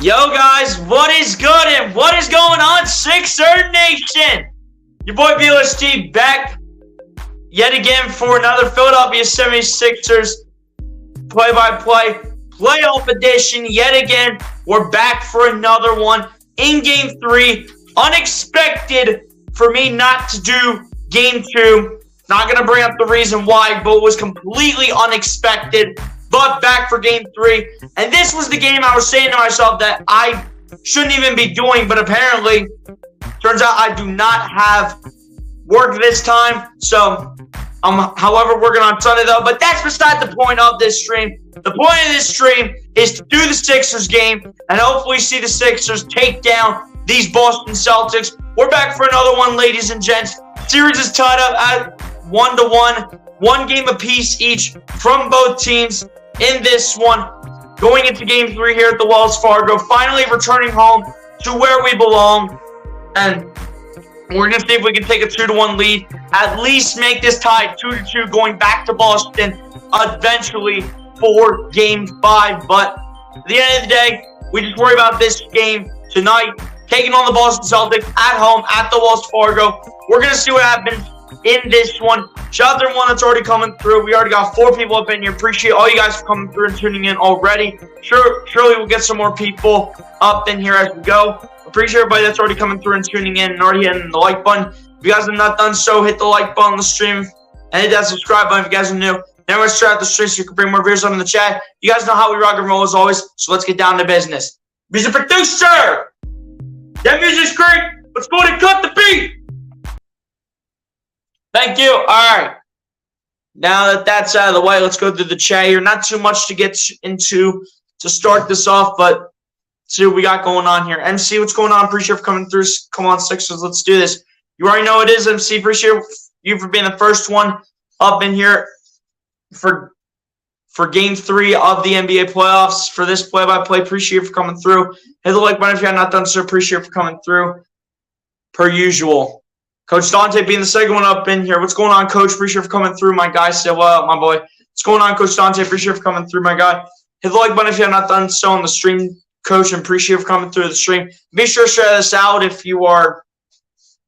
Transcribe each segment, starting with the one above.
Yo guys, what is good and what is going on, Sixer Nation? Your boy BLST back yet again for another Philadelphia 76ers play-by-play playoff edition. Yet again, we're back for another one in Game 3. Unexpected for me not to do Game 2. Not going to bring up the reason why, but it was completely unexpected. But back for Game 3. And this was the game I was saying to myself that I shouldn't even be doing. But apparently, turns out I do not have work this time. So, however, working on Sunday though. But that's beside the point of this stream. The point of this stream is to do the Sixers game. And hopefully see the Sixers take down these Boston Celtics. We're back for another one, ladies and gents. Series is tied up at 1-1. One game apiece each from both teams in this one. Going into Game 3 here at the Wells Fargo. Finally returning home to where we belong. And we're going to see if we can take a 2-1 lead. At least make this tie 2-2 going back to Boston eventually for Game 5. But at the end of the day, we just worry about this game tonight. Taking on the Boston Celtics at home at the Wells Fargo. We're going to see what happens in this one. Shout out to everyone that's already coming through. We already got 4 people up in here. Appreciate all you guys for coming through and tuning in already. Surely we'll get some more people up in here as we go. Appreciate everybody that's already coming through and tuning in and already hitting the like button. If you guys have not done so, hit the like button on the stream and hit that subscribe button if you guys are new. Then let's start out the stream so you can bring more viewers on in the chat. You guys know how we rock and roll as always, so let's get down to business. Music producer! That music's great! Let's go and cut the beat! Thank you. All right. Now that that's out of the way, let's go through the chat here. Not too much to get into to start this off, but see what we got going on here. MC, what's going on? Appreciate you for coming through. Come on, Sixers. Let's do this. You already know it is, MC. Appreciate you for being the first one up in here for Game 3 of the NBA playoffs for this play-by-play. Appreciate you for coming through. Hit the like button if you have not done so. Appreciate you for coming through per usual. Coach Dante being the second one up in here. What's going on, Coach? Appreciate you for coming through, my guy. Say what up, my boy. What's going on, Coach Dante? Appreciate you for coming through, my guy. Hit the like button if you have not done so on the stream, Coach, and appreciate you for coming through the stream. Be sure to share this out if you're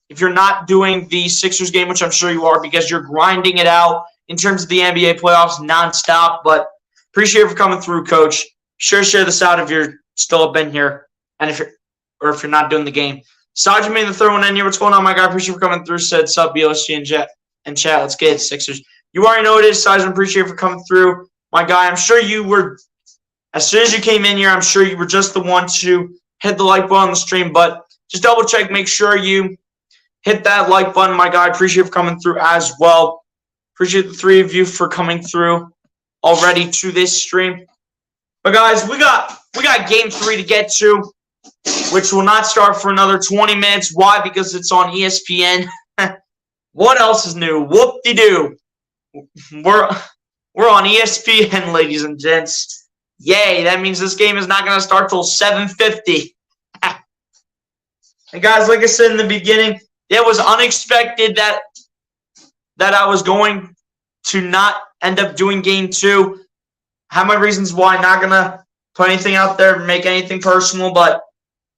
not doing the Sixers game, which I'm sure you are because you're grinding it out in terms of the NBA playoffs nonstop. But appreciate you for coming through, Coach. Sure, share this out if you're still up in here, and if you're not doing the game. Sajid made the third one in here. What's going on, my guy? Appreciate you for coming through. Said sub BLSG and chat. Let's get it, Sixers. You already know it is, Sajid. Appreciate you for coming through, my guy. I'm sure you were, as soon as you came in here, I'm sure you were just the one to hit the like button on the stream. But just double check, make sure you hit that like button, my guy. Appreciate you for coming through as well. Appreciate the 3 of you for coming through already to this stream. But guys, we got Game 3 to get to, which will not start for another 20 minutes. Why? Because it's on ESPN. What else is new? Whoop-de-doo. We're on ESPN, ladies and gents. Yay, that means this game is not going to start till 7:50. And guys, like I said in the beginning, it was unexpected that I was going to not end up doing Game 2. I have my reasons why. Not going to put anything out there, make anything personal, but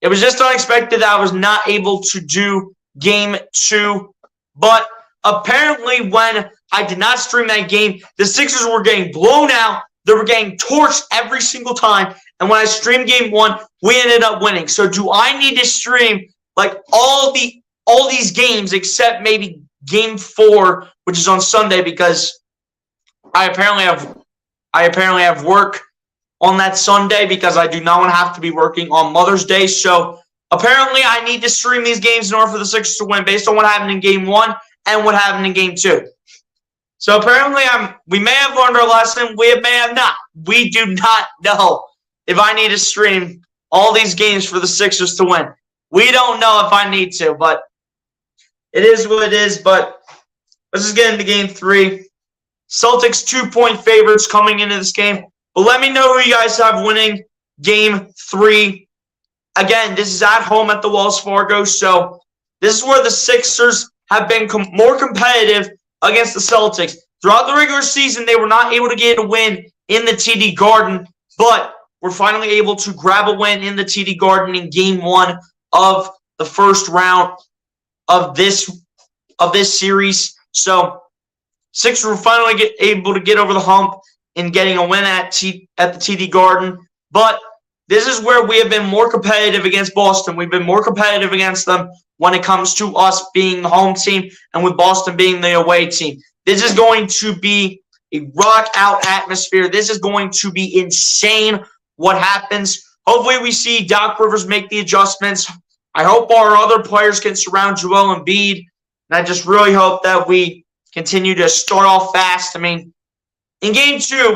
it was just unexpected that I was not able to do Game 2. But apparently when I did not stream that game, the Sixers were getting blown out. They were getting torched every single time. And when I streamed Game 1, we ended up winning. So do I need to stream like all these games except maybe Game 4, which is on Sunday, because I apparently have work on that Sunday because I do not want to have to be working on Mother's Day. So apparently I need to stream these games in order for the Sixers to win based on what happened in Game 1 and what happened in Game 2. So apparently we may have learned our lesson. We may have not. We do not know if I need to stream all these games for the Sixers to win. We don't know if I need to, but it is what it is. But let's just get into Game 3. Celtics 2-point favorites coming into this game. But let me know who you guys have winning Game 3. Again, this is at home at the Wells Fargo, so this is where the Sixers have been more competitive against the Celtics. Throughout the regular season, they were not able to get a win in the TD Garden, but we're finally able to grab a win in the TD Garden in Game 1 of the first round of this series. So Sixers were finally able to get over the hump in getting a win at the TD Garden. But this is where we have been more competitive against Boston. We've been more competitive against them when it comes to us being the home team and with Boston being the away team. This is going to be a rock-out atmosphere. This is going to be insane what happens. Hopefully we see Doc Rivers make the adjustments. I hope our other players can surround Joel Embiid. And I just really hope that we continue to start off fast. I mean, in Game 2,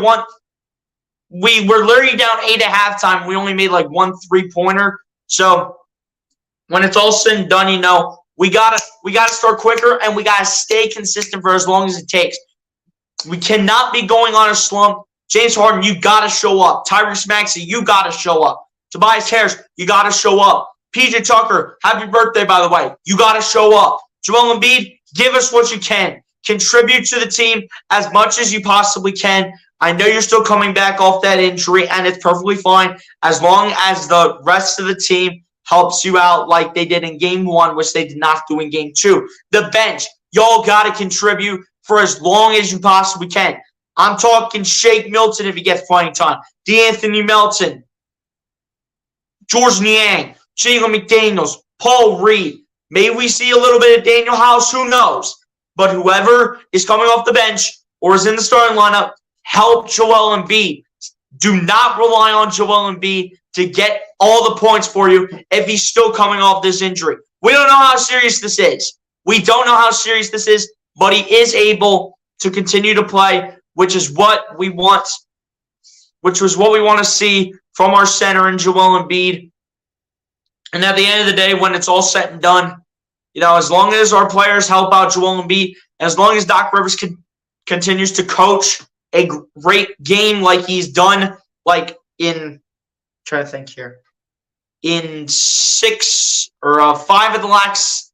we were literally down 8 at halftime. We only made like 1 3-pointer. So when it's all said and done, we gotta start quicker and we gotta stay consistent for as long as it takes. We cannot be going on a slump. James Harden, you gotta show up. Tyrese Maxey, you gotta show up. Tobias Harris, you gotta show up. PJ Tucker, happy birthday, by the way. You gotta show up. Joel Embiid, give us what you can. Contribute to the team as much as you possibly can. I know you're still coming back off that injury, and it's perfectly fine as long as the rest of the team helps you out like they did in Game 1, which they did not do in Game 2. The bench, y'all got to contribute for as long as you possibly can. I'm talking Shake Milton if he gets playing time, DeAnthony Melton, George Niang, Jalen McDaniels, Paul Reed. Maybe we see a little bit of Daniel House, who knows? But whoever is coming off the bench or is in the starting lineup, help Joel Embiid. Do not rely on Joel Embiid to get all the points for you if he's still coming off this injury. We don't know how serious this is. We don't know how serious this is, but he is able to continue to play, which is what we want, which was what we want to see from our center in Joel Embiid. And at the end of the day, when it's all said and done, as long as our players help out Joel Embiid, as long as Doc Rivers continues to coach a great game like he's done, like in 6 or 5 of the last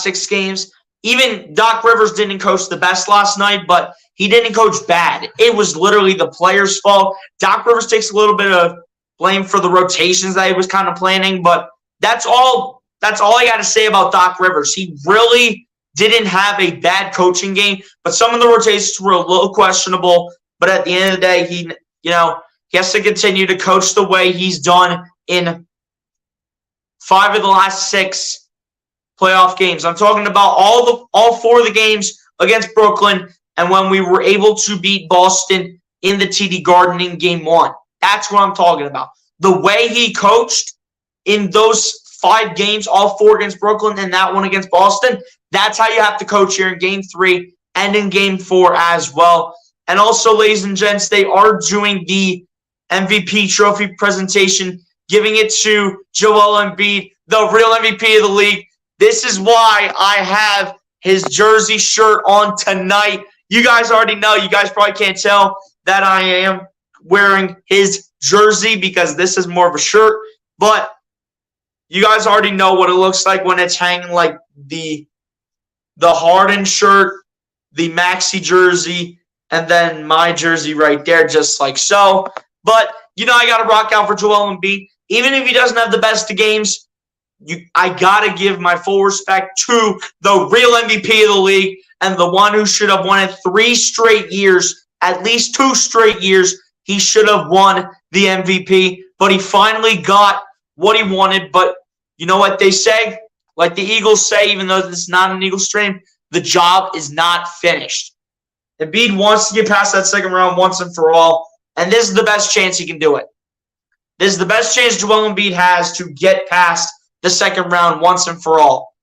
6 games. Even Doc Rivers didn't coach the best last night, but he didn't coach bad. It was literally the players' fault. Doc Rivers takes a little bit of blame for the rotations that he was kind of planning, but that's all I got to say about Doc Rivers. He really didn't have a bad coaching game, but some of the rotations were a little questionable. But at the end of the day, he has to continue to coach the way he's done in 5 of the last 6 playoff games. I'm talking about all 4 of the games against Brooklyn and when we were able to beat Boston in the TD Garden in Game 1. That's what I'm talking about. The way he coached in those 5 games, all 4 against Brooklyn and that one against Boston, that's how you have to coach here in Game 3 and in Game 4 as well. And also, ladies and gents, they are doing the MVP trophy presentation, giving it to Joel Embiid, the real MVP of the league. This is why I have his jersey shirt on tonight. You guys already know. You guys probably can't tell that I am wearing his jersey because this is more of a shirt. But you guys already know what it looks like when it's hanging like the Harden shirt, the Maxey jersey, and then my jersey right there, just like so. But, I got to rock out for Joel Embiid. Even if he doesn't have the best of games, I got to give my full respect to the real MVP of the league and the one who should have won it 3 straight years, at least 2 straight years. He should have won the MVP, but he finally got what he wanted. But you know what they say? Like the Eagles say, even though this is not an Eagle stream, the job is not finished. Embiid wants to get past that second round once and for all, and this is the best chance he can do it. This is the best chance Joel Embiid has to get past the second round once and for all.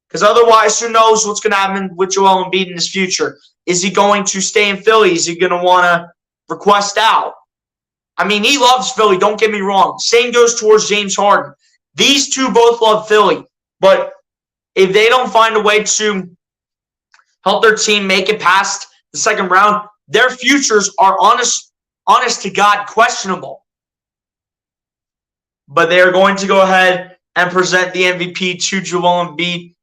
Because otherwise, who knows what's going to happen with Joel Embiid in his future? Is he going to stay in Philly? Is he going to want to request out? I mean, he loves Philly, don't get me wrong. Same goes towards James Harden. These two both love Philly, but if they don't find a way to help their team make it past the second round, their futures are honest to God questionable. But they are going to go ahead and present the MVP to Joel Embiid.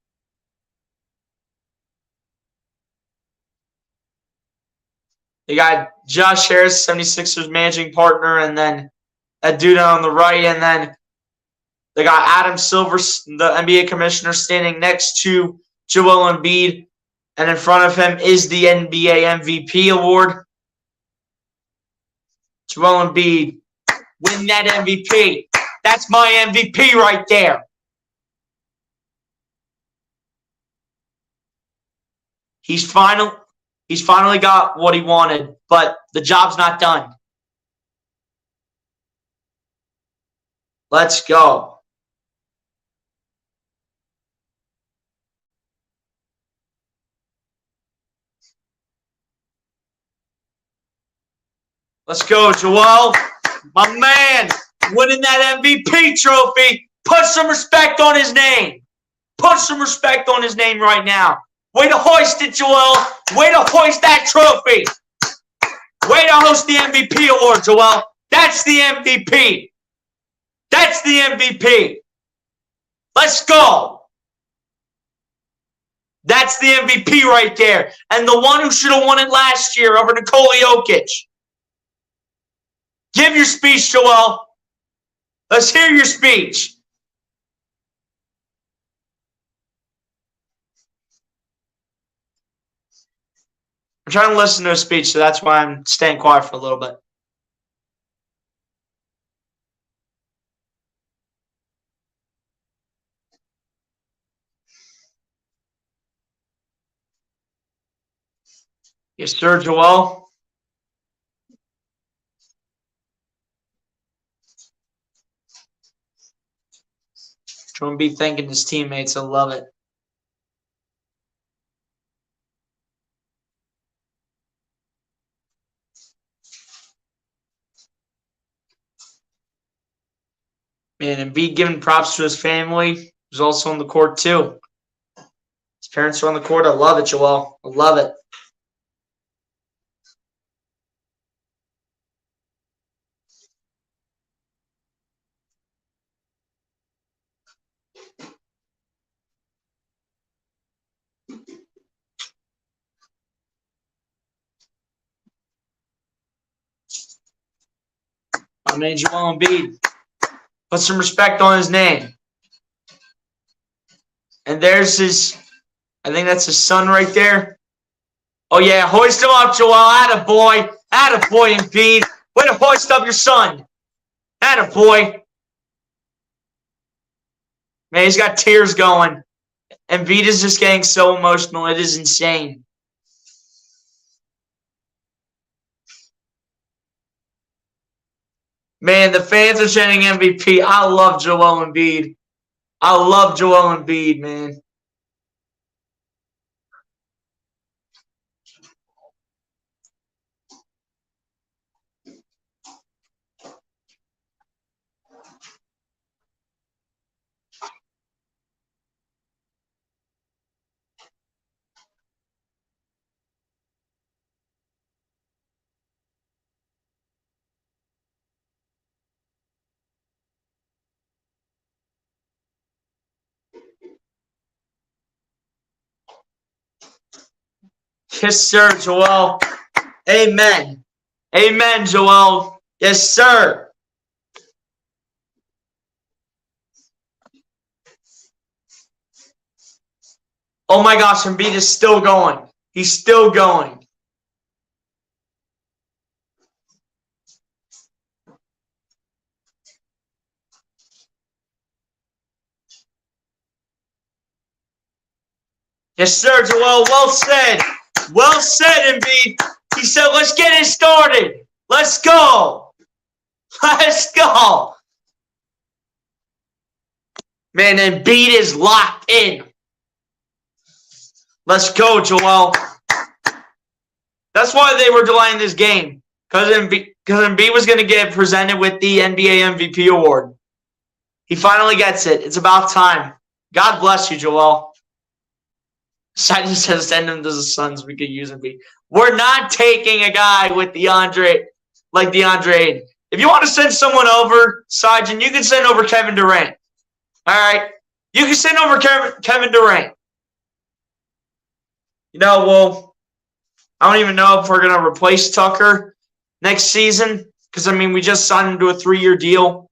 They got Josh Harris, 76ers managing partner, and then that dude on the right, and then they got Adam Silver, the NBA commissioner, standing next to Joel Embiid, and in front of him is the NBA MVP award. Joel Embiid, win that MVP. That's my MVP right there. He's finally got what he wanted, but the job's not done. Let's go. Let's go, Joel. My man, winning that MVP trophy. Put some respect on his name. Put some respect on his name right now. Way to hoist it, Joel. Way to hoist that trophy. Way to host the MVP award, Joel. That's the MVP. That's the MVP. Let's go. That's the MVP right there. And the one who should have won it last year over Nikola Jokic. Give your speech, Joel. Let's hear your speech. I'm trying to listen to his speech, so that's why I'm staying quiet for a little bit. Yes, sir, Joel. Joel Embiid thanking his teammates. I love it. Man, Embiid giving props to his family. He's also on the court, too. His parents are on the court. I love it, Joel. I love it. My man, Joel Embiid. Put some respect on his name. And there's his, I think that's his son right there. Oh, yeah, hoist him up, Joel. Attaboy. Attaboy, Embiid. Way to hoist up your son. Attaboy. Man, he's got tears going. Embiid is just getting so emotional. It is insane. Man, the fans are chanting MVP. I love Joel Embiid. I love Joel Embiid, man. Yes, sir, Joel. Amen. Amen, Joel. Yes, sir. Oh, my gosh, Embiid is still going. He's still going. Yes, sir, Joel. Well said. Well said, Embiid. He said, let's get it started. Let's go. Let's go. Man, Embiid is locked in. Let's go, Joel. That's why they were delaying this game. Because Embiid was going to get presented with the NBA MVP award. He finally gets it. It's about time. God bless you, Joel. Simon says send him to the Suns. We could use him. We're not taking a guy with DeAndre. If you want to send someone over, Sajin, you can send over Kevin Durant. All right? You can send over Kevin Durant. You know, I don't even know if we're going to replace Tucker next season because, I mean, we just signed him to a 3-year deal.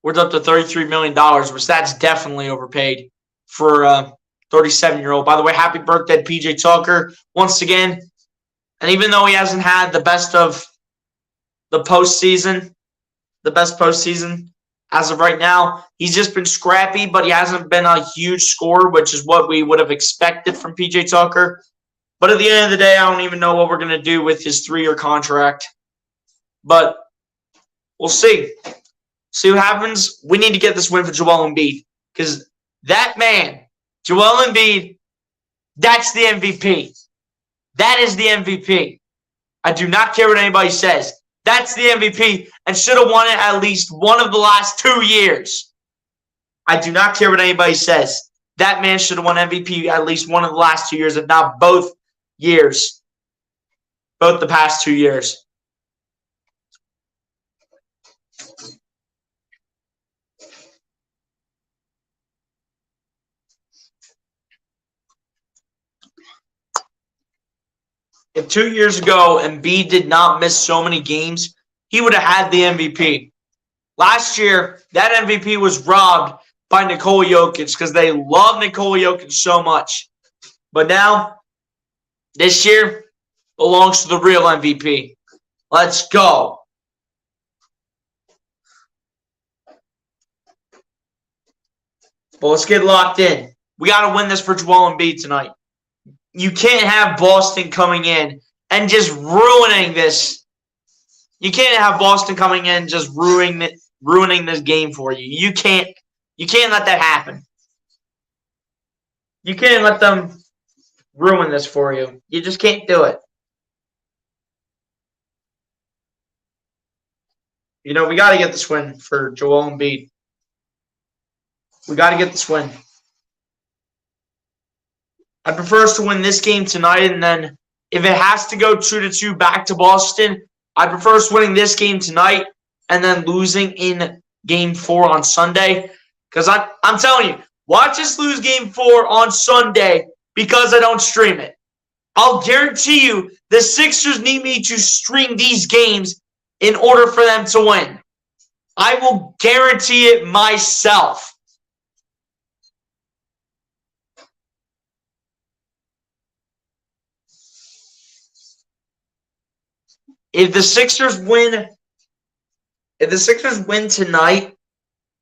We're up to $33 million, which that's definitely overpaid for a 37-year-old. By the way, happy birthday to PJ Tucker once again. And even though he hasn't had the best postseason as of right now, he's just been scrappy, but he hasn't been a huge scorer, which is what we would have expected from PJ Tucker. But at the end of the day, I don't even know what we're going to do with his 3-year contract. But we'll see. See what happens. We need to get this win for Joel Embiid because that man, Joel Embiid, that's the MVP. That is the MVP. I do not care what anybody says. That's the MVP and should have won it at least one of the last 2 years. I do not care what anybody says. That man should have won MVP at least one of the last 2 years, if not both years. Both the past 2 years. If 2 years ago Embiid did not miss so many games, he would have had the MVP. Last year, that MVP was robbed by Nikola Jokic because they love Nikola Jokic so much. But now, this year, belongs to the real MVP. Let's go. But let's get locked in. We got to win this for Joel Embiid tonight. You can't have Boston coming in and just ruining this. You can't have Boston coming in just ruining this game for you. You can't let that happen. You can't let them ruin this for you. You just can't do it. You know, we got to get this win for Joel Embiid. We got to get this win. I prefer us to win this game tonight, and then if it has to go 2-2 back to Boston, I prefer us winning this game tonight and then losing in Game 4 on Sunday. Because I'm telling you, watch us lose Game 4 on Sunday because I don't stream it. I'll guarantee you the Sixers need me to stream these games in order for them to win. I will guarantee it myself. If the Sixers win tonight,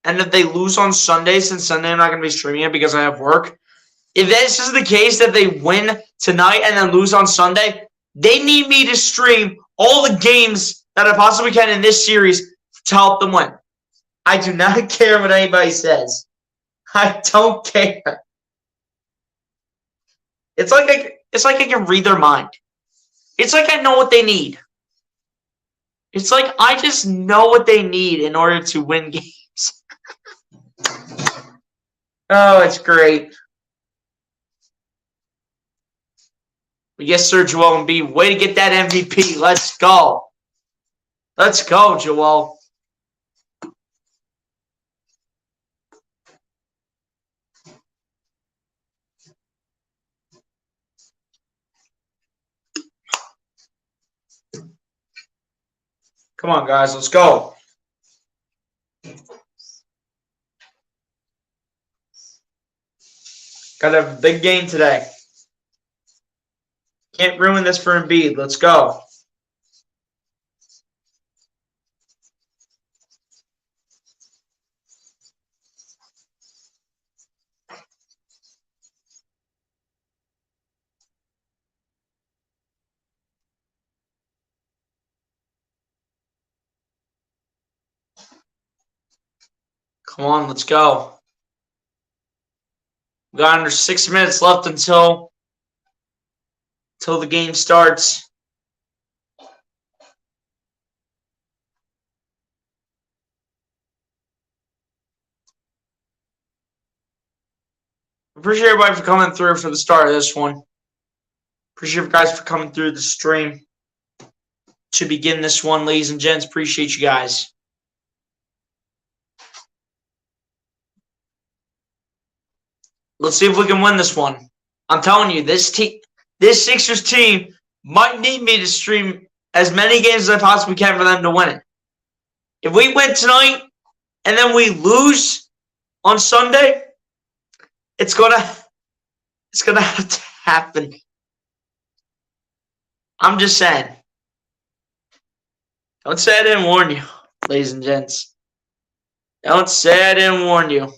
and if they lose on Sunday, since Sunday I'm not going to be streaming it because I have work, if this is the case that they win tonight and then lose on Sunday, they need me to stream all the games that I possibly can in this series to help them win. I do not care what anybody says. I don't care. It's like I can read their mind. It's like I know what they need. It's like I just know what they need in order to win games. Oh, it's great. But yes, sir, Joel Embiid. Way to get that MVP. Let's go. Let's go, Joel. Come on, guys. Let's go. Got a big game today. Can't ruin this for Embiid. Let's go. Come on, let's go. We got under 6 minutes left until the game starts. Appreciate everybody for coming through for the start of this one. Appreciate you guys for coming through the stream to begin this one, ladies and gents. Appreciate you guys. Let's see if we can win this one. I'm telling you, this Sixers team might need me to stream as many games as I possibly can for them to win it. If we win tonight and then we lose on Sunday, it's gonna have to happen. I'm just saying. Don't say I didn't warn you, ladies and gents. Don't say I didn't warn you.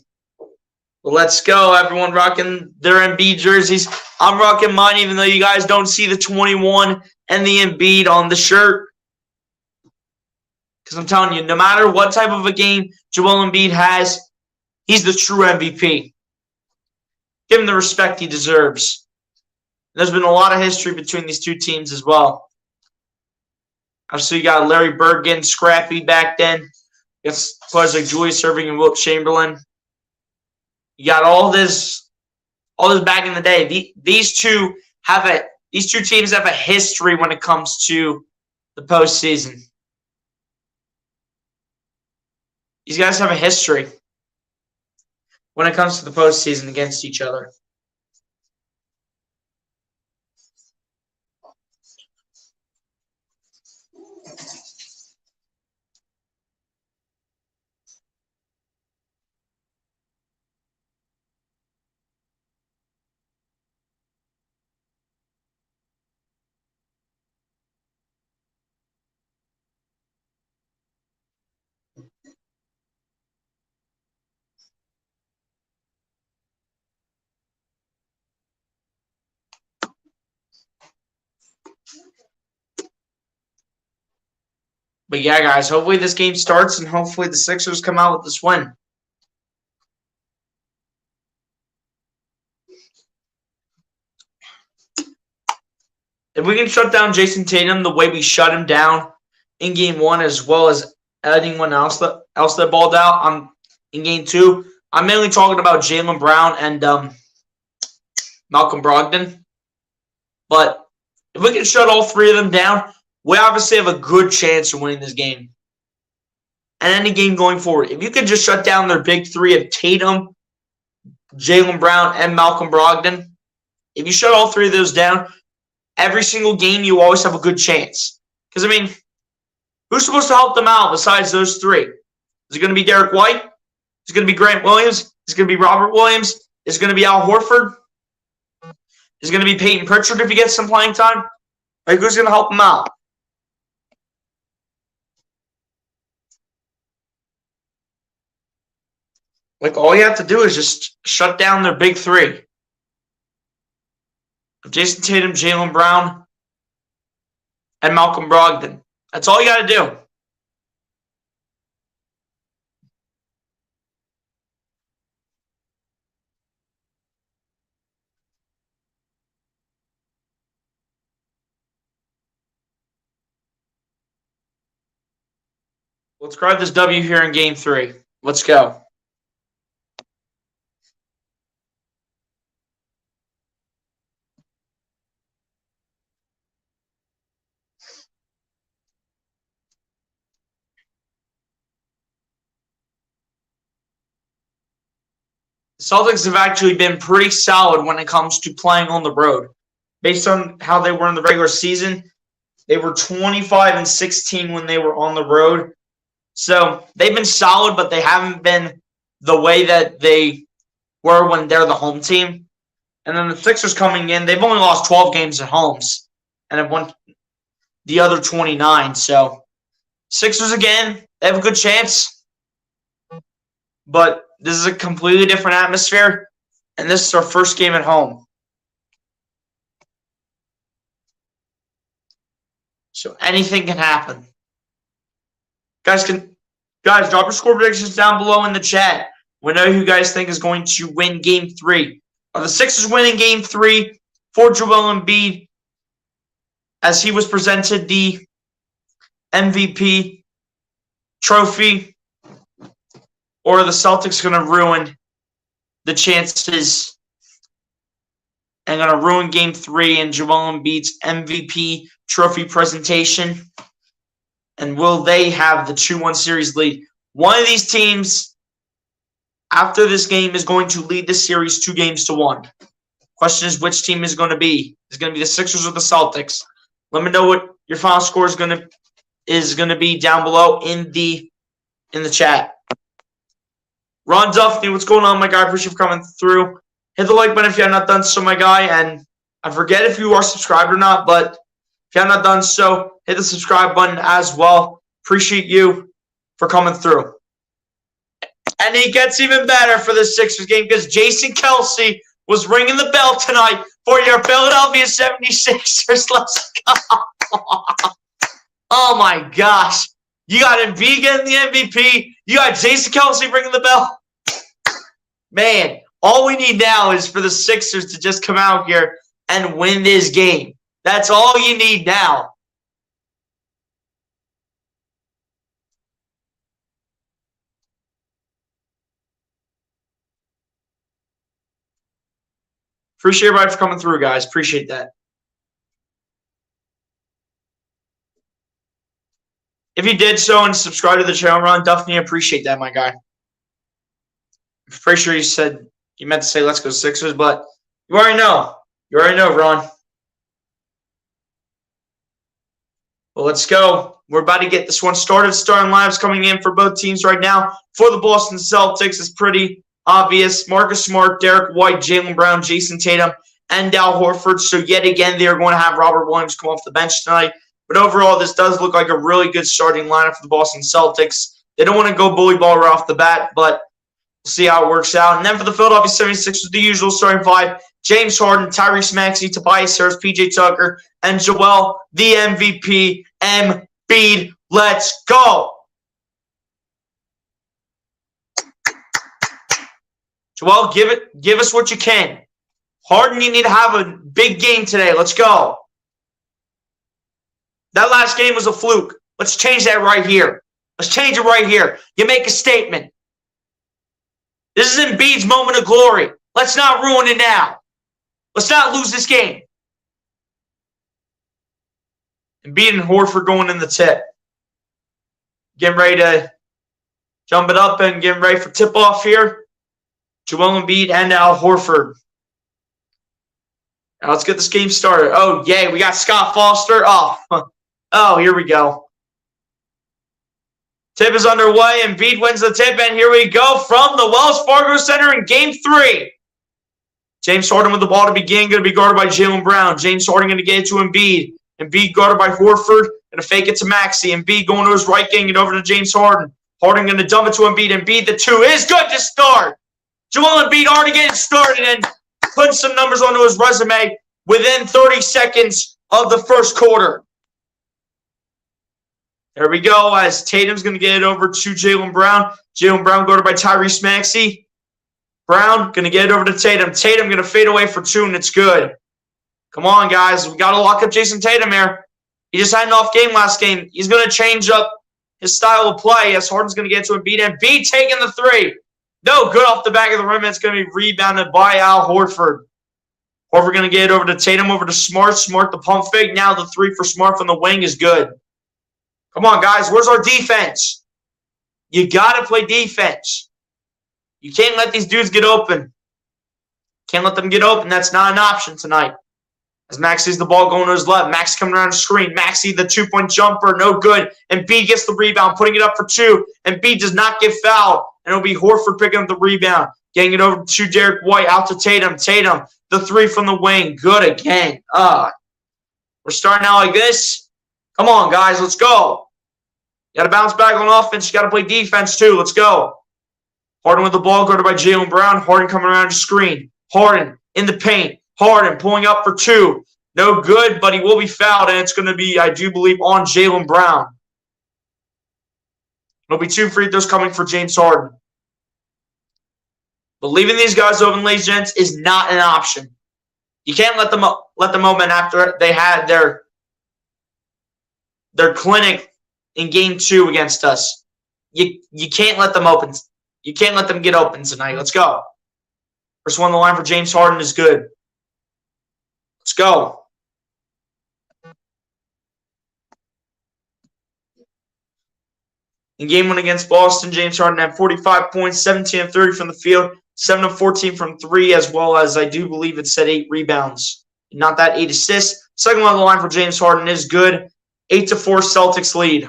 Well, let's go. Everyone rocking their Embiid jerseys. I'm rocking mine, even though you guys don't see the 21 and the Embiid on the shirt. Because I'm telling you, no matter what type of a game Joel Embiid has, he's the true MVP. Give him the respect he deserves. There's been a lot of history between these two teams as well. Obviously, you got Larry Bird getting scrappy back then. You got players like Julius Erving and Wilt Chamberlain. You got all this back in the day. These two teams have a history when it comes to the postseason. These guys have a history when it comes to the postseason against each other. But yeah, guys, hopefully this game starts and hopefully the Sixers come out with this win. If we can shut down Jason Tatum the way we shut him down in Game 1, as well as anyone else that balled out in Game 2, I'm mainly talking about Jaylen Brown and Malcolm Brogdon. But if we can shut all three of them down, we obviously have a good chance of winning this game. And any game going forward. If you could just shut down their big three of Tatum, Jaylen Brown, and Malcolm Brogdon, if you shut all three of those down, every single game you always have a good chance. Because, I mean, who's supposed to help them out besides those three? Is it going to be Derek White? Is it going to be Grant Williams? Is it going to be Robert Williams? Is it going to be Al Horford? Is it going to be Peyton Pritchard if he gets some playing time? Like, who's going to help him out? Like, all you have to do is just shut down their big three. Jason Tatum, Jaylen Brown, and Malcolm Brogdon. That's all you got to do. Let's grab this W here in Game 3. Let's go. Celtics have actually been pretty solid when it comes to playing on the road. Based on how they were in the regular season, they were 25-16 when they were on the road. So they've been solid, but they haven't been the way that they were when they're the home team. And then the Sixers coming in, they've only lost 12 games at homes and have won the other 29. So Sixers, again, they have a good chance. But this is a completely different atmosphere, and this is our first game at home. So anything can happen. Guys, drop your score predictions down below in the chat. We know who you guys think is going to win Game 3. Are the Sixers winning Game 3 for Joel Embiid as he was presented the MVP trophy? Or are the Celtics going to ruin the chances and going to ruin Game 3 and Joel Embiid's MVP trophy presentation? And will they have the 2-1 series lead? One of these teams, after this game, is going to lead the series 2-1. Question is, which team is going to be? Is it going to be the Sixers or the Celtics? Let me know what your final score is going to be down below in the chat. Ron Duffney, what's going on, my guy? Appreciate you coming through. Hit the like button if you have not done so, my guy. And I forget if you are subscribed or not, but if you have not done so, hit the subscribe button as well. Appreciate you for coming through. And it gets even better for the Sixers game because Jason Kelce was ringing the bell tonight for your Philadelphia 76ers. Let's go. Oh, my gosh. You got Embiid getting the MVP. You got Jason Kelce ringing the bell. Man, all we need now is for the Sixers to just come out here and win this game. That's all you need now. Appreciate everybody for coming through, guys. Appreciate that. If you did so and subscribe to the channel, Ron Duffney, appreciate that, my guy. I'm pretty sure you meant to say let's go Sixers, but you already know. You already know, Ron. Well, let's go. We're about to get this one started. Starting lives coming in for both teams right now. For the Boston Celtics, it's pretty obvious. Marcus Smart, Derek White, Jaylen Brown, Jason Tatum, and Al Horford. So yet again, they're going to have Robert Williams come off the bench tonight. But overall, this does look like a really good starting lineup for the Boston Celtics. They don't want to go bully ball right off the bat, but we'll see how it works out. And then for the Philadelphia 76ers, the usual starting five: James Harden, Tyrese Maxey, Tobias Harris, PJ Tucker, and Joel, the MVP, Embiid. Let's go. Joel, give us what you can. Harden, you need to have a big game today. Let's go. That last game was a fluke. Let's change that right here. Let's change it right here. You make a statement. This is Embiid's moment of glory. Let's not ruin it now. Let's not lose this game. Embiid and Horford going in the tip. Getting ready to jump it up and getting ready for tip-off here. Joel Embiid and Al Horford. Now let's get this game started. Oh, yay. We got Scott Foster. Oh, here we go. Tip is underway. Embiid wins the tip, and here we go from the Wells Fargo Center in Game 3. James Harden with the ball to begin, going to be guarded by Jaylen Brown. James Harden going to get it to Embiid. Embiid guarded by Horford, going to fake it to Maxey. Embiid going to his right, getting it over to James Harden. Harden going to dump it to Embiid. Embiid, the two is good to start. Joel Embiid already getting started and putting some numbers onto his resume within 30 seconds of the first quarter. There we go, as Tatum's going to get it over to Jaylen Brown. Jaylen Brown guarded by Tyrese Maxey. Brown going to get it over to Tatum. Tatum going to fade away for two, and it's good. Come on, guys. We got to lock up Jason Tatum here. He just had an off game last game. He's going to change up his style of play as Harden's going to get to Embiid. Embiid taking the three. No good off the back of the rim. It's going to be rebounded by Al Horford. Horford going to get it over to Tatum, over to Smart. Smart the pump fake. Now the three for Smart from the wing is good. Come on, guys. Where's our defense? You got to play defense. You can't let these dudes get open. Can't let them get open. That's not an option tonight. As Max sees the ball going to his left. Max coming around the screen. Maxey, the two-point jumper, no good. Embiid gets the rebound, putting it up for two. Embiid does not get fouled. And it'll be Horford picking up the rebound. Getting it over to Derek White, out to Tatum. Tatum, the three from the wing. Good again. We're starting out like this. Come on, guys. Let's go. You got to bounce back on offense. You got to play defense, too. Let's go. Harden with the ball, guarded by Jaylen Brown. Harden coming around the screen. Harden in the paint. Harden pulling up for two. No good, but he will be fouled, and it's going to be, I do believe, on Jaylen Brown. It'll be 2 free throws coming for James Harden. But leaving these guys open, ladies and gents, is not an option. You can't let them open after they had their clinic in Game 2 against us. You can't let them open. You can't let them get open tonight. Let's go. First one on the line for James Harden is good. Let's go. In Game 1 against Boston, James Harden had 45 points, 17 of 30 from the field, 7 of 14 from 3, as well as I do believe it said 8 rebounds. Not that 8 assists. Second one on the line for James Harden is good. 8-4 Celtics lead.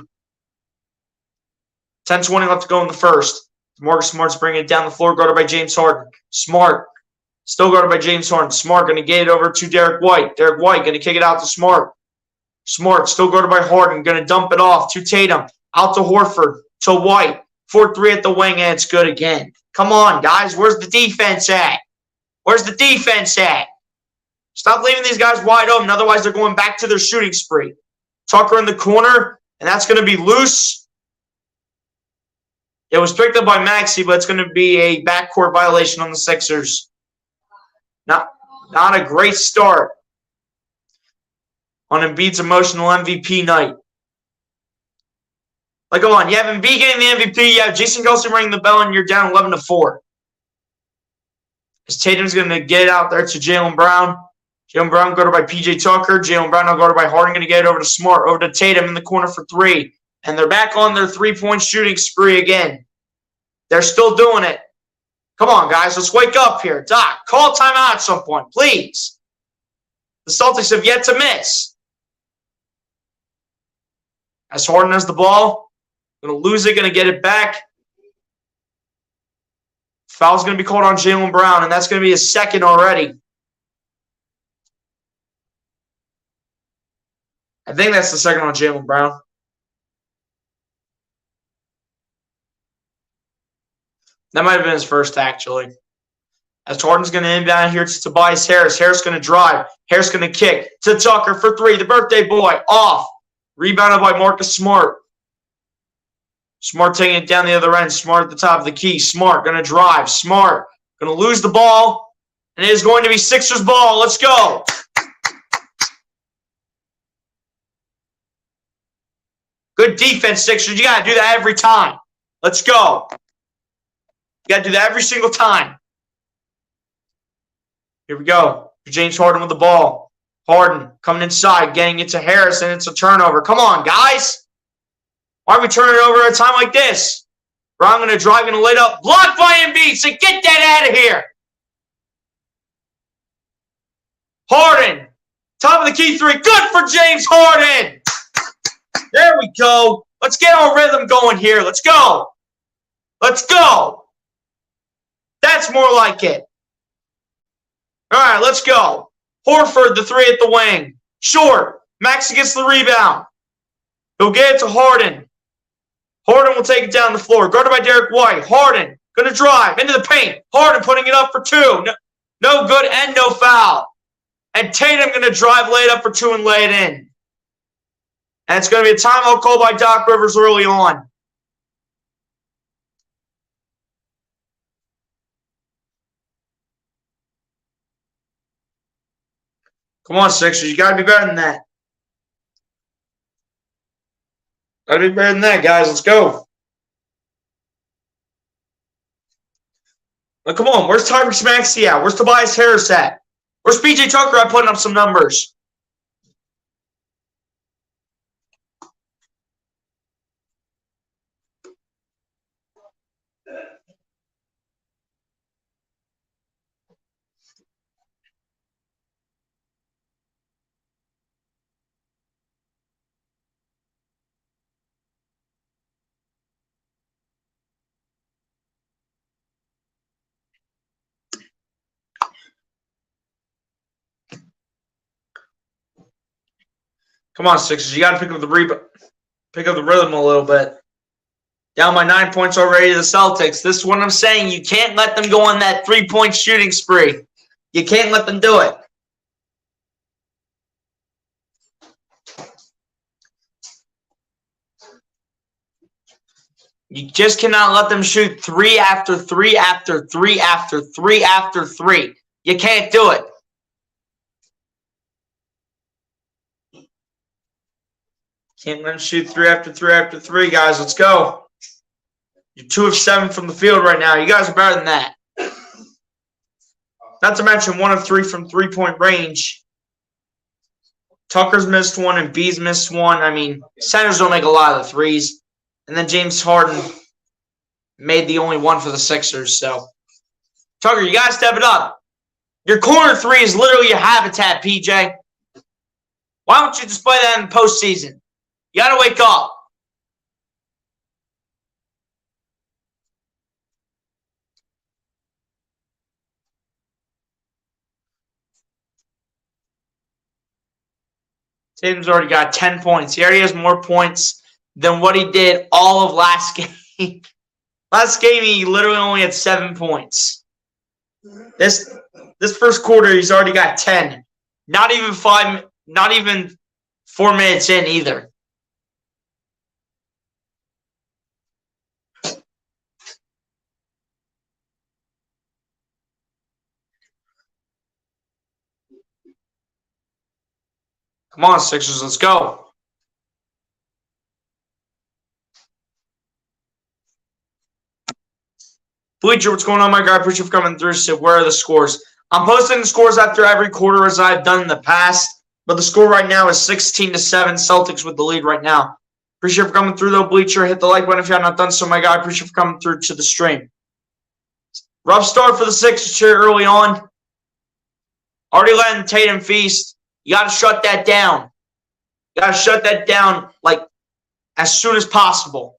10:20 left to go in the first. Marcus Smart's bringing it down the floor, guarded by James Harden. Smart, still guarded by James Harden. Smart going to get it over to Derek White. Derek White going to kick it out to Smart. Smart, still guarded by Harden, going to dump it off to Tatum. Out to Horford, to White. 4-3 at the wing, and it's good again. Come on, guys. Where's the defense at? Where's the defense at? Stop leaving these guys wide open. Otherwise, they're going back to their shooting spree. Tucker in the corner, and that's going to be loose. It was picked up by Maxey, but it's going to be a backcourt violation on the Sixers. Not a great start on Embiid's emotional MVP night. Like, come on, you have Embiid getting the MVP, you have Jason Kelce ringing the bell, and you're down 11-4. As Tatum's going to get it out there to Jaylen Brown. Jaylen Brown guarded by P.J. Tucker. Jaylen Brown now guarded by Harden, going to get it over to Smart, over to Tatum in the corner for 3. And they're back on their three-point shooting spree again. They're still doing it. Come on, guys, let's wake up here. Doc, call timeout at some point, please. The Celtics have yet to miss. As Harden has the ball, going to lose it, going to get it back. Foul's going to be called on Jaylen Brown, and that's going to be his second already. I think that's the second on Jaylen Brown. That might have been his first, actually. As Harden's going to inbound here to Tobias Harris. Harris going to drive. Harris going to kick to Tucker for 3. The birthday boy off. Rebounded by Marcus Smart. Smart taking it down the other end. Smart at the top of the key. Smart going to drive. Smart going to lose the ball. And it is going to be Sixers ball. Let's go. Good defense, Sixers. You got to do that every time. Let's go. You got to do that every single time. Here we go. James Harden with the ball. Harden coming inside, getting it to Harris, and it's a turnover. Come on, guys. Why are we turning it over at a time like this? Brown going to drive, going to lay it up. Blocked by Embiid. So get that out of here. Harden. Top of the key 3. Good for James Harden. There we go. Let's get our rhythm going here. Let's go. Let's go. That's more like it. All right, let's go. Horford, the 3 at the wing. Short. Maxey gets the rebound. He'll get it to Harden. Harden will take it down the floor. Guarded by Derek White. Harden going to drive into the paint. Harden putting it up for 2. No good and no foul. And Tatum going to drive, lay it up for 2, and lay it in. And it's going to be a timeout called by Doc Rivers early on. Come on, Sixers. You got to be better than that. Got to be better than that, guys. Let's go. Now, come on. Where's Tyrese Maxey at? Where's Tobias Harris at? Where's P.J. Tucker at putting up some numbers? Come on, Sixers. You got to pick up the rhythm a little bit. Down by 9 points already to the Celtics. This is what I'm saying. You can't let them go on that three-point shooting spree. You can't let them do it. You just cannot let them shoot 3 after 3 after 3 after 3 after 3. You can't do it. Can't let them shoot 3 after 3 after 3, guys. Let's go. You're 2 of 7 from the field right now. You guys are better than that. Not to mention 1 of 3 from three-point range. Tucker's missed 1 and B's missed 1. I mean, centers don't make a lot of the threes. And then James Harden made the only one for the Sixers. So Tucker, you got to step it up. Your corner three is literally your habitat, PJ. Why don't you display that in the postseason? You got to wake up. Tatum's already got 10 points. He already has more points than what he did all of last game. Last game, he literally only had 7 points. This first quarter, he's already got 10. Not even 4 minutes in either. Come on, Sixers, let's go. Bleacher, what's going on, my guy? Appreciate you for coming through. So where are the scores? I'm posting the scores after every quarter as I've done in the past, but the score right now is 16-7. Celtics with the lead right now. Appreciate you for coming through, though, Bleacher. Hit the like button if you have not done so, my guy. Appreciate you for coming through to the stream. Rough start for the Sixers here early on. Already letting Tatum feast. You got to shut that down. You got to shut that down, like, as soon as possible.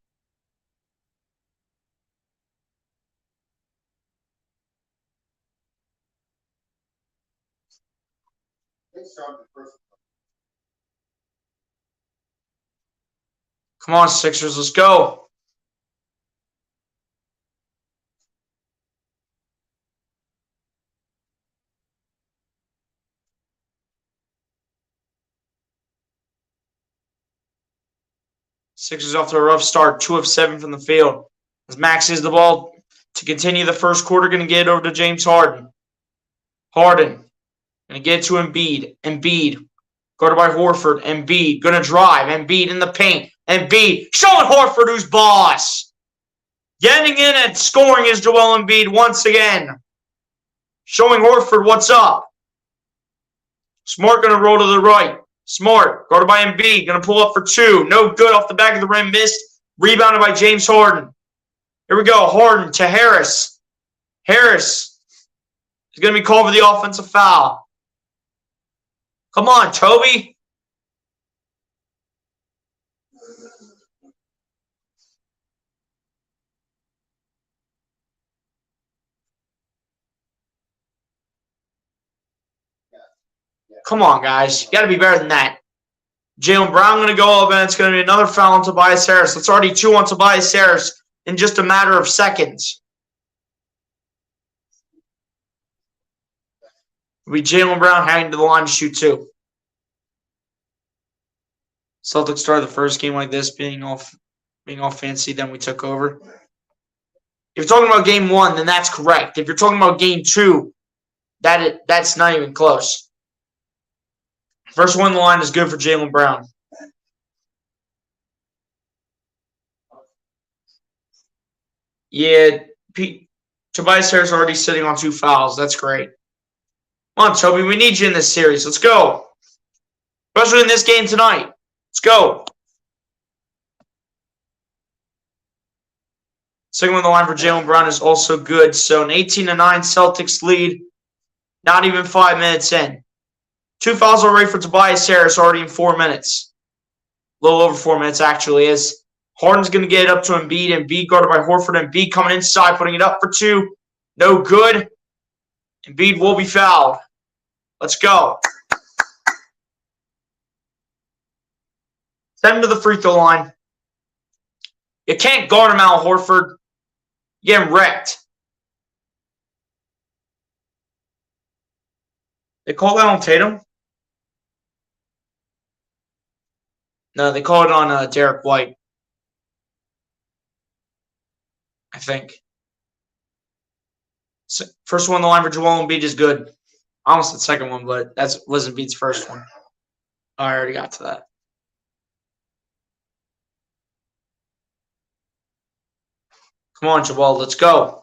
Come on, Sixers, let's go. Sixers off to a rough start, 2 of 7 from the field. As Max has the ball to continue the first quarter, going to get it over to James Harden. Harden, going to get it to Embiid. Embiid, guarded by Horford. Embiid, going to drive. Embiid in the paint. Embiid, showing Horford who's boss. Getting in and scoring is Joel Embiid once again. Showing Horford what's up. Smart going to roll to the right. Smart, guarded by Embiid, going to pull up for 2. No good off the back of the rim, missed. Rebounded by James Harden. Here we go, Harden to Harris. Harris is going to be called for the offensive foul. Come on, Toby. Come on, guys. You got to be better than that. Jaylen Brown going to go up, and it's going to be another foul on Tobias Harris. It's already 2 on Tobias Harris in just a matter of seconds. It'll be Jaylen Brown heading to the line to shoot 2. Celtics started the first game like this, being all fancy, then we took over. If you're talking about game 1, then that's correct. If you're talking about game 2, that's not even close. First one on the line is good for Jaylen Brown. Yeah, Tobias Harris already sitting on 2 fouls. That's great. Come on, Toby. We need you in this series. Let's go. Especially in this game tonight. Let's go. Second one on the line for Jaylen Brown is also good. So an 18-9 Celtics lead. Not even 5 minutes in. 2 fouls already for Tobias Harris already in 4 minutes. A little over 4 minutes, actually, as Harden's going to get it up to Embiid. Embiid guarded by Horford. Embiid coming inside, putting it up for 2. No good. Embiid will be fouled. Let's go. Send him to the free throw line. You can't guard him out, Horford. You're getting wrecked. They call that on Tatum? No, they call it on Derek White. I think. So, first one on the line for Joel Embiid is good. I almost said second one, but that was Embiid's first one. Oh, I already got to that. Come on, Joel, let's go.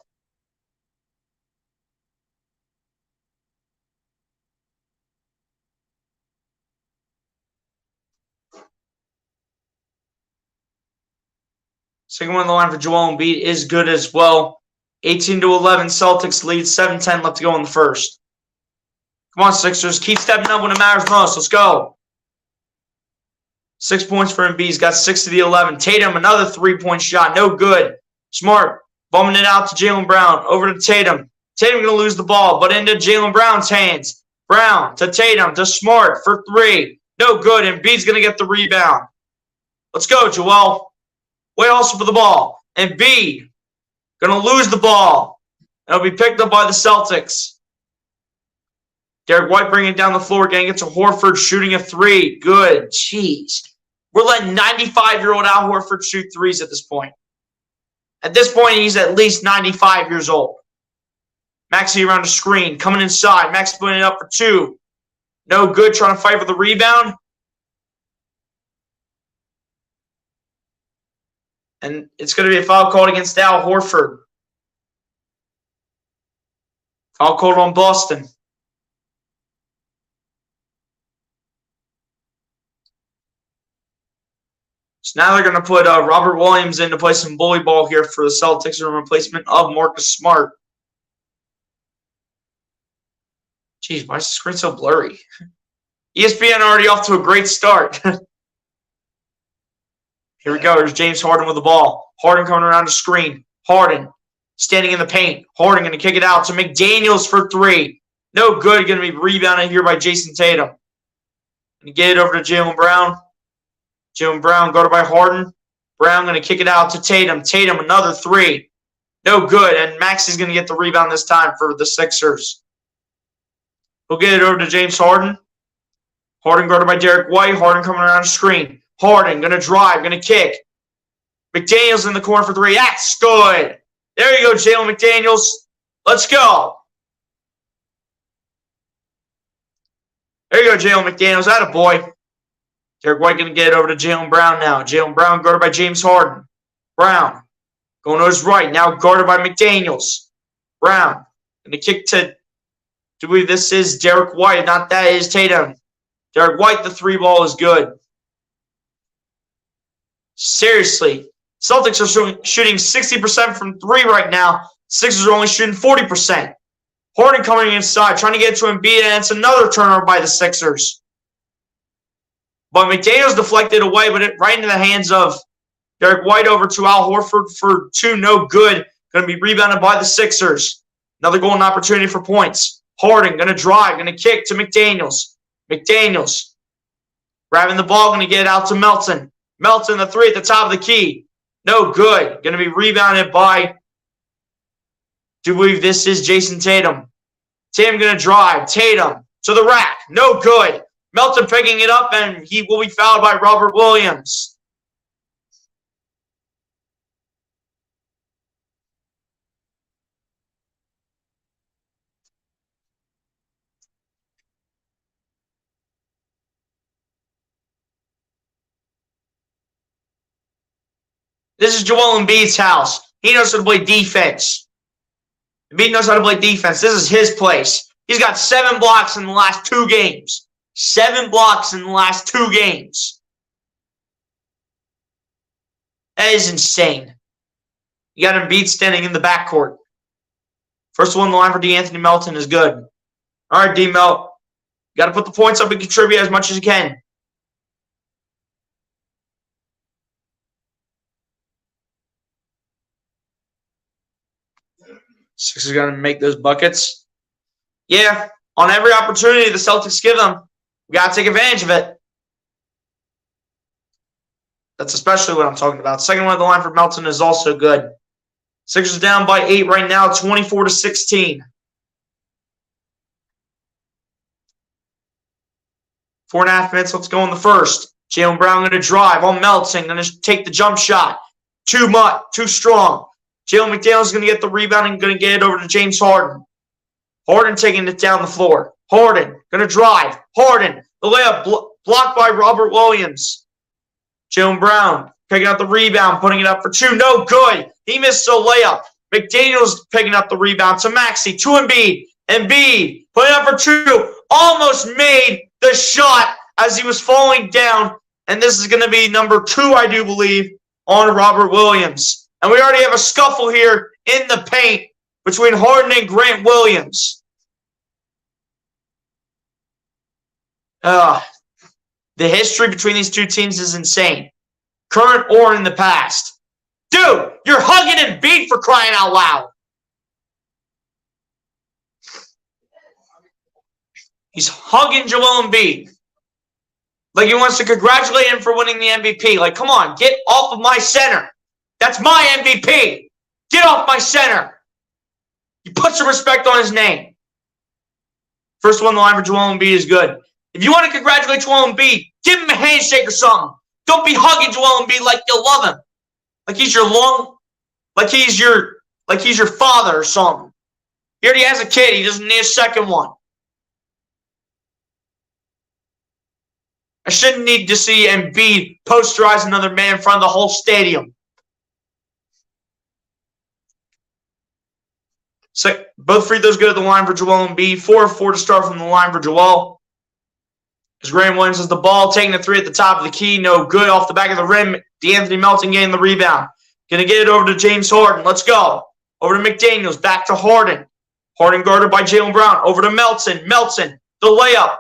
Second one on the line for Joel Embiid is good as well. 18-11, Celtics lead. 7:10 left to go in the first. Come on, Sixers. Keep stepping up when it matters most. Let's go. 6 points for Embiid. He's got 6 to the 11. Tatum, another 3-point shot. No good. Smart. Bumming it out to Jaylen Brown. Over to Tatum. Tatum going to lose the ball, but into Jaylen Brown's hands. Brown to Tatum to Smart for 3. No good. Embiid's going to get the rebound. Let's go, Joel. Wait also for the ball. Embiid going to lose the ball. It'll be picked up by the Celtics. Derek White bringing it down the floor. Getting it to Horford, shooting a 3. Good. Jeez. We're letting 95-year-old Al Horford shoot 3s at this point. At this point, he's at least 95 years old. Maxey around the screen. Coming inside. Max putting it up for 2. No good. Trying to fight for the rebound. And it's going to be a foul called against Al Horford. Foul called on Boston. So now they're going to put Robert Williams in to play some bully ball here for the Celtics in replacement of Marcus Smart. Jeez, why is the screen so blurry? ESPN already off to a great start. Here we go. There's James Harden with the ball. Harden coming around the screen. Harden standing in the paint. Harden going to kick it out to McDaniels for 3. No good. Going to be rebounded here by Jason Tatum. Going to get it over to Jaylen Brown. Jaylen Brown guarded by Harden. Brown going to kick it out to Tatum. Tatum another 3. No good. And Max is going to get the rebound this time for the Sixers. He'll get it over to James Harden. Harden guarded by Derek White. Harden coming around the screen. Harden going to drive, going to kick. McDaniels in the corner for 3. That's good. There you go, Jalen McDaniels. Let's go. There you go, Jalen McDaniels. Attaboy. Derek White going to get it over to Jaylen Brown now. Jaylen Brown guarded by James Harden. Brown going to his right. Now guarded by McDaniels. Brown going to kick to, I believe this is Derek White. Not that is Tatum. Derek White, the 3 ball is good. Seriously. Celtics are shooting 60% from 3 right now. Sixers are only shooting 40%. Harden coming inside, trying to get to Embiid, and it's another turnover by the Sixers. But McDaniels deflected away, but it right into the hands of Derek White over to Al Horford for 2. No good. Going to be rebounded by the Sixers. Another golden opportunity for points. Harden going to drive, going to kick to McDaniels. McDaniels grabbing the ball, going to get it out to Melton. Melton, the 3 at the top of the key. No good. Going to be rebounded by, do believe this is Jason Tatum. Tatum going to drive. Tatum to the rack. No good. Melton picking it up, and he will be fouled by Robert Williams. This is Joel Embiid's house. He knows how to play defense. Embiid knows how to play defense. This is his place. He's got 7 blocks in the last 2 games. 7 blocks in the last 2 games. That is insane. You got Embiid standing in the backcourt. First one in the line for DeAnthony Melton is good. All right, D-Melt. You got to put the points up and contribute as much as you can. Sixers are going to make those buckets. Yeah, on every opportunity the Celtics give them, we got to take advantage of it. That's especially what I'm talking about. Second one of the line for Melton is also good. Sixers down by 8 right now, 24-16. 4.5 minutes. Let's go in the first. Jaylen Brown going to drive on Melton. Going to take the jump shot. Too much. Too strong. Jalen McDaniels is going to get the rebound and going to get it over to James Harden. Harden taking it down the floor. Harden going to drive. Harden. The layup blocked by Robert Williams. Jaylen Brown picking up the rebound, putting it up for 2. No good. He missed a layup. McDaniels picking up the rebound to Maxey, to Embiid. Embiid putting up for 2. Almost made the shot as he was falling down. And this is going to be number 2, I do believe, on Robert Williams. And we already have a scuffle here in the paint between Harden and Grant Williams. The history between these two teams is insane. Current or in the past. Dude, you're hugging Embiid for crying out loud. He's hugging Joel Embiid. Like he wants to congratulate him for winning the MVP. Like, come on, get off of my center. That's my MVP. Get off my center. You put some respect on his name. First one on the line for Joel Embiid is good. If you want to congratulate Joel Embiid, give him a handshake or something. Don't be hugging Joel Embiid like you love him. Like he's your father or something. He already has a kid. He doesn't need a second one. I shouldn't need to see Embiid posterize another man in front of the whole stadium. So both free throws go to the line for Joel Embiid. 4-4 to start from the line for Joel. As Graham Williams has the ball, taking a three at the top of the key. No good off the back of the rim. DeAnthony Melton getting the rebound. Going to get it over to James Harden. Let's go. Over to McDaniels. Back to Harden. Harden guarded by Jaylen Brown. Over to Melton. Melton, the layup.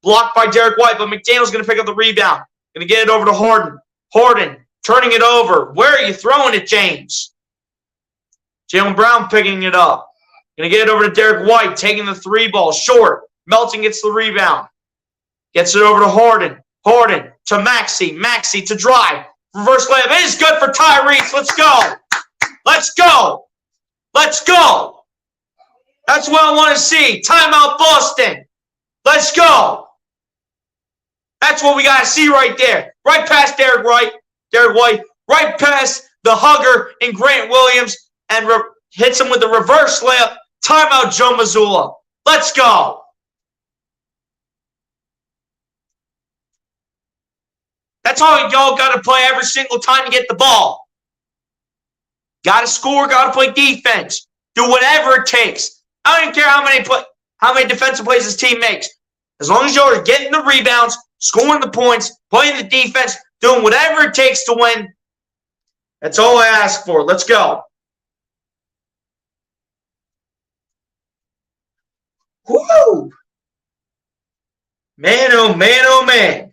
Blocked by Derek White, but McDaniels going to pick up the rebound. Going to get it over to Harden. Harden turning it over. Where are you throwing it, James? Jaylen Brown picking it up. Going to get it over to Derek White, taking the three ball short. Melton gets the rebound. Gets it over to Harden. Harden to Maxey. Maxey to drive. Reverse layup. It is good for Tyrese. Let's go. Let's go. Let's go. That's what I want to see. Timeout Boston. Let's go. That's what we got to see right there. Right past Derek White. Right past the hugger and Grant Williams. And hits him with the reverse layup. Timeout Joe Mazzulla. Let's go. That's all y'all got to play every single time you get the ball. Got to score, got to play defense. Do whatever it takes. I don't care how many defensive plays this team makes. As long as y'all are getting the rebounds, scoring the points, playing the defense, doing whatever it takes to win, that's all I ask for. Let's go. Woo! Man, oh man, oh man.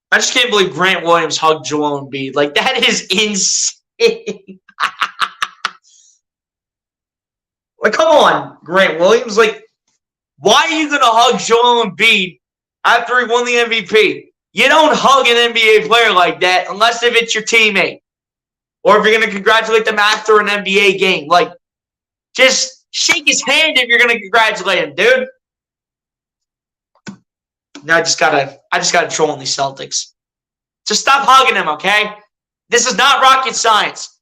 I just can't believe Grant Williams hugged Joel Embiid. Like, that is insane. Like, come on, Grant Williams. Like, why are you going to hug Joel Embiid after he won the MVP? You don't hug an NBA player like that unless if it's your teammate. Or if you're going to congratulate them after an NBA game. Like, just shake his hand if you're going to congratulate him, dude. No, I just gotta troll on these Celtics. Just stop hugging him, okay? This is not rocket science.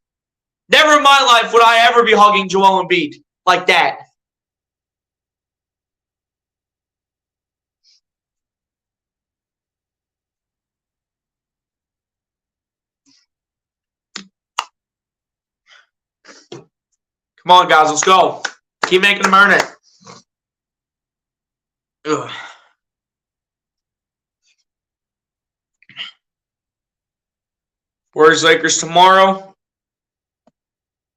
Never in my life would I ever be hugging Joel Embiid like that. Come on, guys, let's go. Keep making them earn it. Ugh. Warriors Lakers tomorrow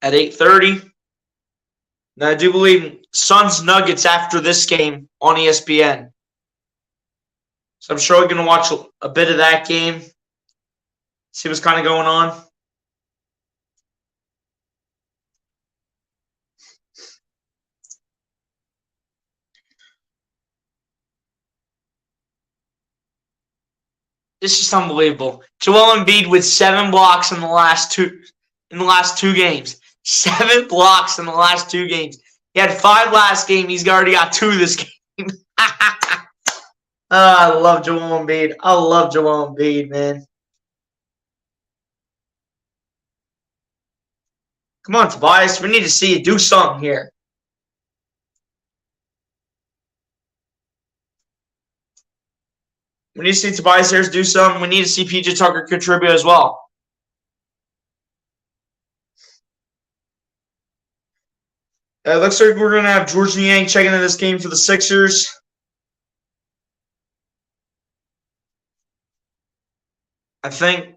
at 8:30. Now I do believe Suns Nuggets after this game on ESPN. So I'm sure we're going to watch a bit of that game. See what's kind of going on. This is unbelievable. Joel Embiid with 7 blocks in the last two games. 7 blocks in the last 2 games. He had 5 last game. He's already got 2 this game. I love Joel Embiid. I love Joel Embiid, man. Come on, Tobias. We need to see you do something here. We need to see Tobias Harris do something. We need to see PJ Tucker contribute as well. Looks like we're going to have George Niang checking in this game for the Sixers. I think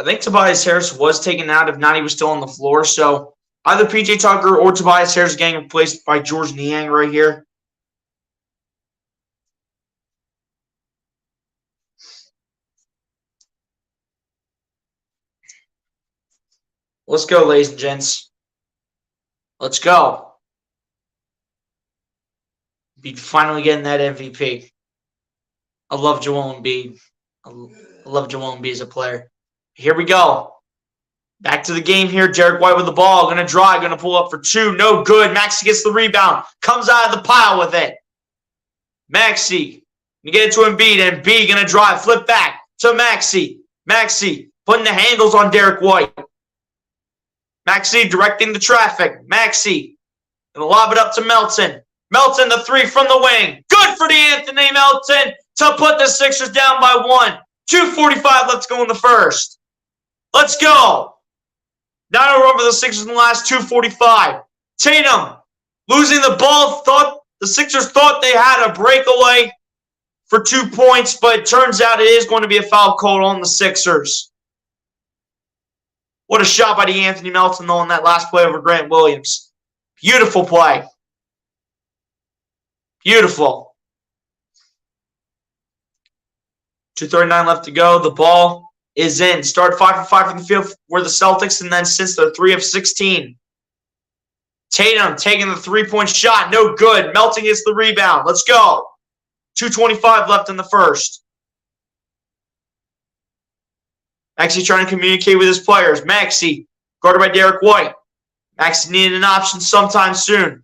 think Tobias Harris was taken out. If not, he was still on the floor. So either PJ Tucker or Tobias Harris getting replaced by George Niang right here. Let's go, ladies and gents. Let's go. Be finally getting that MVP. I love Joel Embiid. I love Joel Embiid as a player. Here we go. Back to the game here. Derek White with the ball. Going to drive. Going to pull up for two. No good. Maxey gets the rebound. Comes out of the pile with it. Maxey. You get it to Embiid. Embiid going to drive. Flip back to Maxey. Maxey putting the handles on Derek White. Maxey directing the traffic. Maxey going to lob it up to Melton. Melton, the three from the wing. Good for DeAnthony Melton to put the Sixers down by 1. 2:45 left to go in the first. Let's go. Now we're over the Sixers in the last 2:45. Tatum losing the ball. The Sixers thought they had a breakaway for 2 points, but it turns out it is going to be a foul call on the Sixers. What a shot by DeAnthony Melton, though, on that last play over Grant Williams. Beautiful play. Beautiful. 2:39 left to go. The ball is in. Start 5 for 5 from the field for the Celtics, and then since they're 3 of 16. Tatum taking the three-point shot. No good. Melton gets the rebound. Let's go. 2:25 left in the first. Maxey trying to communicate with his players. Maxey, guarded by Derek White. Maxey needed an option sometime soon.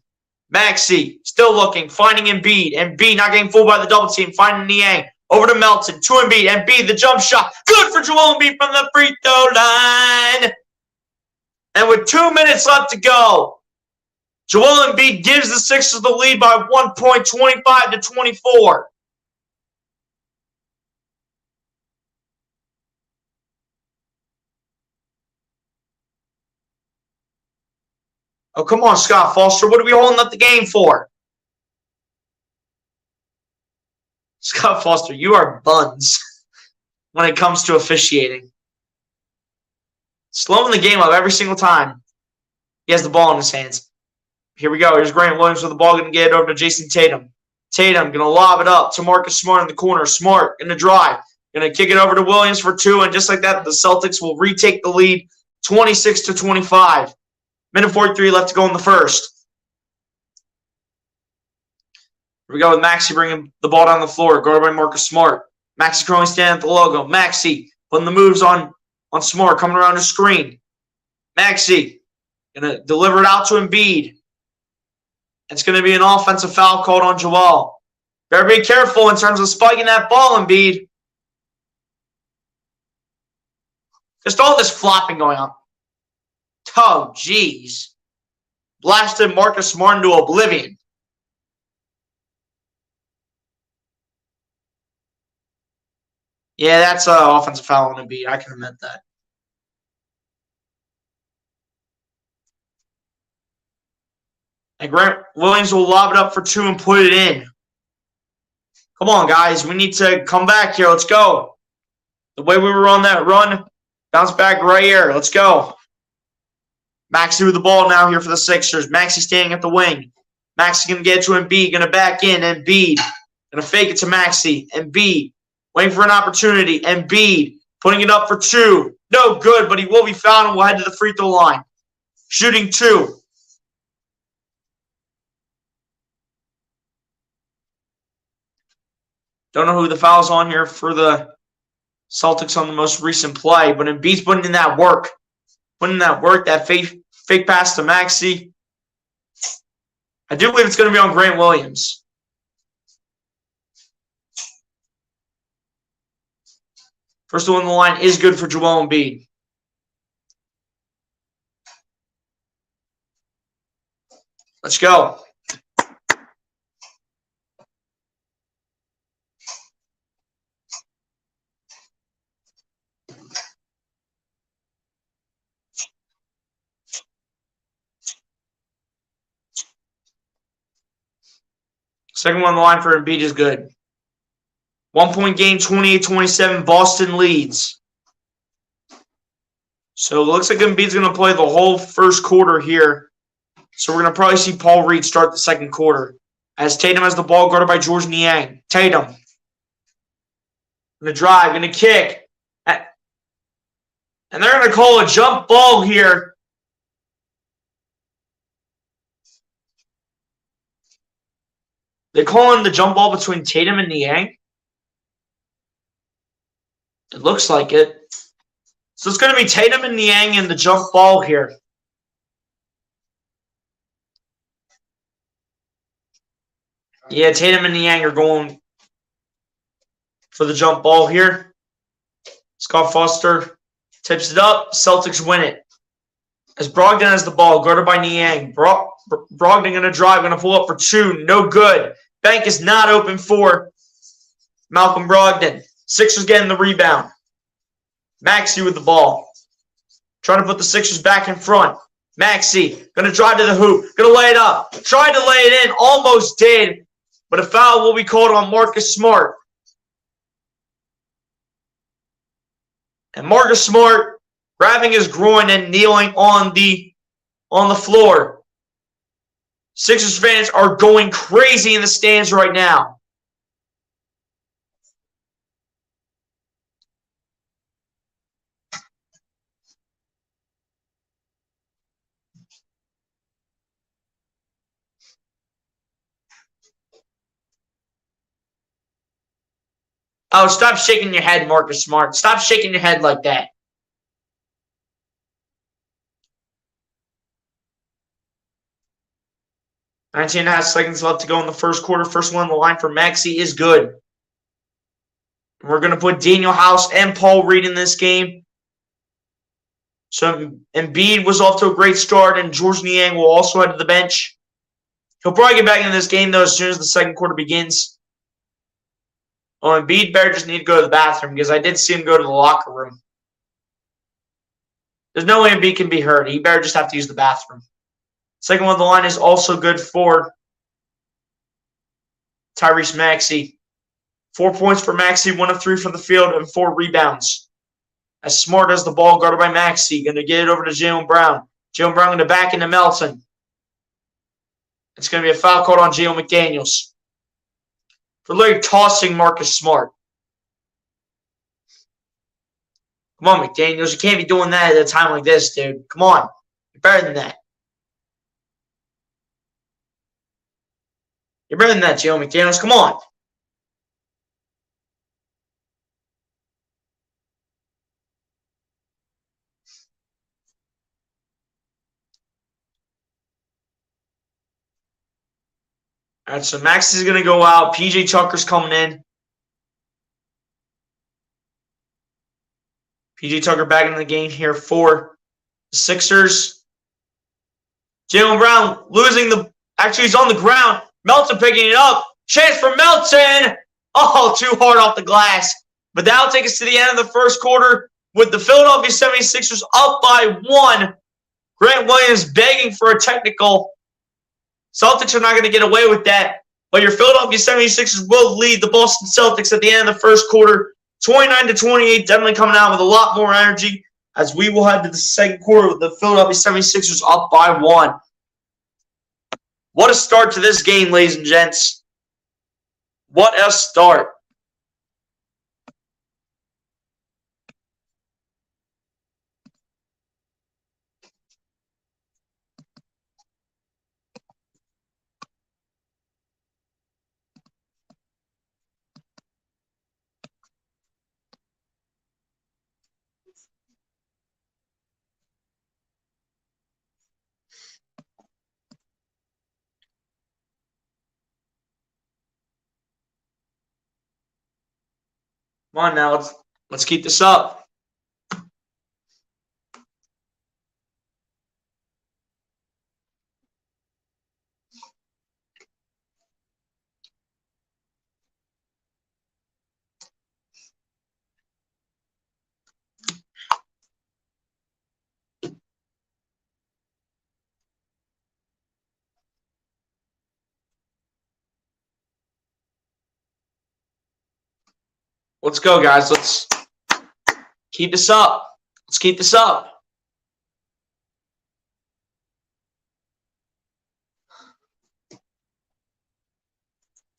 Maxey still looking, finding Embiid. Embiid not getting fooled by the double team, finding Niang. Over to Melton, to Embiid. Embiid, the jump shot. Good for Joel Embiid from the free throw line. And with 2 minutes left to go, Joel Embiid gives the Sixers the lead by 1 point, 25-24. Oh, come on, Scott Foster. What are we holding up the game for? Scott Foster, you are buns when it comes to officiating. Slowing the game up every single time he has the ball in his hands. Here we go. Here's Grant Williams with the ball. Going to get it over to Jason Tatum. Tatum going to lob it up to Marcus Smart in the corner. Smart going to drive. Going to kick it over to Williams for 2. And just like that, the Celtics will retake the lead 26-25. Minute 43 left to go in the first. Here we go with Maxey bringing the ball down the floor. Guarded by Marcus Smart. Maxey currently standing at the logo. Maxey putting the moves on Smart. Coming around the screen. Maxey going to deliver it out to Embiid. It's going to be an offensive foul called on Joel. Better be careful in terms of spiking that ball, Embiid. Just all this flopping going on. Oh, jeez. Blasted Marcus Smart into oblivion. Yeah, that's an offensive foul on Embiid. I can admit that. And Grant Williams will lob it up for 2 and put it in. Come on, guys. We need to come back here. Let's go. The way we were on that run, bounce back right here. Let's go. Maxey with the ball now here for the Sixers. Maxey standing at the wing. Maxey going to get it to Embiid. Going to back in. Embiid going to fake it to Maxey. Embiid waiting for an opportunity. Embiid putting it up for 2. No good, but he will be fouled and will head to the free throw line. Shooting 2. Don't know who the foul's on here for the Celtics on the most recent play, but Embiid's putting in that work. Putting in that work, that fake pass to Maxey. I do believe it's going to be on Grant Williams. First one on the line is good for Joel Embiid. Let's go. Second one on the line for Embiid is good. 1 point game, 28-27. Boston leads. So it looks like Embiid's going to play the whole first quarter here. So we're going to probably see Paul Reed start the second quarter. As Tatum has the ball guarded by George Niang. Tatum. Going to drive, going to kick. And they're going to call a jump ball here. They call in the jump ball between Tatum and Niang. It looks like it. So it's going to be Tatum and Niang in the jump ball here. Yeah, Tatum and Niang are going for the jump ball here. Scott Foster tips it up. Celtics win it. As Brogdon has the ball, guarded by Niang. Brogdon going to drive, going to pull up for two. No good. Bank is not open for Malcolm Brogdon. Sixers getting the rebound. Maxey with the ball. Trying to put the Sixers back in front. Maxey going to drive to the hoop. Going to lay it up. Tried to lay it in. Almost did. But a foul will be called on Marcus Smart. And Marcus Smart grabbing his groin and kneeling on the floor. Sixers fans are going crazy in the stands right now. Oh, stop shaking your head, Marcus Smart. Stop shaking your head like that. Nineteen and a half seconds left to go in the first quarter. First one on the line for Maxey is good. We're going to put Daniel House and Paul Reed in this game. So Embiid was off to a great start, and George Niang will also head to the bench. He'll probably get back into this game, though, as soon as the second quarter begins. Oh, Embiid better just need to go to the bathroom because I did see him go to the locker room. There's no way Embiid can be hurt. He better just have to use the bathroom. Second one on the line is also good for Tyrese Maxey. 4 points for Maxey, 1 of 3 from the field, and 4 rebounds. As Smart as the ball guarded by Maxey. Going to get it over to Jaylen Brown. Jaylen Brown going to back into Melton. It's going to be a foul called on Jalen McDaniels for literally tossing Marcus Smart. Come on, McDaniels. You can't be doing that at a time like this, dude. Come on. You're better than that. You're better than that, Jalen McDaniels. Come on. All right, so Max is going to go out. PJ Tucker's coming in. PJ Tucker back in the game here for the Sixers. Jaylen Brown losing the... Actually, he's on the ground. Melton picking it up. Chance for Melton. Oh, too hard off the glass. But that'll take us to the end of the first quarter with the Philadelphia 76ers up by 1. Grant Williams begging for a technical. Celtics are not going to get away with that. But your Philadelphia 76ers will lead the Boston Celtics at the end of the first quarter. 29-28, definitely coming out with a lot more energy as we will head to the second quarter with the Philadelphia 76ers up by 1. What a start to this game, ladies and gents. What a start. Come on now, let's keep this up. Let's go, guys. Let's keep this up. Let's keep this up.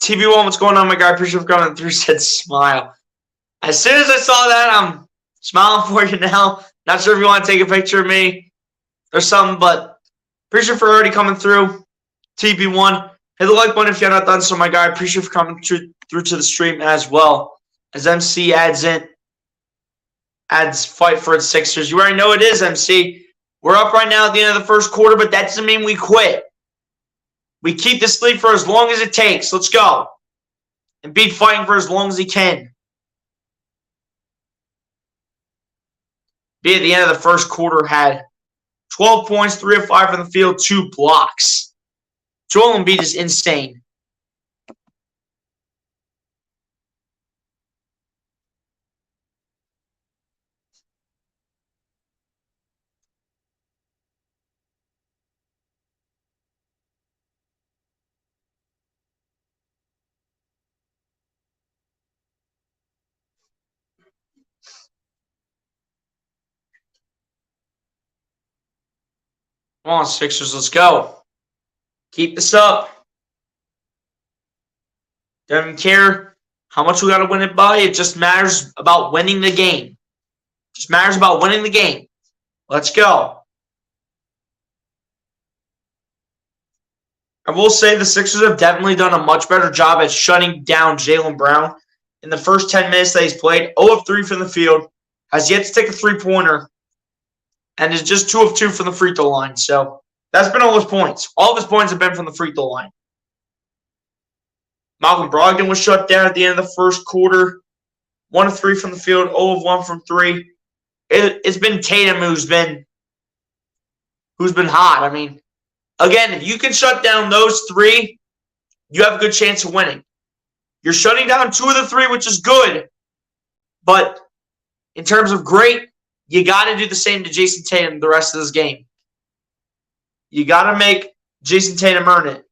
TV1, what's going on, my guy? Appreciate you for coming through. Said smile. As soon as I saw that, I'm smiling for you now. Not sure if you want to take a picture of me or something, but appreciate you for already coming through. TV1, hit the like button if you're not done so, my guy. Appreciate you for coming through to the stream as well. As MC adds fight for its Sixers. You already know it is, MC. We're up right now at the end of the first quarter, but that doesn't mean we quit. We keep this lead for as long as it takes. Let's go. And be fighting for as long as he can. Be at the end of the first quarter had 12 points, 3 of 5 from the field, 2 blocks. Joel Embiid is insane. Come on, Sixers, let's go. Keep this up. Don't care how much we got to win it by. It just matters about winning the game. Just matters about winning the game. Let's go. I will say the Sixers have definitely done a much better job at shutting down Jaylen Brown. In the first 10 minutes that he's played, 0 of 3 from the field, has yet to take a three-pointer, and is just 2 of 2 from the free throw line. So that's been all his points. All of his points have been from the free throw line. Malcolm Brogdon was shut down at the end of the first quarter. 1 of 3 from the field, 0 of 1 from 3. It's been Tatum who's been hot. I mean, again, if you can shut down those 3, you have a good chance of winning. You're shutting down 2 of the 3, which is good. But in terms of great, you got to do the same to Jason Tatum the rest of this game. You got to make Jason Tatum earn it.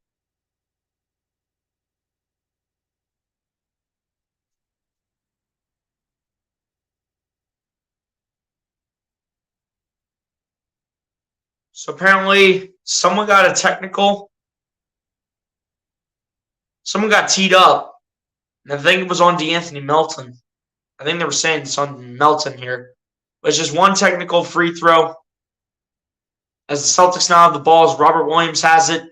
So apparently someone got a technical. Someone got teed up. And I think it was on DeAnthony Melton. I think they were saying it's on Melton here. But it's just one technical free throw. As the Celtics now have the ball, as Robert Williams has it.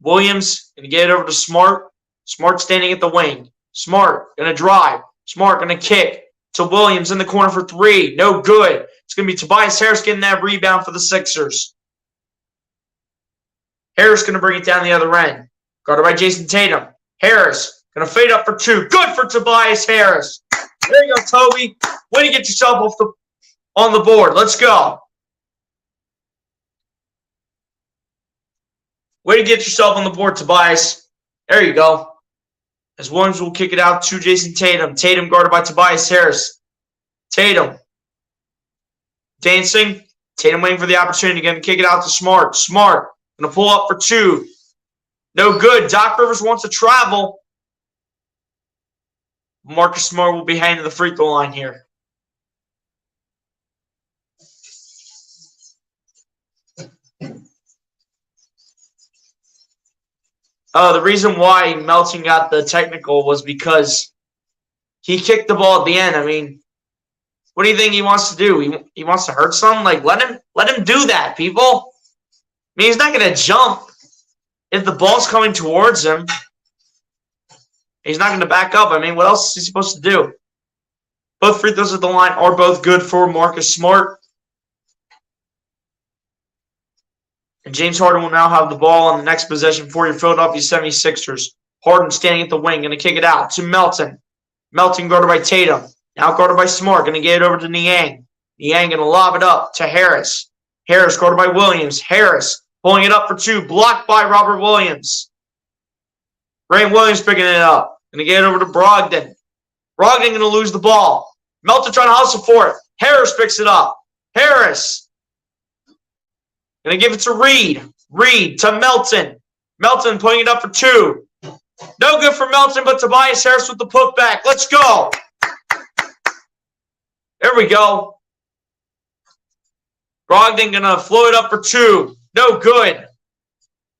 Williams going to get it over to Smart. Smart standing at the wing. Smart going to drive. Smart going to kick to Williams in the corner for 3. No good. It's going to be Tobias Harris getting that rebound for the Sixers. Harris going to bring it down the other end. Guarded by Jason Tatum. Harris going to fade up for 2. Good for Tobias Harris. There you go, Toby. Way to get yourself on the board. Let's go. Way to get yourself on the board, Tobias. There you go. As Williams will kick it out to Jason Tatum. Tatum guarded by Tobias Harris. Tatum. Dancing. Tatum waiting for the opportunity. Going to kick it out to Smart. Smart. Going to pull up for 2. No good. Doc Rivers wants to travel. Marcus Smart will be heading to the free throw line here. The reason why Melton got the technical was because he kicked the ball at the end. I mean, what do you think he wants to do? He wants to hurt someone? Like, let him do that, people. I mean, he's not going to jump if the ball's coming towards him. He's not going to back up. I mean, what else is he supposed to do? Both free throws at the line are both good for Marcus Smart. And James Harden will now have the ball on the next possession for your Philadelphia 76ers. Harden standing at the wing, going to kick it out to Melton. Melton guarded by Tatum. Now guarded by Smart, going to get it over to Niang. Niang going to lob it up to Harris. Harris guarded by Williams. Harris pulling it up for 2. Blocked by Robert Williams. Grant Williams picking it up. Going to get it over to Brogdon. Brogdon going to lose the ball. Melton trying to hustle for it. Harris picks it up. Harris going to give it to Reed. Reed to Melton. Melton putting it up for 2. No good for Melton, but Tobias Harris with the putback. Let's go. There we go. Brogdon going to float it up for 2. No good.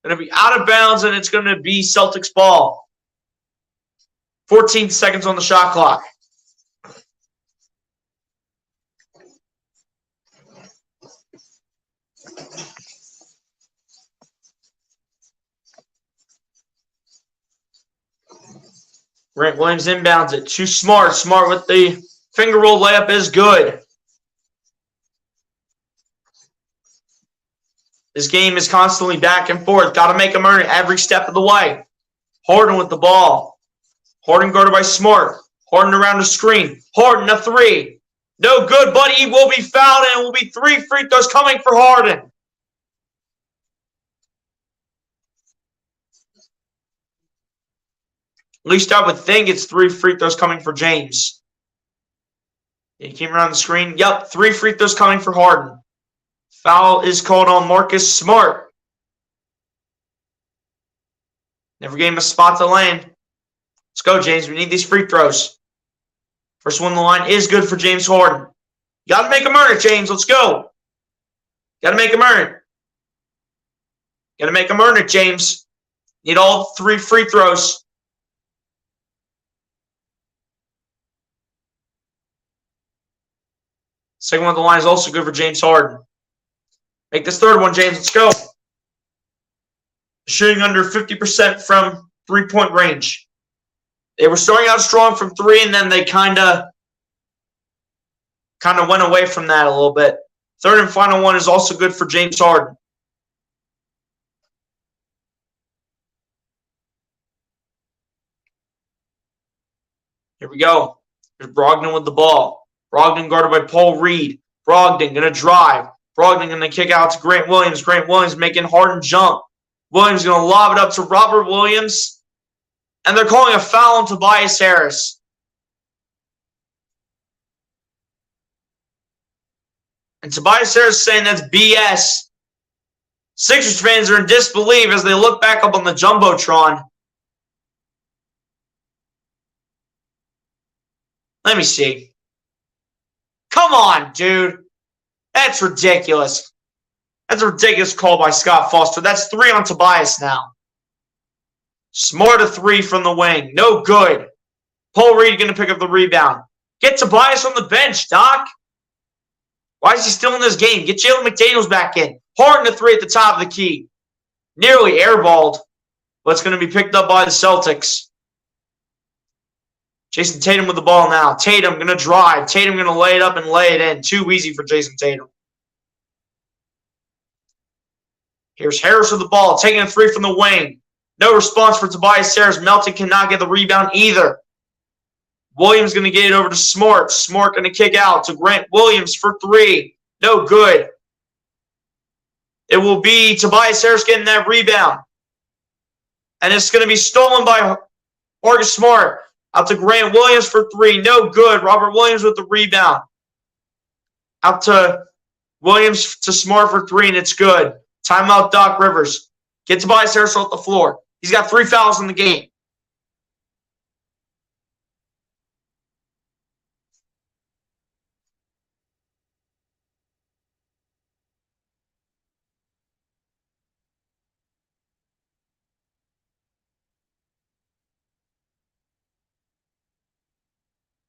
Going to be out of bounds, and it's going to be Celtics ball. 14 seconds on the shot clock. Grant Williams inbounds it to Smart. Smart with the finger roll layup is good. This game is constantly back and forth. Got to make them earn it every step of the way. Harden with the ball. Harden guarded by Smart. Harden around the screen. Harden a three. No good, but he will be fouled, and it will be 3 free throws coming for Harden. At least I would think it's 3 free throws coming for James. He came around the screen. Yep, 3 free throws coming for Harden. Foul is called on Marcus Smart. Never gave him a spot to land. Let's go, James. We need these free throws. First one on the line is good for James Harden. You got to make him earn it, James. Let's go. Got to make him earn it. Got to make him earn it, James. Need all 3 free throws. Second one on the line is also good for James Harden. Make this third one, James. Let's go. Shooting under 50% from three-point range. They were starting out strong from 3, and then they kind of went away from that a little bit. Third and final one is also good for James Harden. Here we go. There's Brogdon with the ball. Brogdon guarded by Paul Reed. Brogdon going to drive. Brogdon going to kick out to Grant Williams. Grant Williams making Harden jump. Williams going to lob it up to Robert Williams. And they're calling a foul on Tobias Harris. And Tobias Harris saying that's BS. Sixers fans are in disbelief as they look back up on the Jumbotron. Let me see. Come on, dude. That's ridiculous. That's a ridiculous call by Scott Foster. That's 3 on Tobias now. Smart a 3 from the wing. No good. Paul Reed going to pick up the rebound. Get Tobias on the bench, Doc. Why is he still in this game? Get Jalen McDaniels back in. Harden a 3 at the top of the key. Nearly airballed. But it's going to be picked up by the Celtics. Jason Tatum with the ball now. Tatum going to drive. Tatum going to lay it up and lay it in. Too easy for Jason Tatum. Here's Harris with the ball. Taking a 3 from the wing. No response for Tobias Harris. Melton cannot get the rebound either. Williams going to get it over to Smart. Smart going to kick out to Grant Williams for 3. No good. It will be Tobias Harris getting that rebound. And it's going to be stolen by Marcus Smart. Out to Grant Williams for 3. No good. Robert Williams with the rebound. Out to Williams to Smart for 3, and it's good. Timeout, Doc Rivers. Get Tobias Harris off the floor. He's got 3 fouls in the game.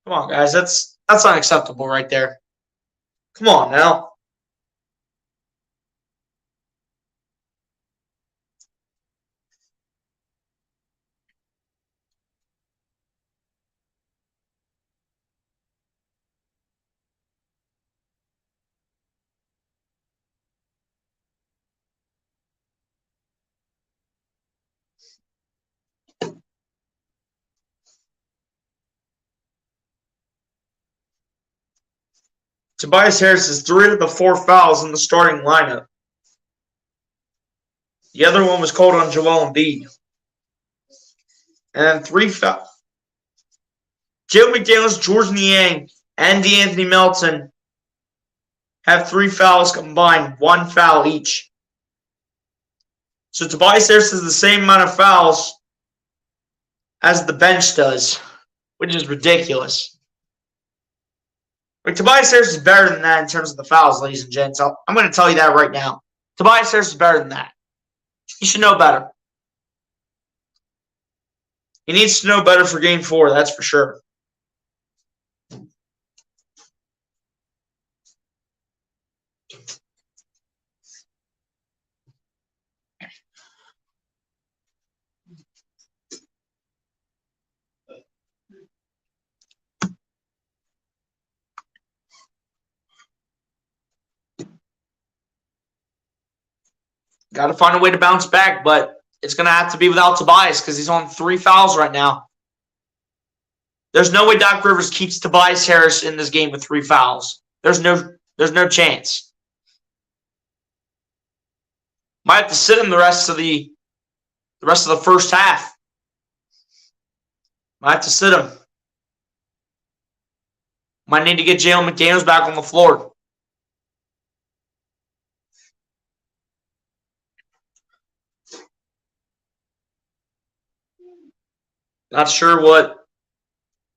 Come on, guys. That's unacceptable right there. Come on now. Tobias Harris is 3 of the 4 fouls in the starting lineup. The other one was called on Joel Embiid. And 3 fouls. Jalen McDaniels, George Niang, and DeAnthony Melton have 3 fouls combined, 1 foul each. So Tobias Harris has the same amount of fouls as the bench does, which is ridiculous. Like, Tobias Harris is better than that in terms of the fouls, ladies and gents. I'm going to tell you that right now. Tobias Harris is better than that. You should know better. He needs to know better for Game 4, that's for sure. Got to find a way to bounce back, but it's going to have to be without Tobias because he's on 3 fouls right now. There's no way Doc Rivers keeps Tobias Harris in this game with 3 fouls. There's no chance. Might have to sit him the rest of the first half. Might have to sit him. Might need to get Jalen McDaniels back on the floor. Not sure what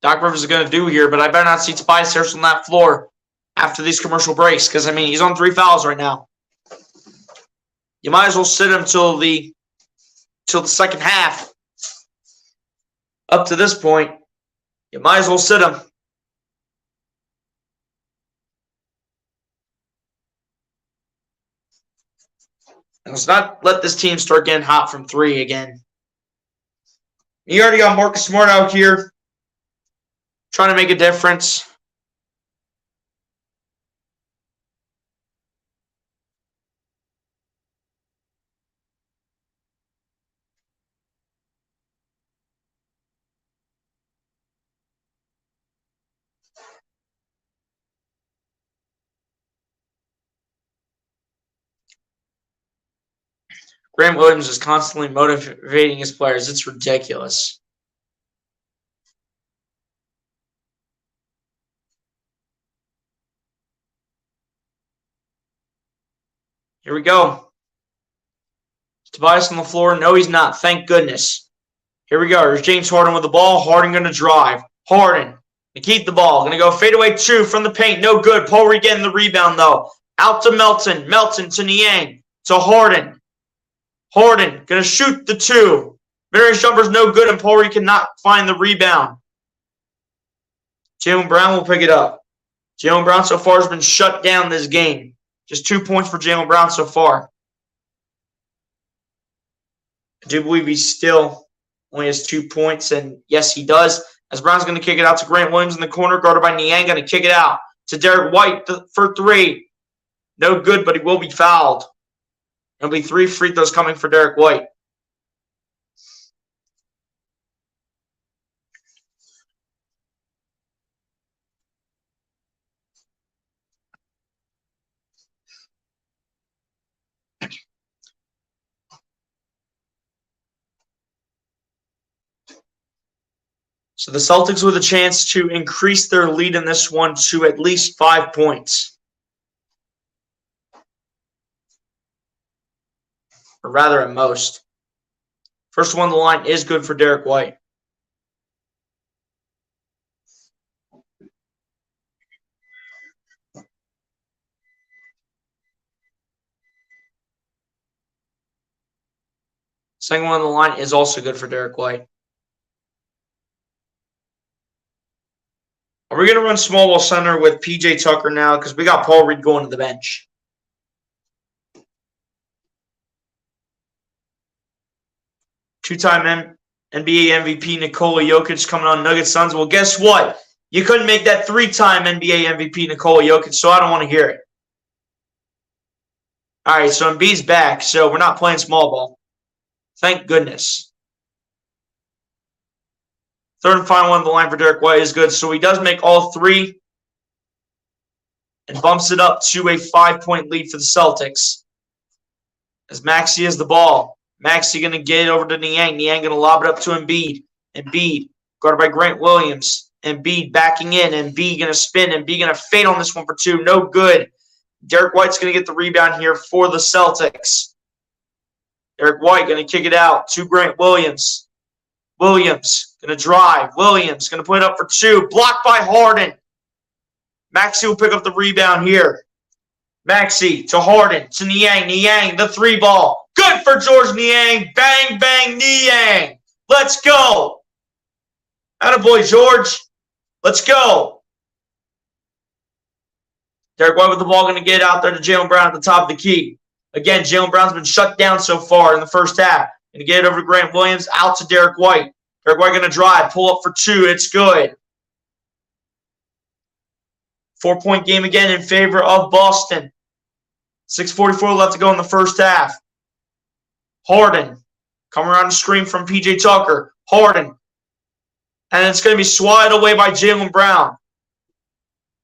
Doc Rivers is going to do here, but I better not see Tobias Harris on that floor after these commercial breaks because, I mean, he's on 3 fouls right now. You might as well sit him till the second half. Up to this point, you might as well sit him. And let's not let this team start getting hot from 3 again. You already got Marcus Smart out here trying to make a difference. Grant Williams is constantly motivating his players. It's ridiculous. Here we go. Tobias on the floor. No, he's not. Thank goodness. Here we go. There's James Harden with the ball. Harden going to drive. Harden to keep the ball. Going to go fadeaway 2 from the paint. No good. Paul Reed getting the rebound, though. Out to Melton. Melton to Niang. To Harden. Harden going to shoot the 2. Mid-range jumper's no good, and Paul Reed cannot find the rebound. Jaylen Brown will pick it up. Jaylen Brown so far has been shut down this game. Just 2 points for Jaylen Brown so far. I do believe he still only has 2 points, and yes, he does. As Brown's going to kick it out to Grant Williams in the corner, guarded by Niang, going to kick it out to Derek White for 3. No good, but he will be fouled. There'll be 3 free throws coming for Derek White. So the Celtics with a chance to increase their lead in this one to at least 5 points. Or rather, at most. First one on the line is good for Derek White. Second one on the line is also good for Derek White. Are we going to run small ball center with P.J. Tucker now? Because we got Paul Reed going to the bench. Two-time NBA MVP Nikola Jokic coming on Nuggets Suns. Well, guess what? You couldn't make that 3-time NBA MVP Nikola Jokic, so I don't want to hear it. All right, so Embiid's back, so we're not playing small ball. Thank goodness. Third and final one on the line for Derek White is good. So he does make all 3 and bumps it up to a 5-point lead for the Celtics. As Maxey has the ball. Maxey going to get it over to Niang. Niang going to lob it up to Embiid. Embiid guarded by Grant Williams. Embiid backing in. Embiid going to spin. Embiid going to fade on this one for 2. No good. Derek White's going to get the rebound here for the Celtics. Derek White going to kick it out to Grant Williams. Williams going to drive. Williams going to put it up for 2. Blocked by Harden. Maxey will pick up the rebound here. Maxey to Harden to Niang. Niang, the 3 ball. Good for George Niang. Bang, bang, Niang. Let's go. Attaboy, George. Let's go. Derek White with the ball, going to get out there to Jaylen Brown at the top of the key. Again, Jaylen Brown's been shut down so far in the first half. Going to get it over to Grant Williams, out to Derek White. Derek White going to drive, pull up for two. It's good. 4-point game again in favor of Boston. 6:44 left to go in the first half. Harden coming around the screen from P.J. Tucker. Harden. And it's going to be swatted away by Jaylen Brown.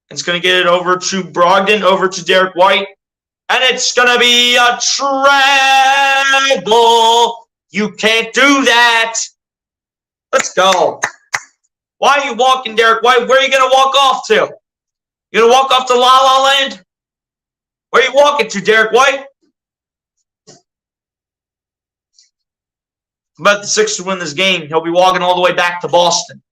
It's going to get it over to Brogdon, over to Derek White. And it's going to be a treble. You can't do that. Let's go. Why are you walking, Derek White? Where are you going to walk off to? You going to walk off to La La Land? Where are you walking to, Derek White? But the Sixers win this game. He'll be walking all the way back to Boston.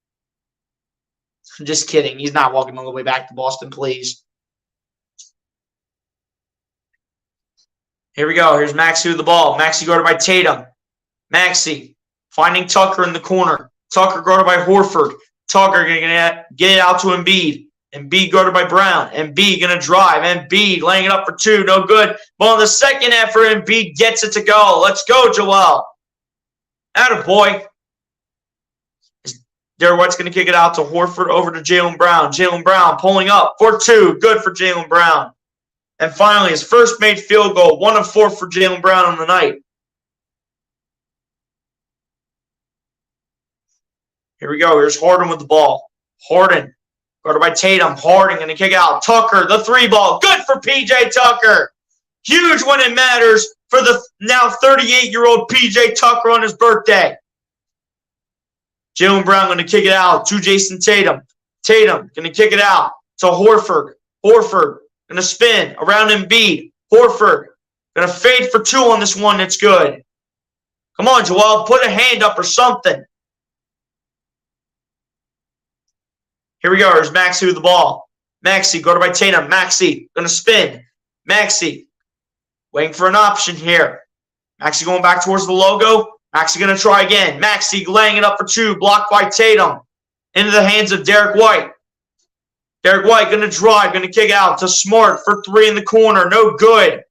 I'm just kidding. He's not walking all the way back to Boston, please. Here we go. Here's Maxey with the ball. Maxey guarded by Tatum. Maxey finding Tucker in the corner. Tucker guarded by Horford. Tucker going to get it out to Embiid. Embiid guarded by Brown. Embiid going to drive. Embiid laying it up for two. No good. But on the second effort, Embiid gets it to go. Let's go, Joel. Attaboy. Derek White's going to kick it out to Horford, over to Jaylen Brown. Jaylen Brown pulling up for two. Good for Jaylen Brown. And finally, his first made field goal. 1 of 4 for Jaylen Brown on the night. Here we go. Here's Harden with the ball. Harden guarded by Tatum. Harden going to kick out. Tucker, the three ball. Good for P.J. Tucker. Huge when it matters for the now 38-year-old P.J. Tucker on his birthday. Jaylen Brown going to kick it out to Jason Tatum. Tatum going to kick it out to Horford. Horford going to spin around Embiid. Horford going to fade for two on this one. It's good. Come on, Joel. Put a hand up or something. Here we go. Here's Maxey with the ball. Maxey guarded by Tatum. Maxey going to spin. Maxey waiting for an option here. Maxey going back towards the logo. Maxey going to try again. Maxey laying it up for two. Blocked by Tatum. Into the hands of Derek White. Derek White going to drive. Going to kick out to Smart for three in the corner. No good.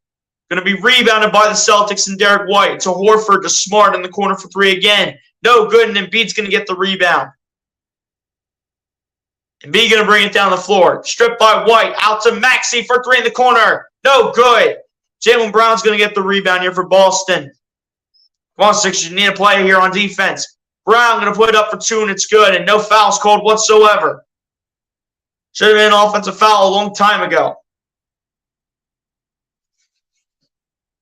Going to be rebounded by the Celtics and Derek White. To Horford to Smart in the corner for three again. No good, and Embiid's going to get the rebound. Embiid going to bring it down the floor. Stripped by White. Out to Maxey for three in the corner. No good. Jaylen Brown's going to get the rebound here for Boston. Come on, Sixers. You need a play here on defense. Brown going to put it up for two, and it's good. And no fouls called whatsoever. Should have been an offensive foul a long time ago.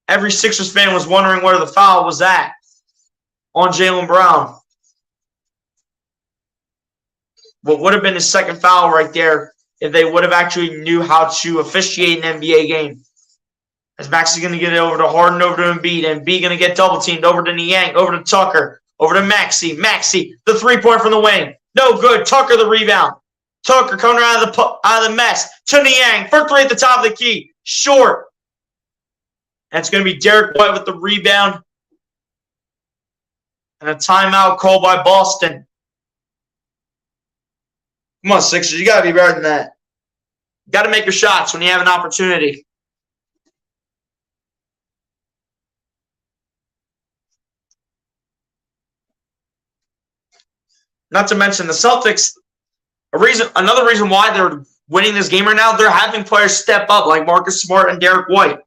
Every Sixers fan was wondering where the foul was at on Jaylen Brown. What would have been his second foul right there if they would have actually knew how to officiate an NBA game. As Max is going to get it over to Harden, over to Embiid. Embiid going to get double-teamed over to Niang, over to Tucker, over to Maxey. Maxey, the three-point from the wing. No good. Tucker, the rebound. Tucker coming out of the mess to Niang for three at the top of the key. Short. And it's going to be Derek White with the rebound. And a timeout called by Boston. Come on, Sixers. You got to be better than that. You got to make your shots when you have an opportunity. Not to mention the Celtics, another reason why they're winning this game right now, they're having players step up like Marcus Smart and Derek White.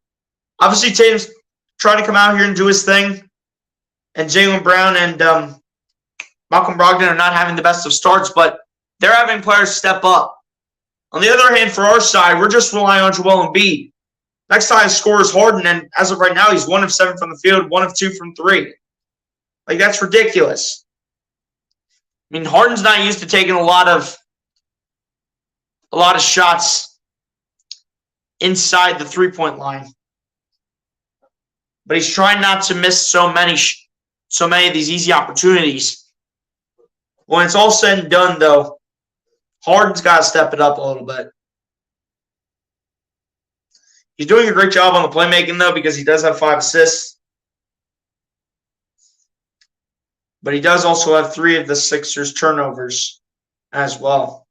Obviously, Tatum's trying to come out here and do his thing, and Jaylen Brown and Malcolm Brogdon are not having the best of starts, but they're having players step up. On the other hand, for our side, we're just relying on Joel Embiid. Next highest scorer is Harden, and as of right now, he's 1 of 7 from the field, 1 of 2 from 3. Like, that's ridiculous. I mean, Harden's not used to taking a lot of shots inside the three-point line. But he's trying not to miss so many of these easy opportunities. When it's all said and done, though, Harden's got to step it up a little bit. He's doing a great job on the playmaking, though, because he does have 5 assists. But he does also have 3 of the Sixers turnovers as well.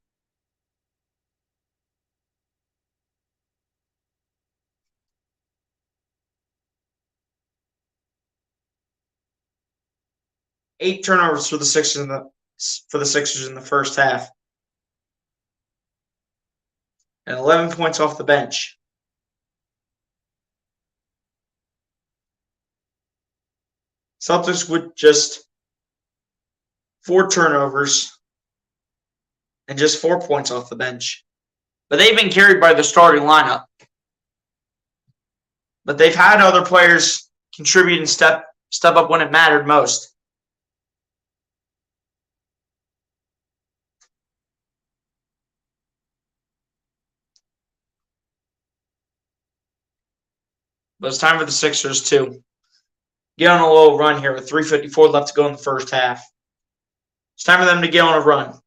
Eight turnovers for the Sixers in the first half. And 11 points off the bench. Celtics with just 4 turnovers and just 4 points off the bench. But they've been carried by the starting lineup. But they've had other players contribute and step up when it mattered most. But it's time for the Sixers to get on a little run here with 3:54 left to go in the first half. It's time for them to get on a run.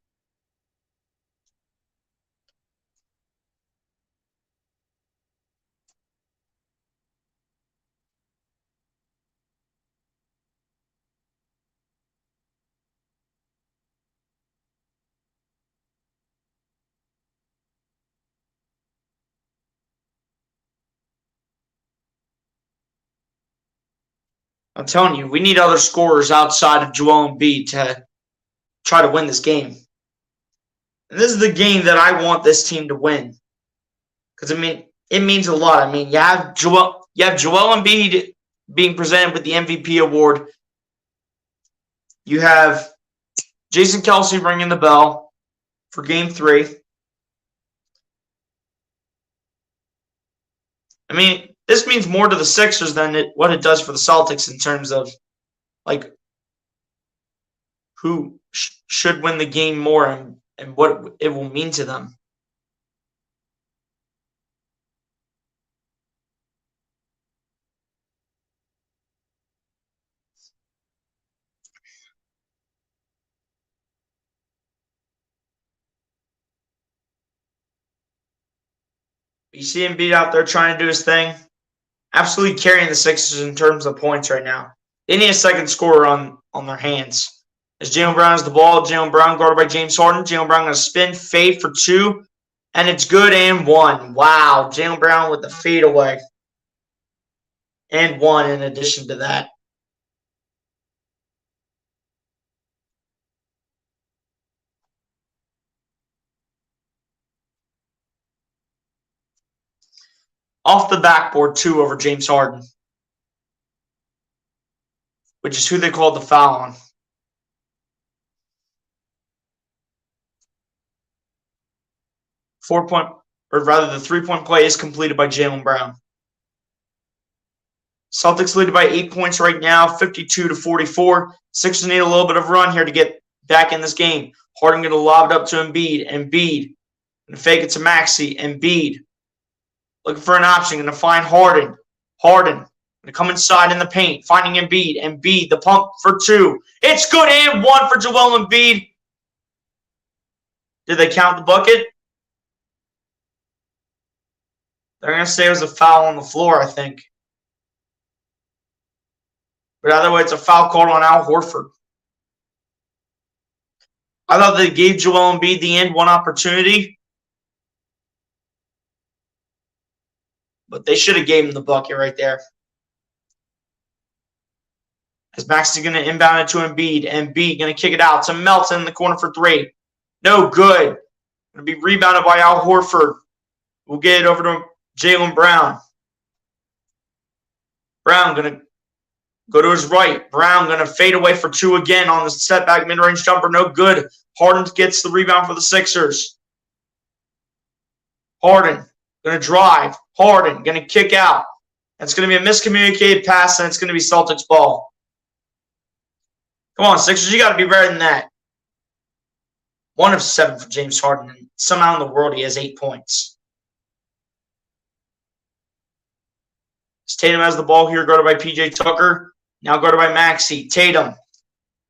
I'm telling you, we need other scorers outside of Joel Embiid to try to win this game. And this is the game that I want this team to win. Because, it means a lot. You have Joel Embiid being presented with the MVP award. You have Jason Kelce ringing the bell for Game 3. This means more to the Sixers than what it does for the Celtics in terms of, who should win the game more and what it will mean to them. You see Embiid out there trying to do his thing. Absolutely carrying the Sixers in terms of points right now. They need a second scorer on their hands. As Jaylen Brown has the ball, Jaylen Brown guarded by James Harden. Jaylen Brown going to spin, fade for 2, and it's good and 1. Wow, Jaylen Brown with the fadeaway. And 1 in addition to that. Off the backboard, 2 over James Harden. Which is who they called the foul on. The 3-point play is completed by Jaylen Brown. Celtics lead by 8 points right now, 52-44. Sixers need a little bit of run here to get back in this game. Harden going to lob it up to Embiid. Embiid going to fake it to Maxey. Embiid looking for an option, going to find Harden. Harden going to come inside in the paint, finding Embiid. Embiid, the pump for 2. It's good and 1 for Joel Embiid. Did they count the bucket? They're going to say it was a foul on the floor, I think. But either way, it's a foul called on Al Horford. I thought they gave Joel Embiid the end 1 opportunity. But they should have gave him the bucket right there. As Max is going to inbound it to Embiid. Embiid going to kick it out to Melton in the corner for 3. No good. Going to be rebounded by Al Horford. We'll get it over to Jaylen Brown. Brown going to go to his right. Brown going to fade away for 2 again on the step-back mid-range jumper. No good. Harden gets the rebound for the Sixers. Harden going to drive. Harden going to kick out. It's going to be a miscommunicated pass, and it's going to be Celtics ball. Come on, Sixers, you got to be better than that. 1 of 7 for James Harden, and somehow in the world he has 8 points. Tatum has the ball here, guarded by P.J. Tucker. Now guarded by Maxey. Tatum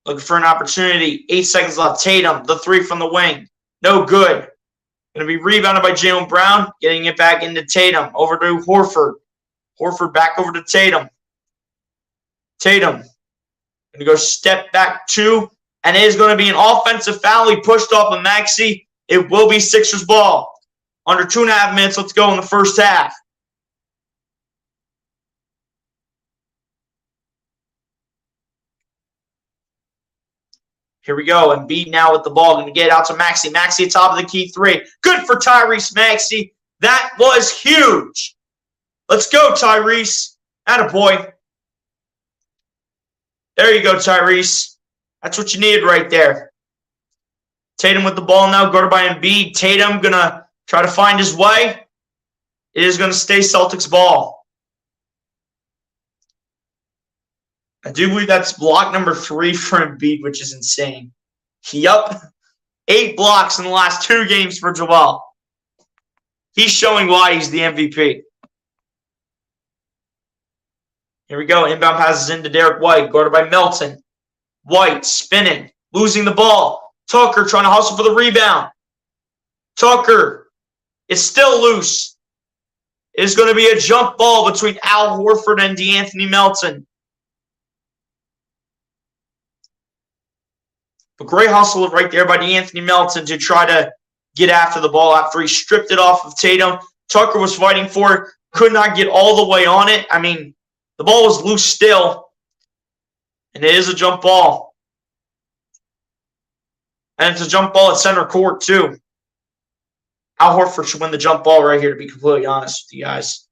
looking for an opportunity. 8 seconds left. Tatum, the 3 from the wing. No good. Going to be rebounded by Jaylen Brown. Getting it back into Tatum. Over to Horford. Horford back over to Tatum. Tatum Going to go step back 2. And it is going to be an offensive foul. He pushed off of Maxey. It will be Sixers ball. Under 2.5 minutes. Let's go in the first half. Here we go. Embiid now with the ball. Going to get it out to Maxey. Maxey at top of the key 3. Good for Tyrese Maxey. That was huge. Let's go, Tyrese. Attaboy. There you go, Tyrese. That's what you needed right there. Tatum with the ball now, guarded by Embiid. Tatum going to try to find his way. It is going to stay Celtics ball. I do believe that's block number 3 for Embiid, which is insane. Yup. 8 blocks in the last 2 games for Joel. He's showing why he's the MVP. Here we go. Inbound passes into Derek White, guarded by Melton. White spinning, losing the ball. Tucker trying to hustle for the rebound. Tucker is still loose. It is going to be a jump ball between Al Horford and DeAnthony Melton. A great hustle right there by DeAnthony Melton to try to get after the ball after he stripped it off of Tatum. Tucker was fighting for it, could not get all the way on it. I mean, the ball was loose still, and it is a jump ball. And it's a jump ball at center court, too. Al Horford should win the jump ball right here, to be completely honest with you guys.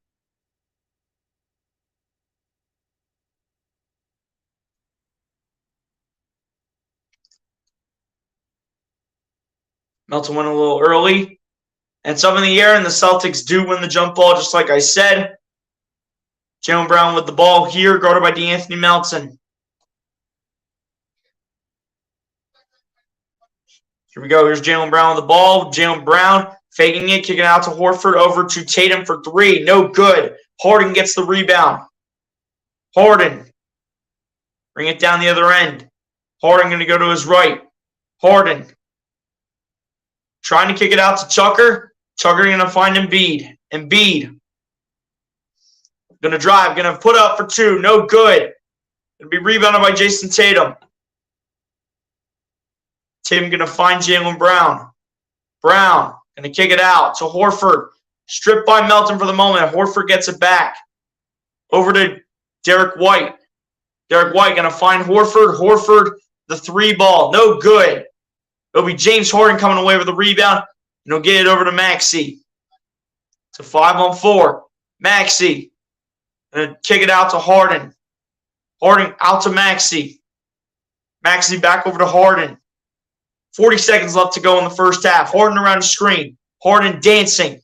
Melton went a little early. And it's up in the air, and the Celtics do win the jump ball, just like I said. Jaylen Brown with the ball here, guarded by DeAnthony Melton. Here we go. Here's Jaylen Brown with the ball. Jaylen Brown faking it, kicking out to Horford, over to Tatum for 3. No good. Harden gets the rebound. Harden. Bring it down the other end. Harden going to go to his right. Harden. Trying to kick it out to Tucker. Tucker going to find Embiid. Embiid. Going to drive. Going to put up for 2. No good. Going to be rebounded by Jason Tatum. Tatum going to find Jaylen Brown. Brown going to kick it out to Horford. Stripped by Melton for the moment. Horford gets it back. Over to Derek White. Derek White going to find Horford. Horford, the 3 ball. No good. It'll be James Harden coming away with the rebound. And he'll get it over to Maxey. It's a 5-on-4. Maxey. Going to kick it out to Harden. Harden out to Maxey. Maxey back over to Harden. 40 seconds left to go in the first half. Harden around the screen. Harden dancing.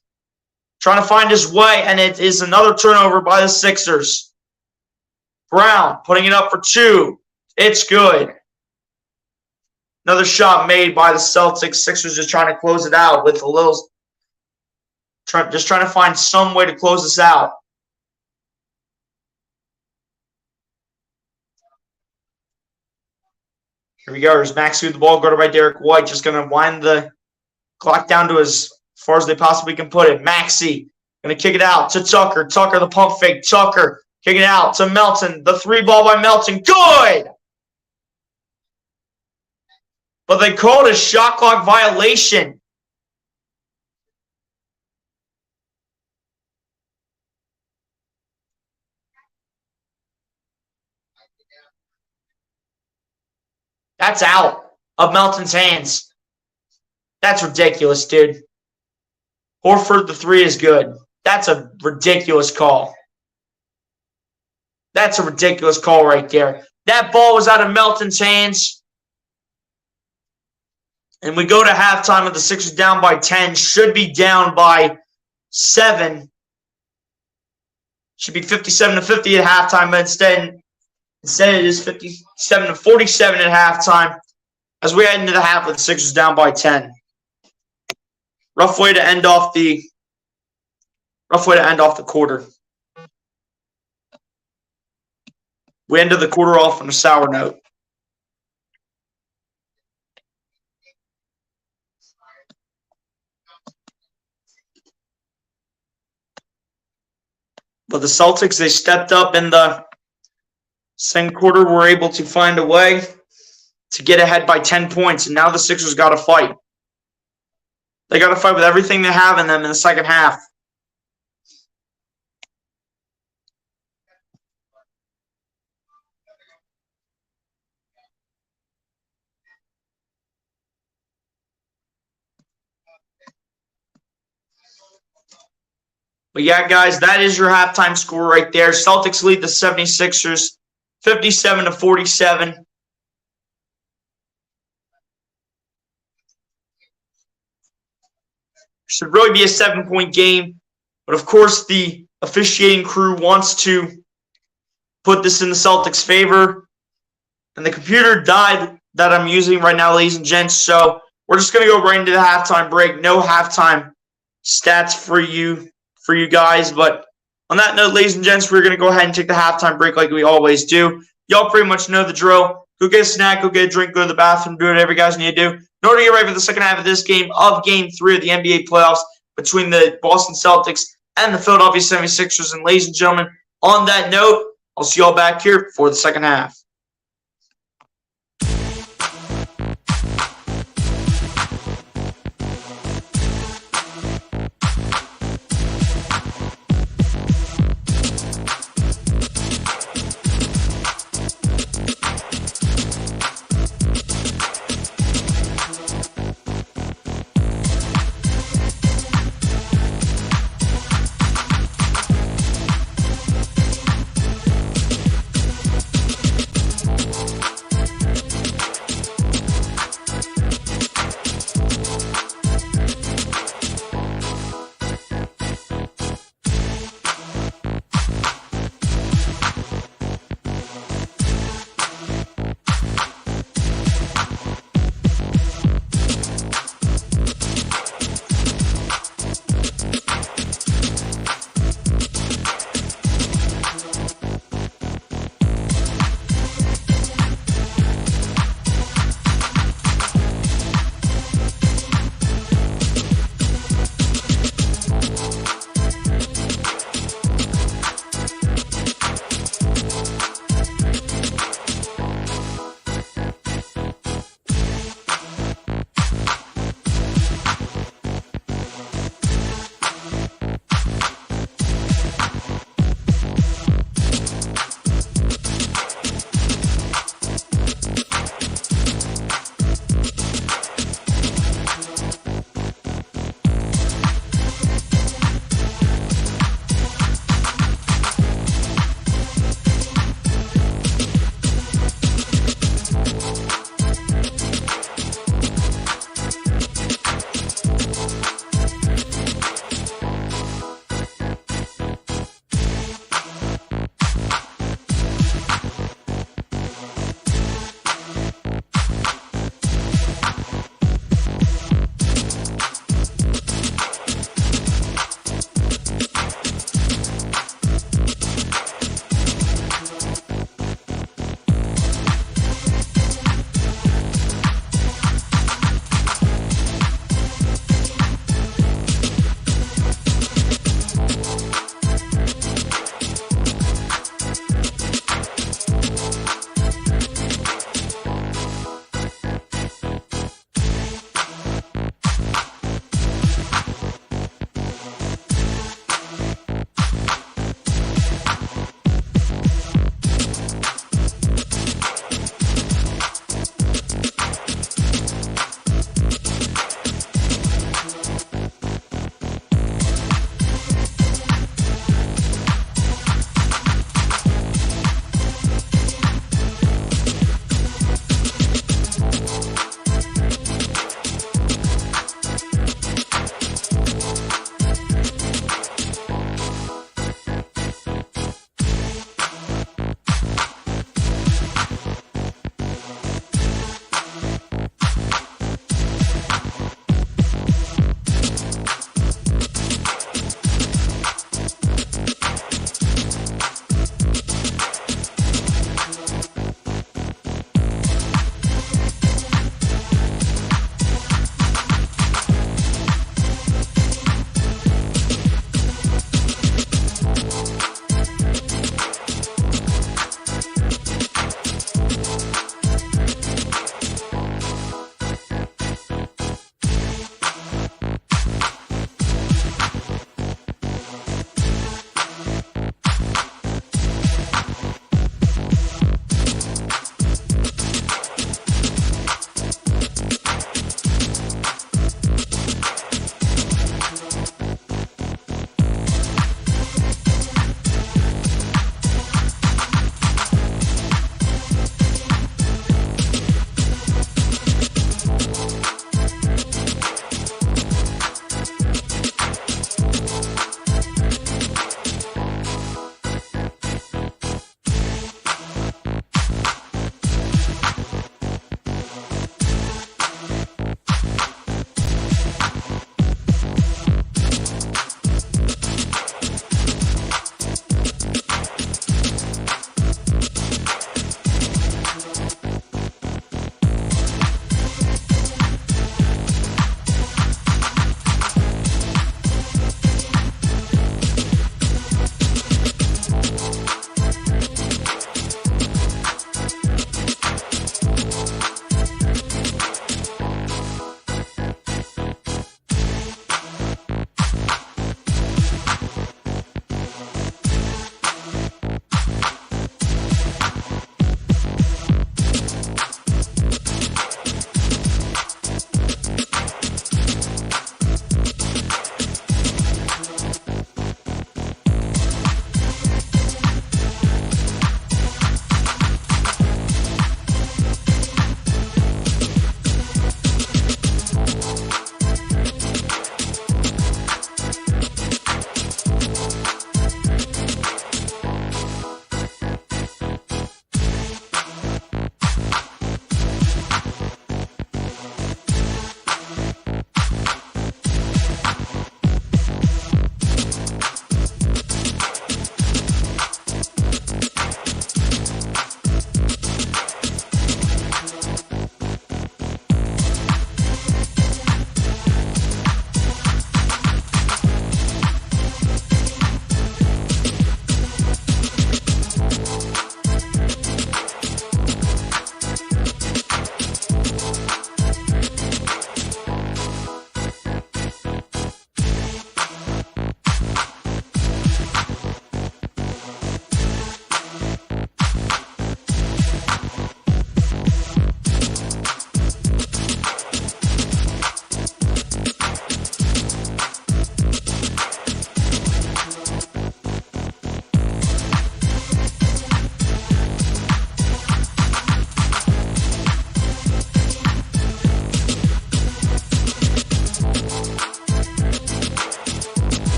Trying to find his way, and it is another turnover by the Sixers. Brown putting it up for 2. It's good. Another shot made by the Celtics. Sixers just trying to close it out with a little, just trying to find some way to close this out. Here we go. There's Maxey with the ball, guarded by Derek White. Just going to wind the clock down to as far as they possibly can put it. Maxey going to kick it out to Tucker. Tucker, the pump fake. Tucker kicking it out to Melton. The 3 ball by Melton. Good! But they called a shot clock violation. That's out of Melton's hands. That's ridiculous, dude. Horford, the 3 is good. That's a ridiculous call. That's a ridiculous call right there. That ball was out of Melton's hands. And we go to halftime with the Sixers down by 10. Should be down by 7. Should be 57-50 at halftime, but instead it is 57-47 at halftime as we head into the half with the Sixers down by 10. Rough way to end off the quarter. We ended the quarter off on a sour note. But the Celtics, they stepped up in the Second quarter, we're able to find a way to get ahead by 10 points, and now the Sixers got to fight. They got to fight with everything they have in them in the second half. But yeah, guys, that is your halftime score right there. Celtics lead the 76ers 57-47. Should really be a 7-point game. But of course, the officiating crew wants to put this in the Celtics' favor. And the computer died that I'm using right now, ladies and gents. So we're just going to go right into the halftime break. No halftime stats for you guys. But on that note, ladies and gents, we're going to go ahead and take the halftime break like we always do. Y'all pretty much know the drill. Go get a snack, go get a drink, go to the bathroom, do whatever you guys need to do in order to get ready for the second half of this game of Game 3 of the NBA playoffs between the Boston Celtics and the Philadelphia 76ers. And ladies and gentlemen, on that note, I'll see y'all back here for the second half.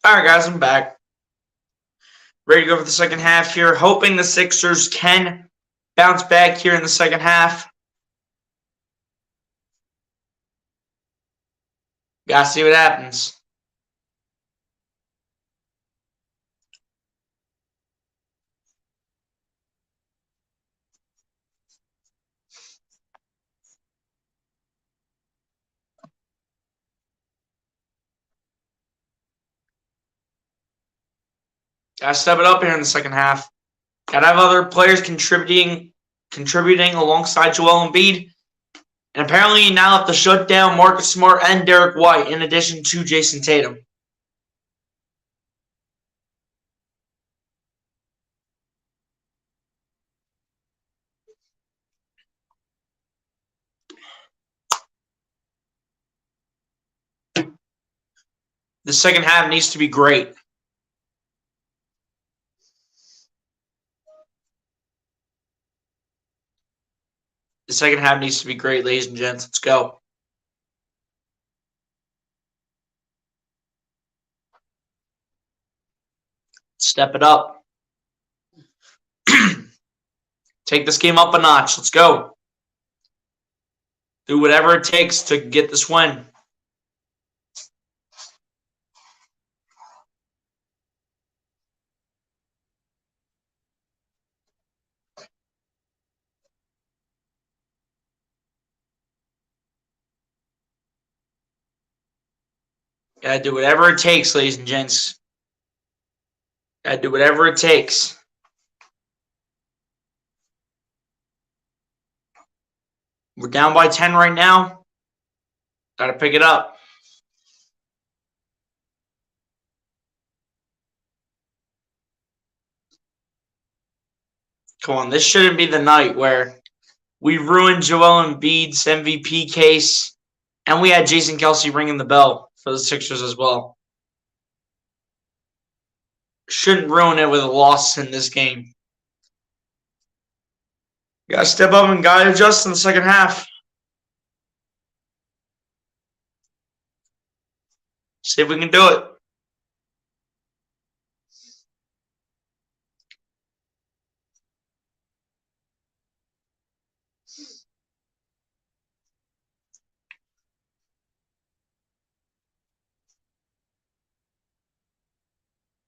Alright, guys, I'm back. Ready to go for the second half here. Hoping the Sixers can bounce back here in the second half. Gotta see what happens. Gotta step it up here in the second half. Gotta have other players contributing alongside Joel Embiid. And apparently you now have to shut down Marcus Smart and Derek White in addition to Jason Tatum. The second half needs to be great. The second half needs to be great, ladies and gents. Let's go. Step it up. Take this game up a notch. Let's go. Do whatever it takes to get this win. Gotta do whatever it takes, ladies and gents. Gotta do whatever it takes. We're down by 10 right now. Gotta pick it up. Come on, this shouldn't be the night where we ruined Joel Embiid's MVP case, and we had Jason Kelce ringing the bell for the Sixers as well. Shouldn't ruin it with a loss in this game. You gotta step up and gotta adjust in the second half. See if we can do it.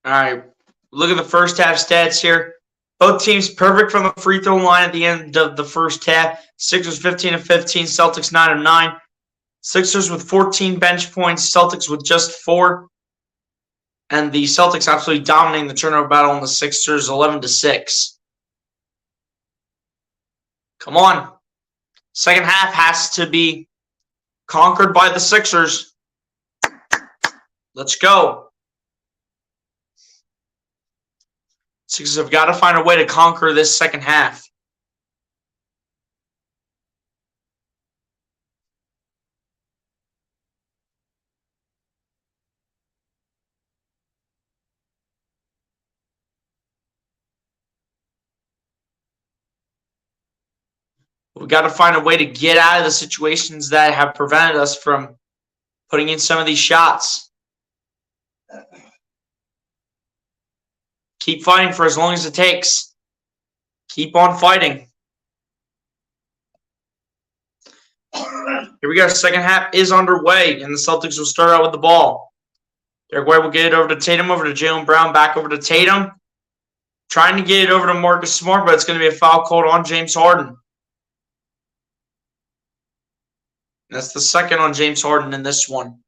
All right, look at the first half stats here. Both teams perfect from the free throw line at the end of the first half. Sixers 15 of 15, Celtics 9 of 9. Sixers with 14 bench points, Celtics with just 4. And the Celtics absolutely dominating the turnover battle on the Sixers 11 to 6. Come on. Second half has to be conquered by the Sixers. Let's go. Sixers have got to find a way to conquer this second half. We've got to find a way to get out of the situations that have prevented us from putting in some of these shots. Keep fighting for as long as it takes. Keep on fighting. Here we go. Second half is underway, and the Celtics will start out with the ball. Derek White will get it over to Tatum, over to Jaylen Brown, back over to Tatum. Trying to get it over to Marcus Smart, but it's going to be a foul called on James Harden. That's the second on James Harden in this one.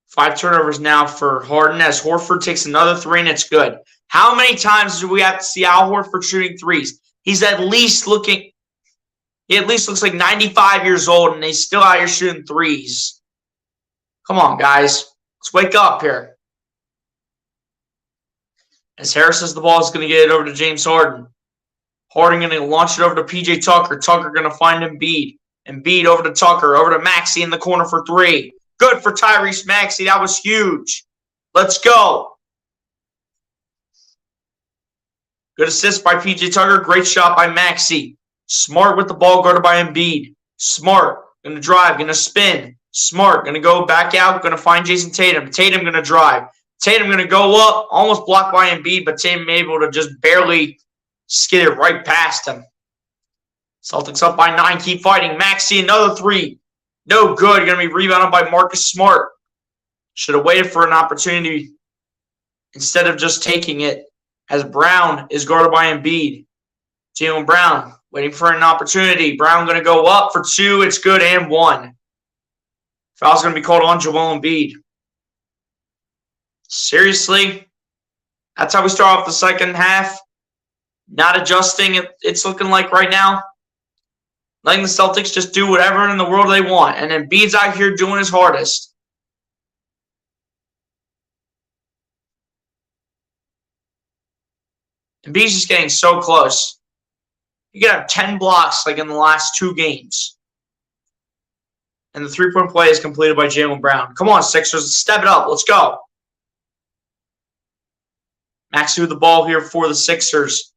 Five turnovers now for Harden as Horford takes another three, and it's good. How many times do we have to see Al Horford shooting threes? He at least looks like 95 years old, and he's still out here shooting threes. Come on, guys. Let's wake up here. As Harris says the ball is going to get it over to James Harden. Harden going to launch it over to P.J. Tucker. Tucker going to find Embiid. Embiid over to Tucker. Over to Maxey in the corner for three. Good for Tyrese Maxey. That was huge. Let's go. Good assist by P.J. Tucker. Great shot by Maxey. Smart with the ball, guarded by Embiid. Smart, going to drive, going to spin. Smart, going to go back out, going to find Jason Tatum. Tatum going to drive. Tatum going to go up, almost blocked by Embiid, but Tatum able to just barely skid it right past him. Celtics up by 9, keep fighting. Maxey, another three. No good. Going to be rebounded by Marcus Smart. Should have waited for an opportunity instead of just taking it, as Brown is guarded by Embiid. Jaylen Brown waiting for an opportunity. Brown going to go up for 2. It's good, and 1. Foul's going to be called on Joel Embiid. Seriously? That's how we start off the second half? Not adjusting, it's looking like right now. Letting the Celtics just do whatever in the world they want. And Embiid's out here doing his hardest. Embiid's just getting so close. You could have 10 blocks like in the last 2 games. And the three-point play is completed by Jaylen Brown. Come on, Sixers, step it up. Let's go. Maxey with the ball here for the Sixers.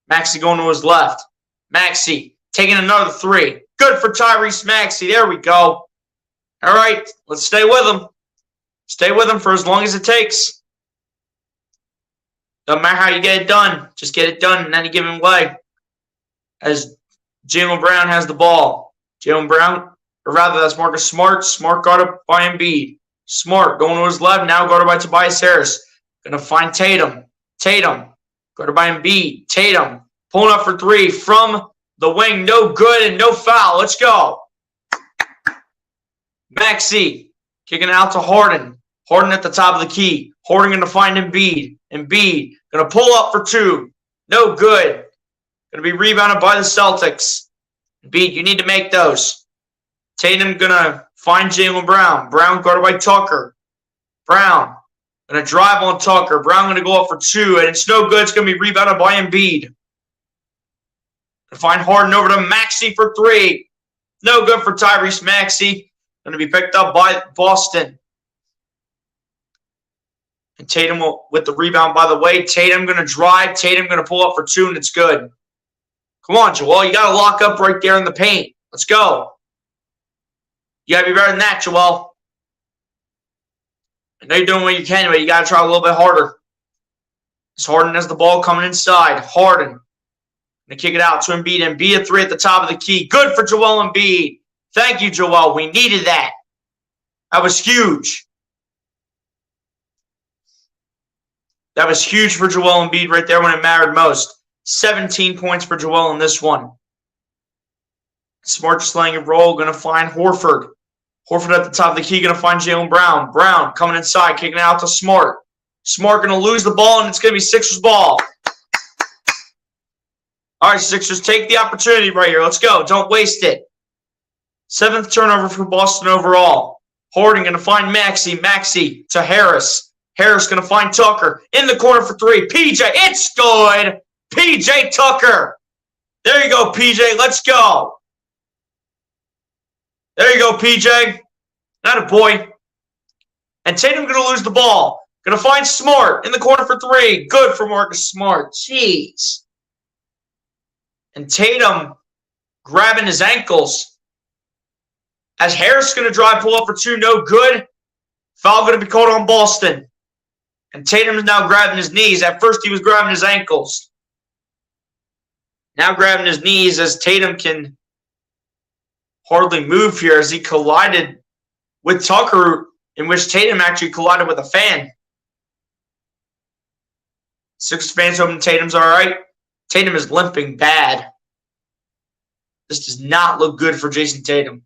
Maxey going to his left. Maxey taking another 3. Good for Tyrese Maxey. There we go. All right, let's stay with him. Stay with him for as long as it takes. Doesn't matter how you get it done. Just get it done in any given way. As Jaylen Brown has the ball. Jaylen Brown, or rather that's Marcus Smart. Smart guarded by Embiid. Smart going to his left, now guarded by Tobias Harris. Going to find Tatum. Tatum guarded by Embiid. Tatum pulling up for 3 from the wing. No good and no foul. Let's go. Maxey kicking it out to Harden. Harden at the top of the key. Harden going to find Embiid. Embiid going to pull up for 2. No good. Going to be rebounded by the Celtics. Embiid, you need to make those. Tatum going to find Jaylen Brown. Brown guarded by Tucker. Brown going to drive on Tucker. Brown going to go up for 2, and it's no good. It's going to be rebounded by Embiid. Going to find Harden over to Maxey for 3. No good for Tyrese Maxey. Going to be picked up by Boston. And Tatum with the rebound, by the way. Tatum going to drive. Tatum going to pull up for 2, and it's good. Come on, Joel. You got to lock up right there in the paint. Let's go. You got to be better than that, Joel. I know you're doing what you can, but you got to try a little bit harder. As Harden has the ball coming inside. Harden going to kick it out to Embiid. Embiid a 3 at the top of the key. Good for Joel Embiid. Thank you, Joel. We needed that. That was huge. That was huge for Joel Embiid right there when it mattered most. 17 points for Joel in this one. Smart just letting it roll. Going to find Horford. Horford at the top of the key. Going to find Jaylen Brown. Brown coming inside. Kicking it out to Smart. Smart going to lose the ball, and it's going to be Sixers ball. All right, Sixers, take the opportunity right here. Let's go. Don't waste it. 7th turnover for Boston overall. Harden going to find Maxey. Maxey to Harris. Harris going to find Tucker. In the corner for 3. PJ, it's good. PJ Tucker. There you go, PJ. Let's go. There you go, PJ. Not a boy. And Tatum going to lose the ball. Going to find Smart in the corner for 3. Good for Marcus Smart. Jeez. And Tatum grabbing his ankles. As Harris going to drive, pull up for 2. No good. Foul going to be called on Boston. And Tatum is now grabbing his knees. At first, he was grabbing his ankles. Now grabbing his knees as Tatum can hardly move here as he collided with Tucker, in which Tatum actually collided with a fan. Sixers fans hoping Tatum's all right. Tatum is limping bad. This does not look good for Jason Tatum.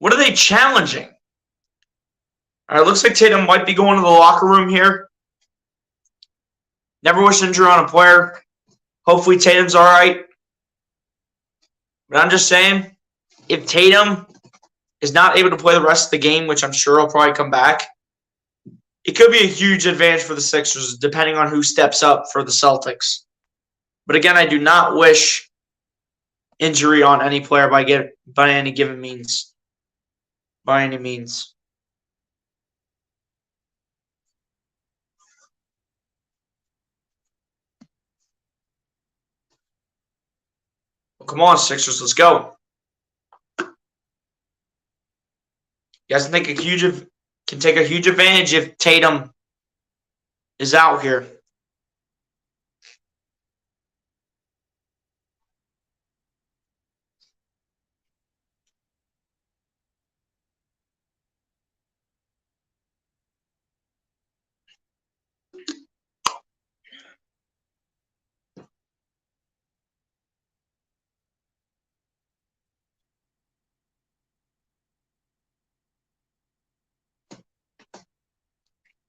What are they challenging? All right, looks like Tatum might be going to the locker room here. Never wish injury on a player. Hopefully Tatum's all right. But I'm just saying, if Tatum is not able to play the rest of the game, which I'm sure he'll probably come back, it could be a huge advantage for the Sixers, depending on who steps up for the Celtics. But again, I do not wish injury on any player by any given means. By any means. Come on, Sixers, let's go. You guys can take a huge advantage if Tatum is out here.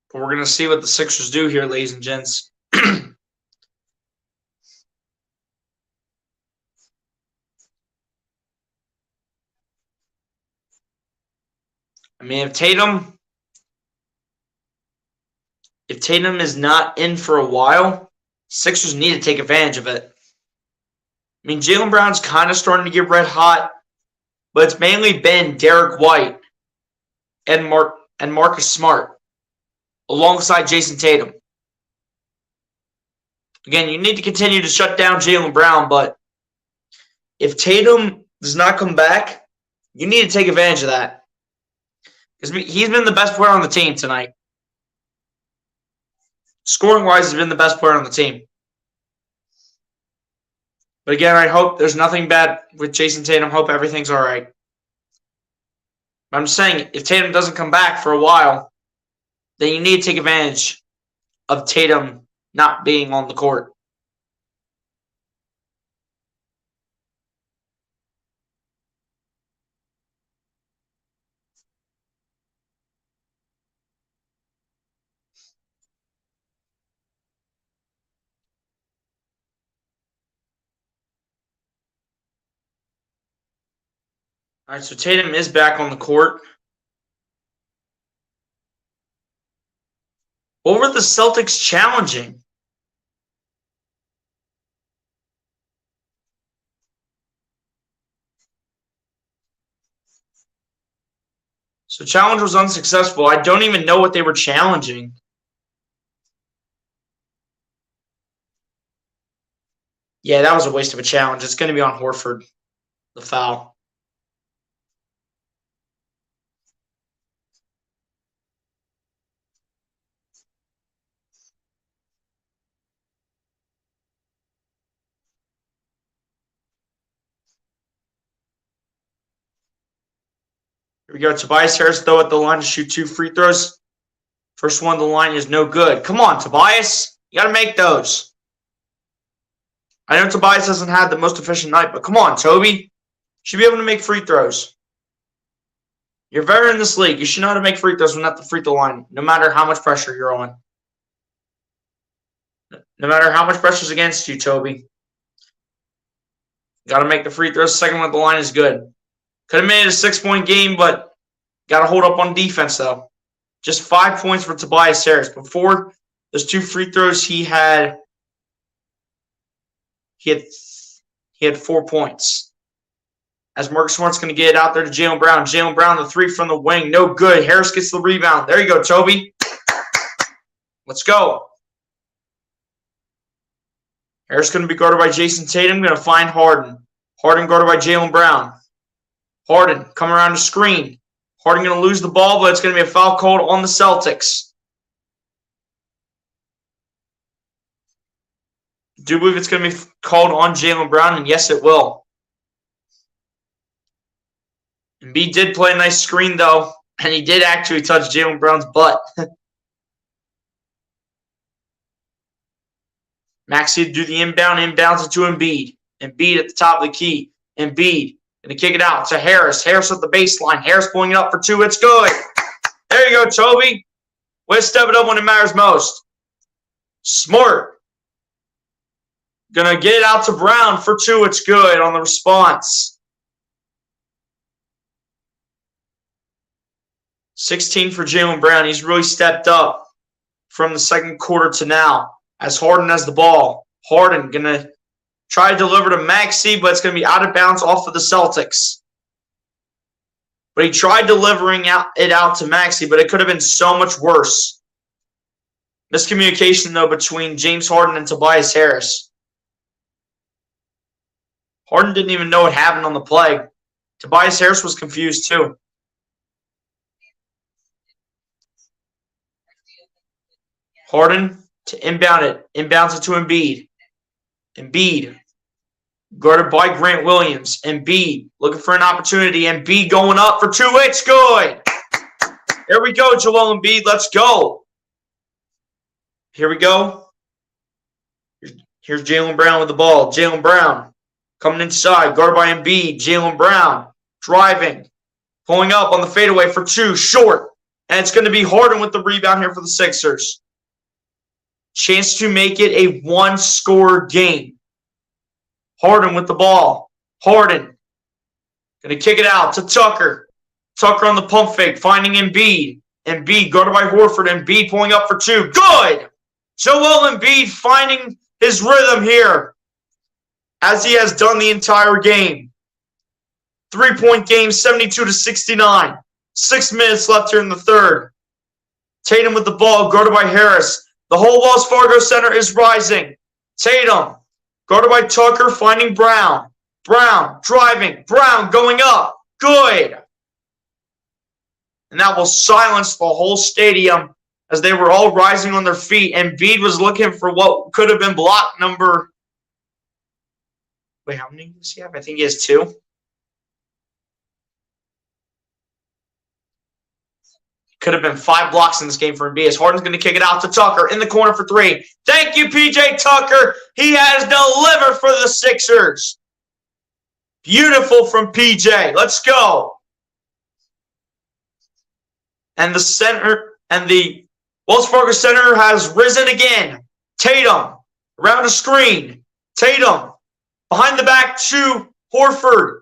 But we're going to see what the Sixers do here, ladies and gents. I mean, if Tatum is not in for a while, Sixers need to take advantage of it. I mean, Jaylen Brown's kind of starting to get red hot, but it's mainly been Derek White and Marcus Smart alongside Jason Tatum. Again, you need to continue to shut down Jaylen Brown, but if Tatum does not come back, you need to take advantage of that. Because he's been the best player on the team tonight. Scoring-wise, he's been the best player on the team. But again, I hope there's nothing bad with Jason Tatum. Hope everything's all right. But I'm just saying, if Tatum doesn't come back for a while, then you need to take advantage of Tatum not being on the court. All right, so Tatum is back on the court. What were the Celtics challenging? So challenge was unsuccessful. I don't even know what they were challenging. Yeah, that was a waste of a challenge. It's going to be on Horford, the foul. Here we go. Tobias Harris, though, at the line to shoot 2 free throws. First one, the line is no good. Come on, Tobias. You got to make those. I know Tobias hasn't had the most efficient night, but come on, Toby. Should be able to make free throws. You're a veteran in this league. You should know how to make free throws when at the free throw line, no matter how much pressure you're on. No matter how much pressure is against you, Toby. Got to make the free throws. Second one at the line is good. Could have made it a 6-point game, but got to hold up on defense, though. Just 5 points for Tobias Harris. Before those 2 free throws, he had 4 points. As Marcus Smart's going to get it out there to Jaylen Brown. Jaylen Brown, the 3 from the wing. No good. Harris gets the rebound. There you go, Toby. Let's go. Harris going to be guarded by Jason Tatum. Going to find Harden. Harden guarded by Jaylen Brown. Harden coming around the screen. Harden going to lose the ball, but it's going to be a foul called on the Celtics. I do believe it's going to be called on Jaylen Brown, and yes, it will. Embiid did play a nice screen, though, and he did actually touch Jaylen Brown's butt. Maxey do the inbounds it to Embiid. Embiid at the top of the key. Embiid going to kick it out to Harris. Harris at the baseline. Harris pulling it up for 2. It's good. There you go, Toby. Way to step it up when it matters most. Smart. Going to get it out to Brown for 2. It's good on the response. 16 for Jaylen Brown. He's really stepped up from the second quarter to now as Harden has the ball. Harden going to try to deliver to Maxey, but it's going to be out of bounds off of the Celtics. But he tried delivering it out to Maxey, but it could have been so much worse. Miscommunication, though, between James Harden and Tobias Harris. Harden didn't even know what happened on the play. Tobias Harris was confused too. Harden to inbound it. Inbounds it to Embiid. Embiid guarded by Grant Williams. Embiid looking for an opportunity. Embiid going up for two. It's good. Here we go, Joel Embiid. Let's go. Here we go. Here's Jaylen Brown with the ball. Jaylen Brown coming inside. Guarded by Embiid. Jaylen Brown driving. Pulling up on the fadeaway for two. Short. And it's going to be Harden with the rebound here for the Sixers. Chance to make it a one-score game. Harden with the ball. Harden. Going to kick it out to Tucker. Tucker on the pump fake. Finding Embiid. Embiid guarded by Horford. Embiid pulling up for two. Good! Joel Embiid finding his rhythm here, as he has done the entire game. 3-point game, 72-69. 6 minutes left here in the third. Tatum with the ball, guarded by Harris. The whole Wells Fargo Center is rising. Tatum, guarded by Tucker, finding Brown. Brown driving. Brown going up. Good. And that will silence the whole stadium as they were all rising on their feet. Embiid was looking for what could have been block number. Wait, how many does he have? I think he has 2. Could have been 5 blocks in this game for Embiid. Harden's going to kick it out to Tucker in the corner for 3. Thank you, PJ Tucker. He has delivered for the Sixers. Beautiful from PJ. Let's go. And the center and the Wells Fargo Center has risen again. Tatum around a screen. Tatum behind the back to Horford.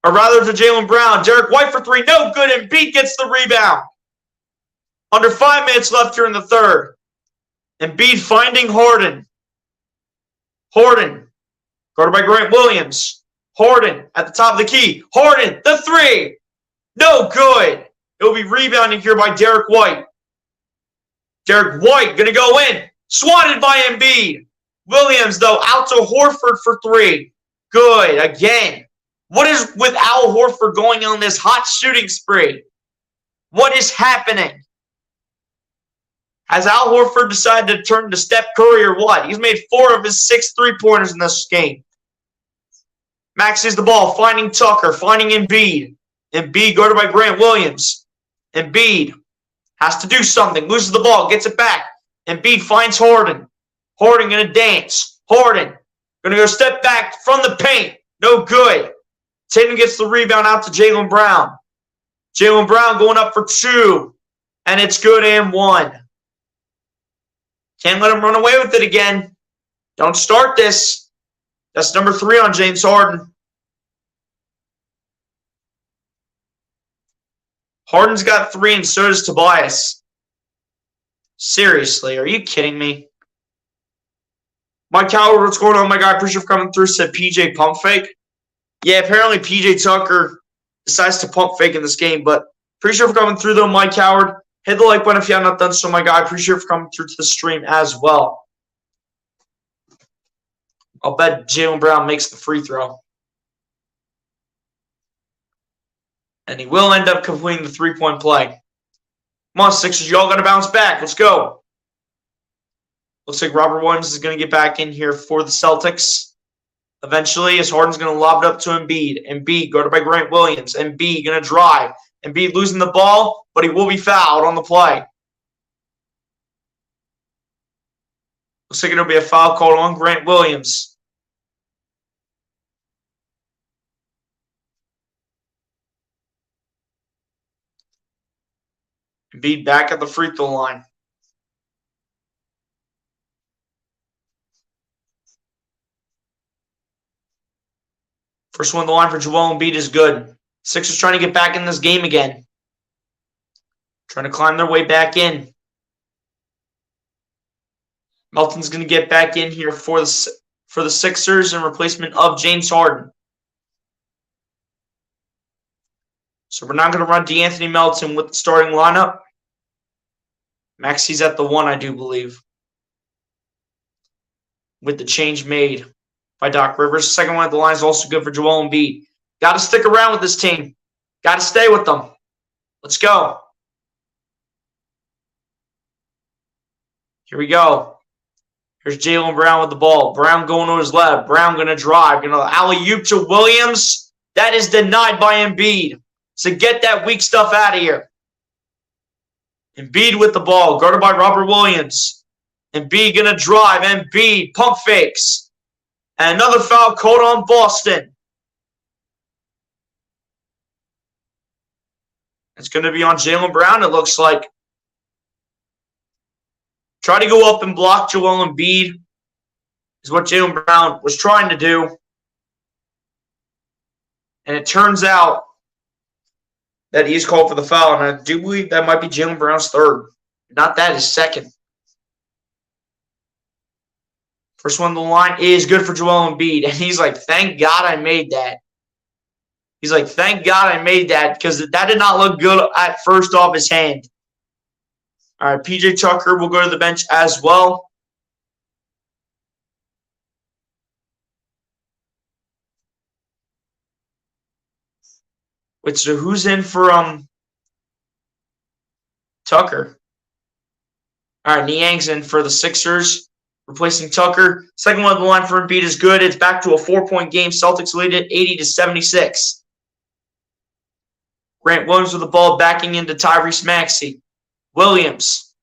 Or rather to Jaylen Brown. Derek White for 3. No good. Embiid gets the rebound. Under 5 minutes left here in the third. Embiid finding Harden. Harden guarded by Grant Williams. Harden at the top of the key. Harden, the 3. No good. It will be rebounding here by Derek White. Derek White going to go in. Swatted by Embiid. Williams, though, out to Horford for 3. Good. Again. What is with Al Horford going on this hot shooting spree? What is happening? Has Al Horford decided to turn to Steph Curry or what? He's made 4 of his 6 3-pointers in this game. Max sees the ball, finding Tucker, finding Embiid. Embiid guarded by Grant Williams. Embiid has to do something. Loses the ball, gets it back. Embiid finds Harden. Harden going to dance. Harden going to go step back from the paint. No good. Tatum gets the rebound out to Jaylen Brown. Jaylen Brown going up for 2. And it's good and 1. Can't let him run away with it again. Don't start this. That's number 3 on James Harden. Harden's got 3 and so does Tobias. Seriously, are you kidding me? Mike Howard, what's going on, my guy? Appreciate you for coming through. Said PJ pump fake. Yeah, apparently PJ Tucker decides to pump fake in this game, but appreciate you for coming through, though, Mike Howard. Hit the like button if you have not done so, my guy. Appreciate you for coming through to the stream as well. I'll bet Jaylen Brown makes the free throw. And he will end up completing the 3-point play. Come on, Sixers. Y'all got to bounce back. Let's go. Looks like Robert Williams is going to get back in here for the Celtics. Eventually, as Harden's going to lob it up to Embiid. Embiid guarded by Grant Williams. Embiid going to drive. Embiid losing the ball, but he will be fouled on the play. Looks like it'll be a foul called on Grant Williams. Embiid back at the free throw line. First one on the line for Joel Embiid is good. Sixers trying to get back in this game again. Trying to climb their way back in. Melton's going to get back in here for the Sixers in replacement of James Harden. So we're not going to run DeAnthony Melton with the starting lineup. Maxi's at the 1, I do believe, with the change made. by Doc Rivers. Second one at the line is also good for Joel Embiid. Got to stick around with this team. Got to stay with them. Let's go. Here we go. Here's Jaylen Brown with the ball. Brown going to his left. Brown going to drive. Going to alley-oop to Williams. That is denied by Embiid. So get that weak stuff out of here. Embiid with the ball. Guarded by Robert Williams. Embiid going to drive. Embiid pump fakes. And another foul called on Boston. It's going to be on Jaylen Brown, it looks like. Try to go up and block Joel Embiid is what Jaylen Brown was trying to do. And it turns out that he's called for the foul. And I do believe that might be Jaylen Brown's third. Not that, his second. First one on the line is good for Joel Embiid. And he's like, thank God I made that. He's like, thank God I made that because that did not look good at first off his hand. All right, PJ Tucker will go to the bench as well. Wait, so who's in for Tucker? All right, Niang's in for the Sixers, replacing Tucker. Second one on the line for Embiid is good. It's back to a 4-point game. Celtics lead it 80-76. Grant Williams with the ball backing into Tyrese Maxey. Williams.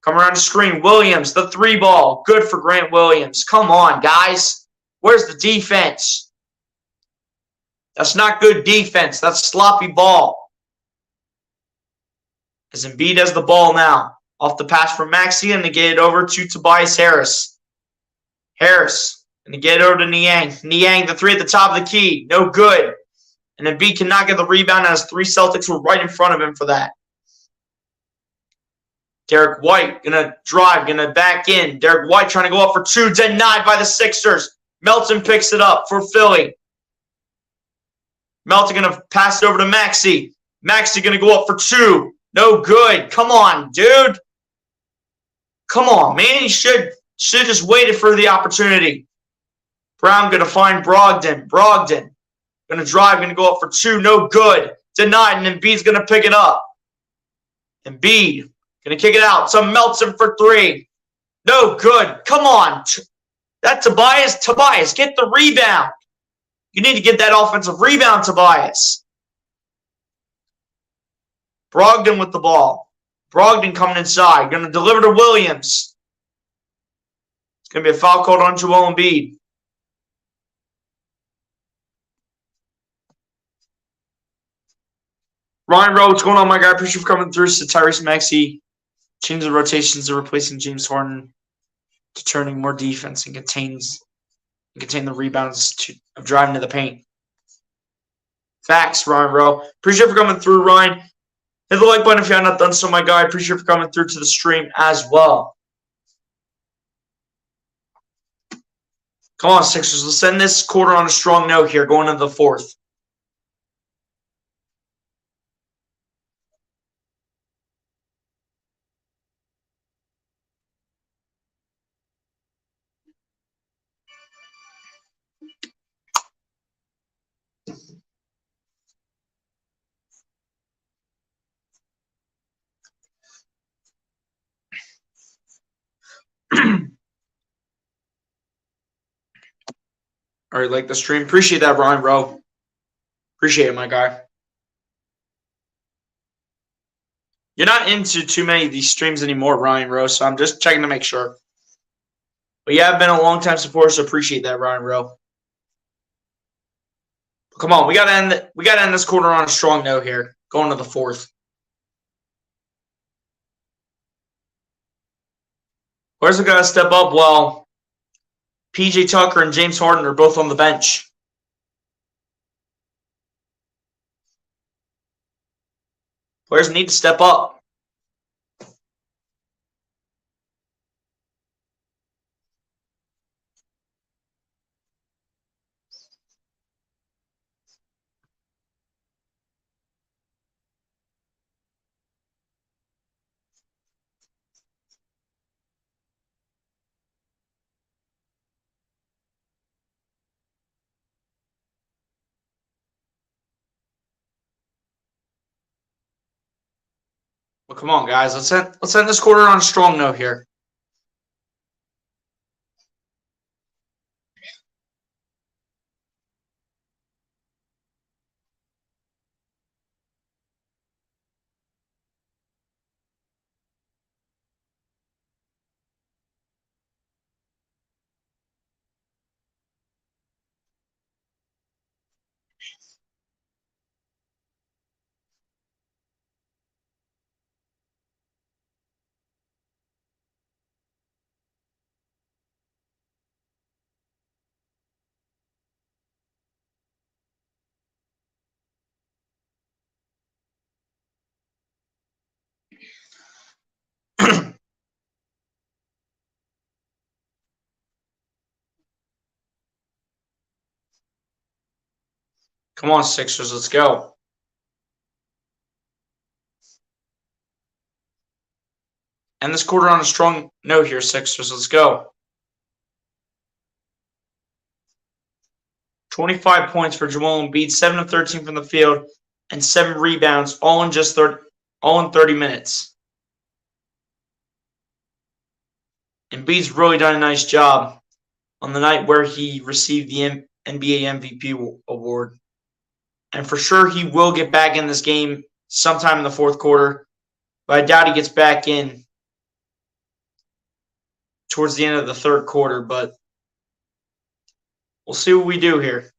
Come around the screen. Williams, the three ball. Good for Grant Williams. Come on, guys. Where's the defense? That's not good defense. That's sloppy ball. As Embiid has the ball now. Off the pass from Maxey and to get it over to Tobias Harris. Harris. And to get it over to Niang. Niang, the three at the top of the key. No good. And Embiid cannot get the rebound as three Celtics were right in front of him for that. Derek White going to drive, going to back in. Derek White trying to go up for two, denied by the Sixers. Melton picks it up for Philly. Melton going to pass it over to Maxey. Maxey going to go up for two. No good. Come on, dude. Come on, man. He should just waited for the opportunity. Brown going to find Brogdon. Brogdon going to drive, going to go up for two. No good. Denied, and Embiid's going to pick it up. Embiid going to kick it out. Some Melton for three. No good. Come on. That Tobias. Tobias, get the rebound. You need to get that offensive rebound, Tobias. Brogdon with the ball. Brogdon coming inside. Going to deliver to Williams. It's going to be a foul called on Joel Embiid. Ryan Rowe, what's going on, my guy? Appreciate you for coming through. So Tyrese Maxey change the rotations to replacing James Harden to turning more defense and contain the rebounds of driving to the paint. Facts, Ryan Rowe. Appreciate you for coming through, Ryan. Hit the like button if you have not done so, my guy. Appreciate you for coming through to the stream as well. Come on, Sixers. Let's end this quarter on a strong note here, going into the fourth. All right, like the stream. Appreciate that, Ryan Rowe. Appreciate it, my guy. You're not into too many of these streams anymore, Ryan Rowe, so I'm just checking to make sure. But you have been a long-time supporter, so appreciate that, Ryan Rowe. But come on, we gotta end this quarter on a strong note here, going to the fourth. Where's the guy step up? Well, PJ Tucker and James Harden are both on the bench. Players need to step up. Well, come on, guys. Let's end this quarter on a strong note here. Come on, Sixers. Let's go. End this quarter on a strong note here, Sixers. Let's go. 25 points for Joel Embiid, 7 of 13 from the field, and 7 rebounds, all in 30 minutes. Embiid's really done a nice job on the night where he received the NBA MVP award. And for sure, he will get back in this game sometime in the fourth quarter, but I doubt he gets back in towards the end of the third quarter, but we'll see what we do here.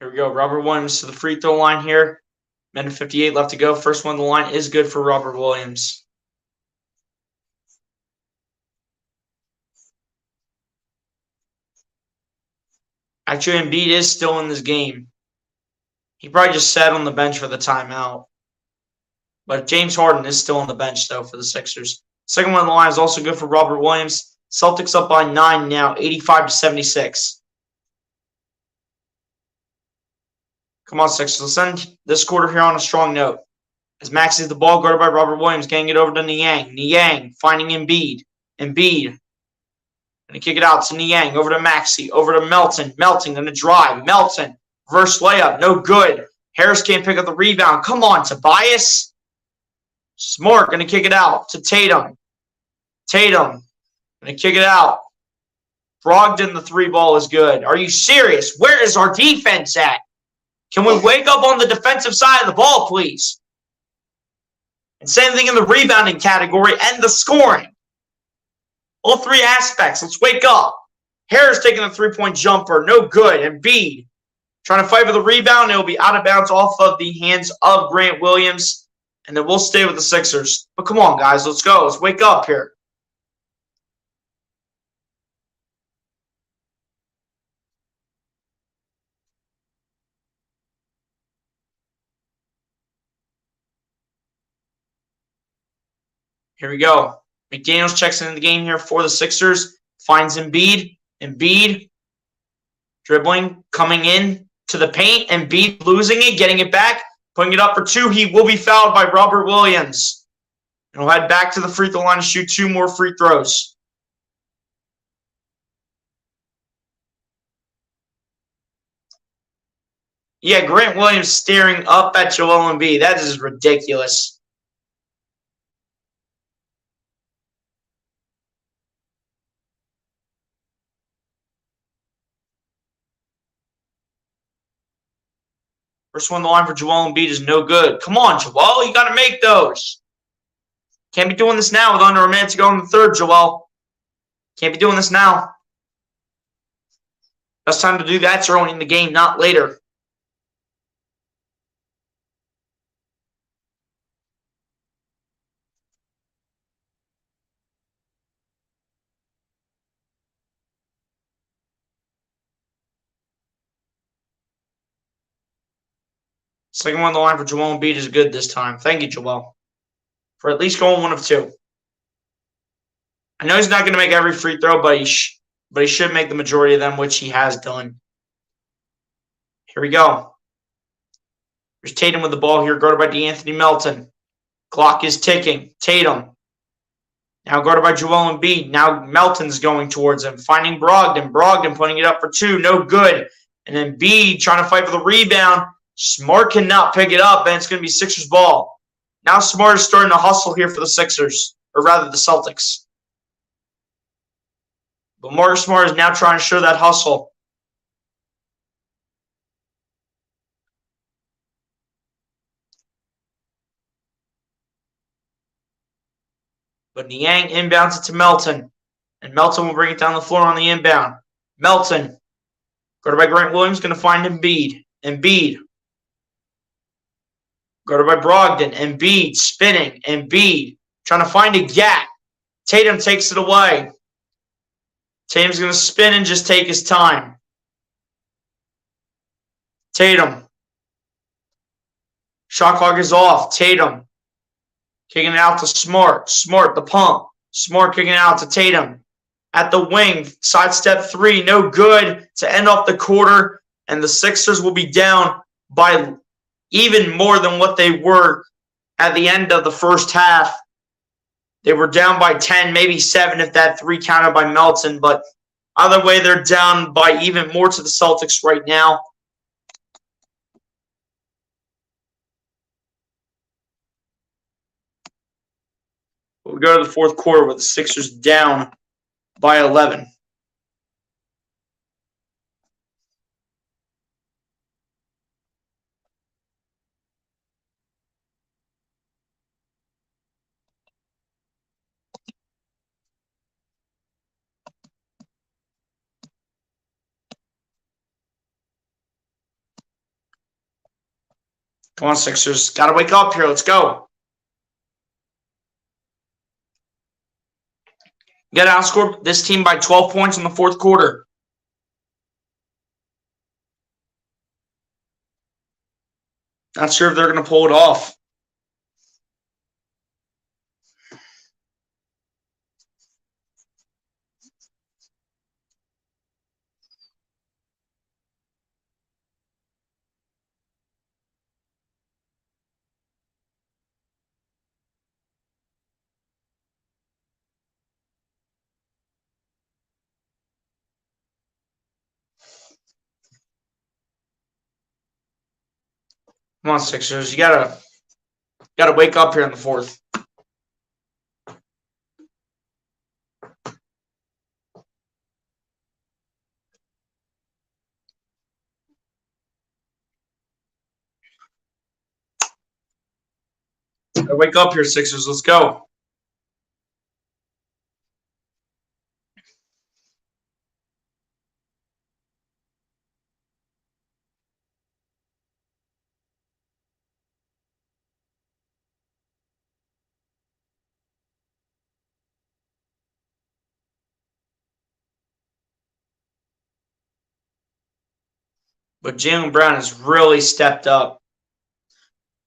Here we go. Robert Williams to the free throw line here. Minute 58 left to go. First one on the line is good for Robert Williams. Actually, Embiid is still in this game. He probably just sat on the bench for the timeout. But James Harden is still on the bench, though, for the Sixers. Second one on the line is also good for Robert Williams. Celtics up by 9 now, 85-76. Come on, Sixers. Let's end this quarter here on a strong note. As Max sees the ball guarded by Robert Williams, getting it over to Niang. Niang finding Embiid. Embiid going to kick it out to Niang. Over to Maxey. Over to Melton. Melton going to drive. Melton. Reverse layup. No good. Harris can't pick up the rebound. Come on, Tobias. Smart going to kick it out to Tatum. Tatum going to kick it out. Brogdon, the 3 ball is good. Are you serious? Where is our defense at? Can we wake up on the defensive side of the ball, please? And same thing in the rebounding category and the scoring. All 3 aspects. Let's wake up. Harris taking the 3-point jumper. No good. Embiid trying to fight for the rebound. It will be out of bounds off of the hands of Grant Williams. And then we'll stay with the Sixers. But come on, guys. Let's go. Let's wake up here. Here we go. McDaniels checks into the game here for the Sixers. Finds Embiid. Embiid dribbling, coming in to the paint. Embiid losing it, getting it back, putting it up for 2. He will be fouled by Robert Williams. And he'll head back to the free throw line to shoot 2 more free throws. Yeah, Grant Williams staring up at Joel Embiid. That is ridiculous. First one on the line for Joel Embiid is no good. Come on, Joel. You got to make those. Can't be doing this now with under a minute to go in the third, Joel. Can't be doing this now. Best time to do that's early in the game, not later. Second one on the line for Joel Embiid is good this time. Thank you, Joel, for at least going 1 of 2. I know he's not going to make every free throw, but he should make the majority of them, which he has done. Here we go. There's Tatum with the ball here, guarded by DeAnthony Melton. Clock is ticking. Tatum Now guarded by Joel Embiid. Now Melton's going towards him, finding Brogdon. Brogdon putting it up for two. No good. And then Embiid trying to fight for the rebound. Smart cannot pick it up, and it's going to be Sixers ball. Now Smart is starting to hustle here for the Sixers, or rather the Celtics. But Marcus Smart is now trying to show that hustle. But Niang inbounds it to Melton. And Melton will bring it down the floor on the inbound. Melton, guarded by Grant Williams, going to find Embiid. Embiid, guarded by Brogdon. Embiid, spinning. Embiid, trying to find a gap. Tatum takes it away. Tatum's going to spin and just take his time. Tatum. Shot clock is off. Tatum kicking it out to Smart. Smart, the pump. Smart kicking it out to Tatum. At the wing, sidestep three, no good to end off the quarter. And the Sixers will be down by even more than what they were at the end of the first half. They were down by 10, maybe 7 if that three counted by Melton. But either way, they're down by even more to the Celtics right now. We go to the fourth quarter with the Sixers down by 11. Come on, Sixers. Got to wake up here. Let's go. You got to outscore this team by 12 points in the fourth quarter. Not sure if they're going to pull it off. Come on, Sixers. You gotta wake up here in the fourth. Gotta wake up here, Sixers. Let's go. But Jaylen Brown has really stepped up.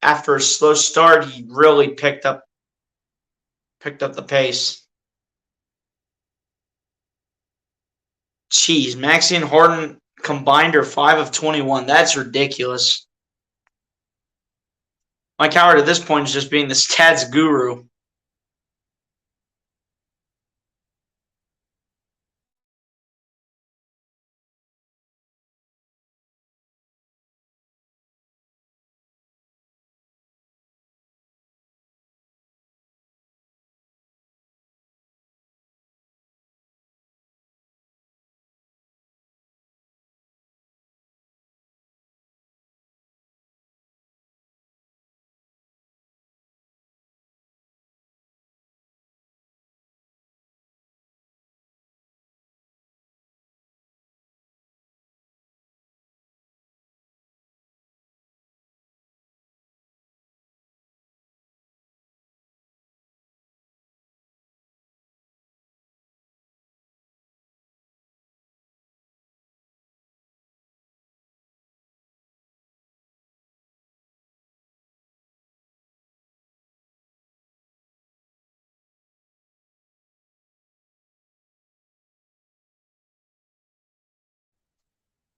After a slow start, he really picked up the pace. Jeez, Maxey and Harden combined are 5 of 21. That's ridiculous. Mike Howard at this point is just being the stats guru.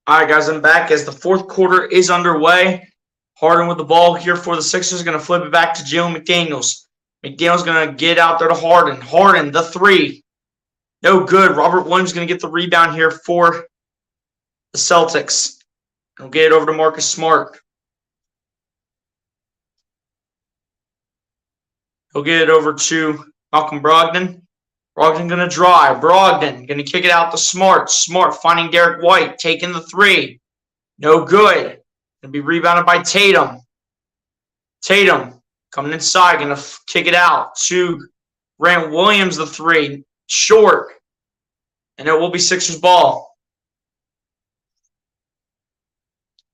All right, guys, I'm back as the fourth quarter is underway. Harden with the ball here for the Sixers, going to flip it back to Jalen McDaniels. McDaniel's going to get out there to Harden. Harden, the three. No good. Robert Williams going to get the rebound here for the Celtics. He'll get it over to Marcus Smart. He'll get it over to Malcolm Brogdon. Brogdon going to drive. Brogdon going to kick it out to Smart. Smart finding Derek White. Taking the three. No good. Going to be rebounded by Tatum. Tatum coming inside. Going to kick it out to Grant Williams, the three. Short. And it will be Sixers ball.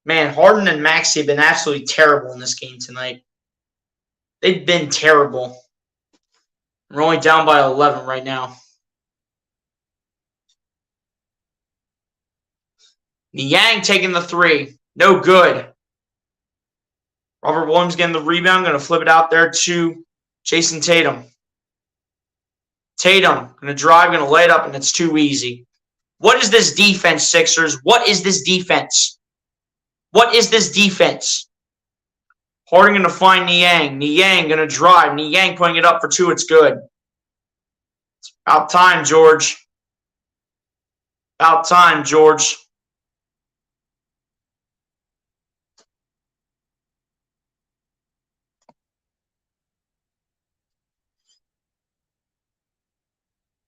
Man, Harden and Maxey have been absolutely terrible in this game tonight. They've been terrible. We're only down by 11 right now. Niang taking the three. No good. Robert Williams getting the rebound. Going to flip it out there to Jason Tatum. Tatum going to drive, going to lay it up, and it's too easy. What is this defense, Sixers? What is this defense? What is this defense? Harden going to find Niang. Niang going to drive. Niang putting it up for two. It's good. It's about time, George. About time, George.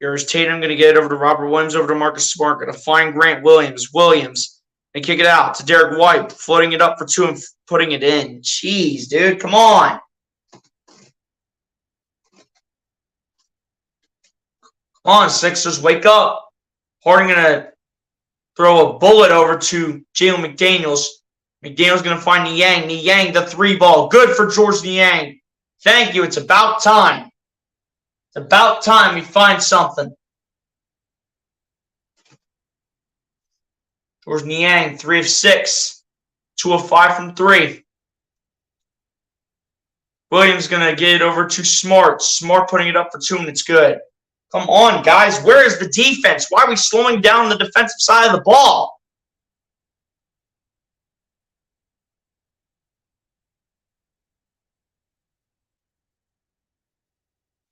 Here's Tatum going to get it over to Robert Williams, over to Marcus Smart. Going to find Grant Williams. Williams and kick it out to Derek White, floating it up for two and putting it in. Jeez, dude, come on. Come on, Sixers, wake up. Harden going to throw a bullet over to Jalen McDaniels. McDaniels going to find Niang. Niang, the three ball. Good for George Niang. Thank you. It's about time. It's about time we find something. George Niang, 3 of 6. 2 of 5 from 3. Williams going to get it over to Smart. Smart putting it up for 2, and it's good. Come on, guys. Where is the defense? Why are we slowing down the defensive side of the ball?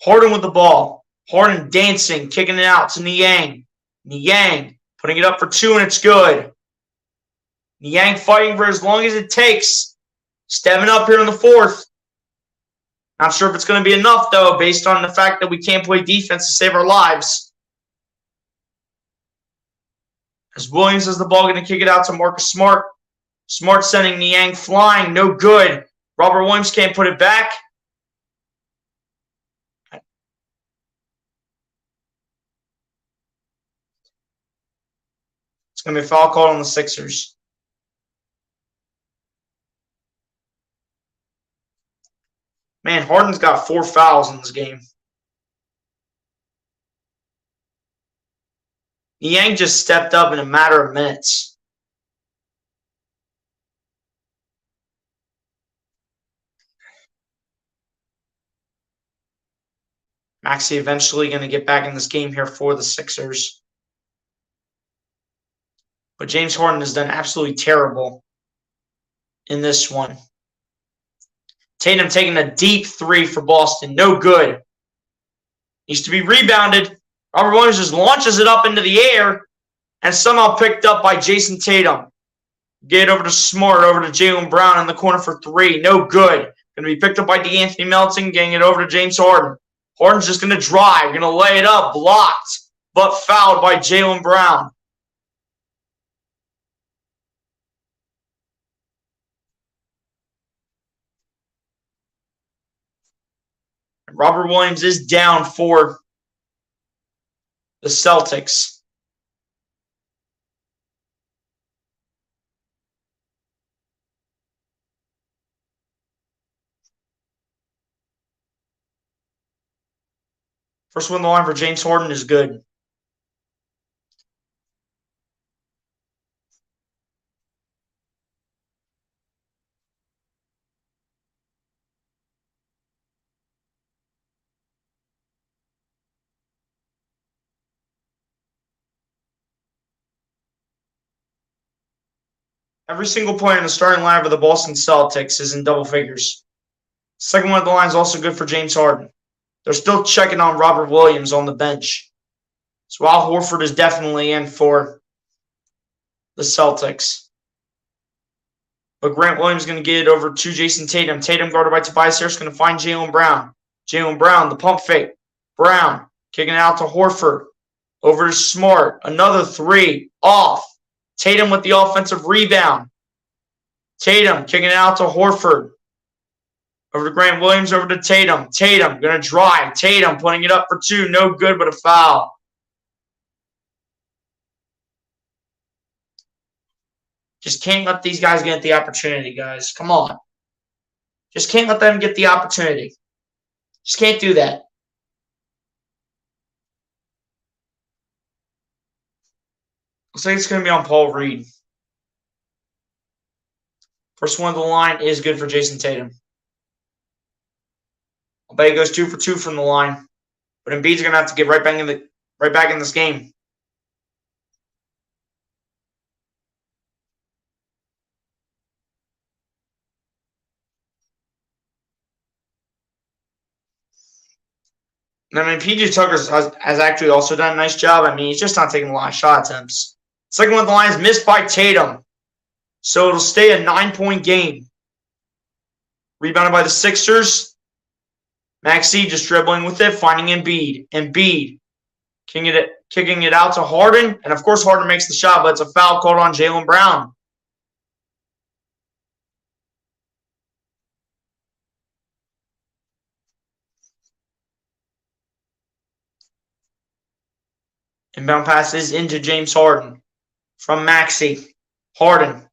Harden with the ball. Harden dancing, kicking it out to Niang. Niang putting it up for 2, and it's good. Niang fighting for as long as it takes. Stepping up here in the fourth. Not sure if it's going to be enough, though, based on the fact that we can't play defense to save our lives. As Williams has the ball, going to kick it out to Marcus Smart. Smart sending Niang flying. No good. Robert Williams can't put it back. It's going to be a foul called on the Sixers. Man, Harden's got 4 fouls in this game. Niang just stepped up in a matter of minutes. Maxey eventually going to get back in this game here for the Sixers. But James Harden has done absolutely terrible in this one. Tatum taking a deep 3 for Boston. No good. Needs to be rebounded. Robert Williams just launches it up into the air and somehow picked up by Jason Tatum. Get it over to Smart, over to Jaylen Brown in the corner for 3. No good. Going to be picked up by DeAnthony Melton, getting it over to James Harden. Harden's just going to drive, going to lay it up, blocked, but fouled by Jaylen Brown. Robert Williams is down for the Celtics. First one on the line for James Harden is good. Every single player in the starting lineup of the Boston Celtics is in double figures. Second one at the line is also good for James Harden. They're still checking on Robert Williams on the bench. So Al Horford is definitely in for the Celtics. But Grant Williams is going to get it over to Jason Tatum. Tatum guarded by Tobias Harris, going to find Jaylen Brown. Jaylen Brown, the pump fake. Brown kicking it out to Horford. Over to Smart. Another three. Off. Tatum with the offensive rebound. Tatum kicking it out to Horford. Over to Grant Williams, over to Tatum. Tatum going to drive. Tatum putting it up for two. No good, but a foul. Just can't let these guys get the opportunity, guys. Come on. Just can't let them get the opportunity. Just can't do that. Looks like it's going to be on Paul Reed. First one of the line is good for Jason Tatum. I'll bet he goes 2 for 2 from the line. But Embiid's going to have to get right back in this game. I mean, PJ Tucker has actually also done a nice job. I mean, he's just not taking a lot of shot attempts. Second one of the line is missed by Tatum. So it'll stay a 9-point game. Rebounded by the Sixers. Maxey just dribbling with it, finding Embiid. Embiid kicking it out to Harden. And, of course, Harden makes the shot, but it's a foul called on Jaylen Brown. Inbound pass is into James Harden from Maxey. Harden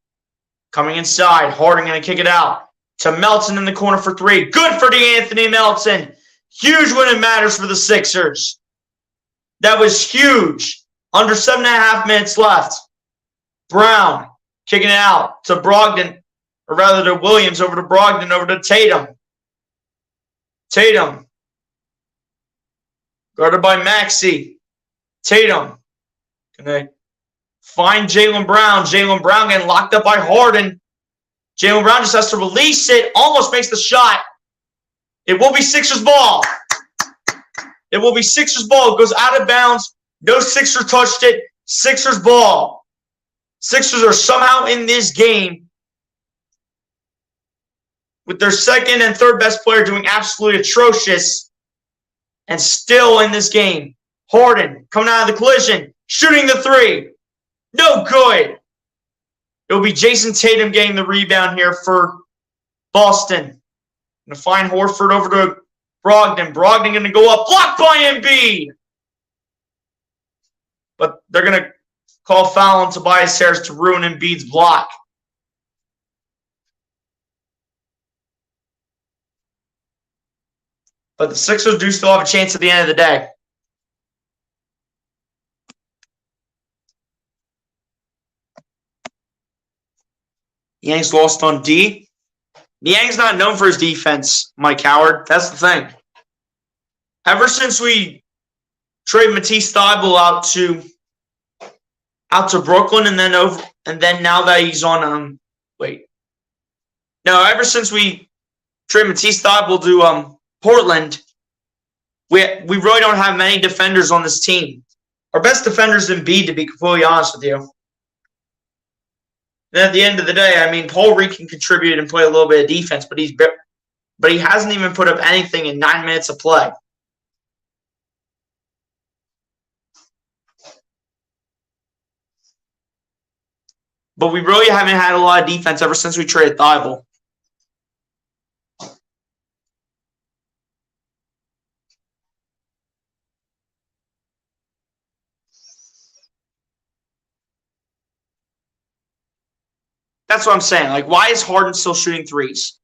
coming inside. Harden going to kick it out to Melton in the corner for three. Good for DeAnthony Melton. Huge when it matters for the Sixers. That was huge. Under 7.5 minutes left. Brown kicking it out to Brogdon, or rather to Williams, over to Brogdon, over to Tatum. Tatum guarded by Maxey. Tatum going to find Jaylen Brown. Jaylen Brown getting locked up by Harden. Jaylen Brown just has to release it. Almost makes the shot. It will be Sixers ball. It will be Sixers ball. It goes out of bounds. No Sixer touched it. Sixers ball. Sixers are somehow in this game with their second and third best player doing absolutely atrocious and still in this game. Harden coming out of the collision, shooting the three. No good. It'll be Jason Tatum getting the rebound here for Boston. Going to find Horford over to Brogdon. Brogdon going to go up. Blocked by Embiid. But they're going to call foul on Tobias Harris to ruin Embiid's block. But the Sixers do still have a chance at the end of the day. Yang's lost on D. Niang's not known for his defense, Mike Howard. That's the thing. Ever since we traded Matisse Thybulle out to Brooklyn, and then now that he's on ever since we traded Matisse Thybulle to Portland, we really don't have many defenders on this team. Our best defender is Embiid, to be completely honest with you. Then at the end of the day, I mean, Paul Reed can contribute and play a little bit of defense, but he hasn't even put up anything in 9 minutes of play. But we really haven't had a lot of defense ever since we traded Thybulle. That's what I'm saying. Like, why is Harden still shooting threes?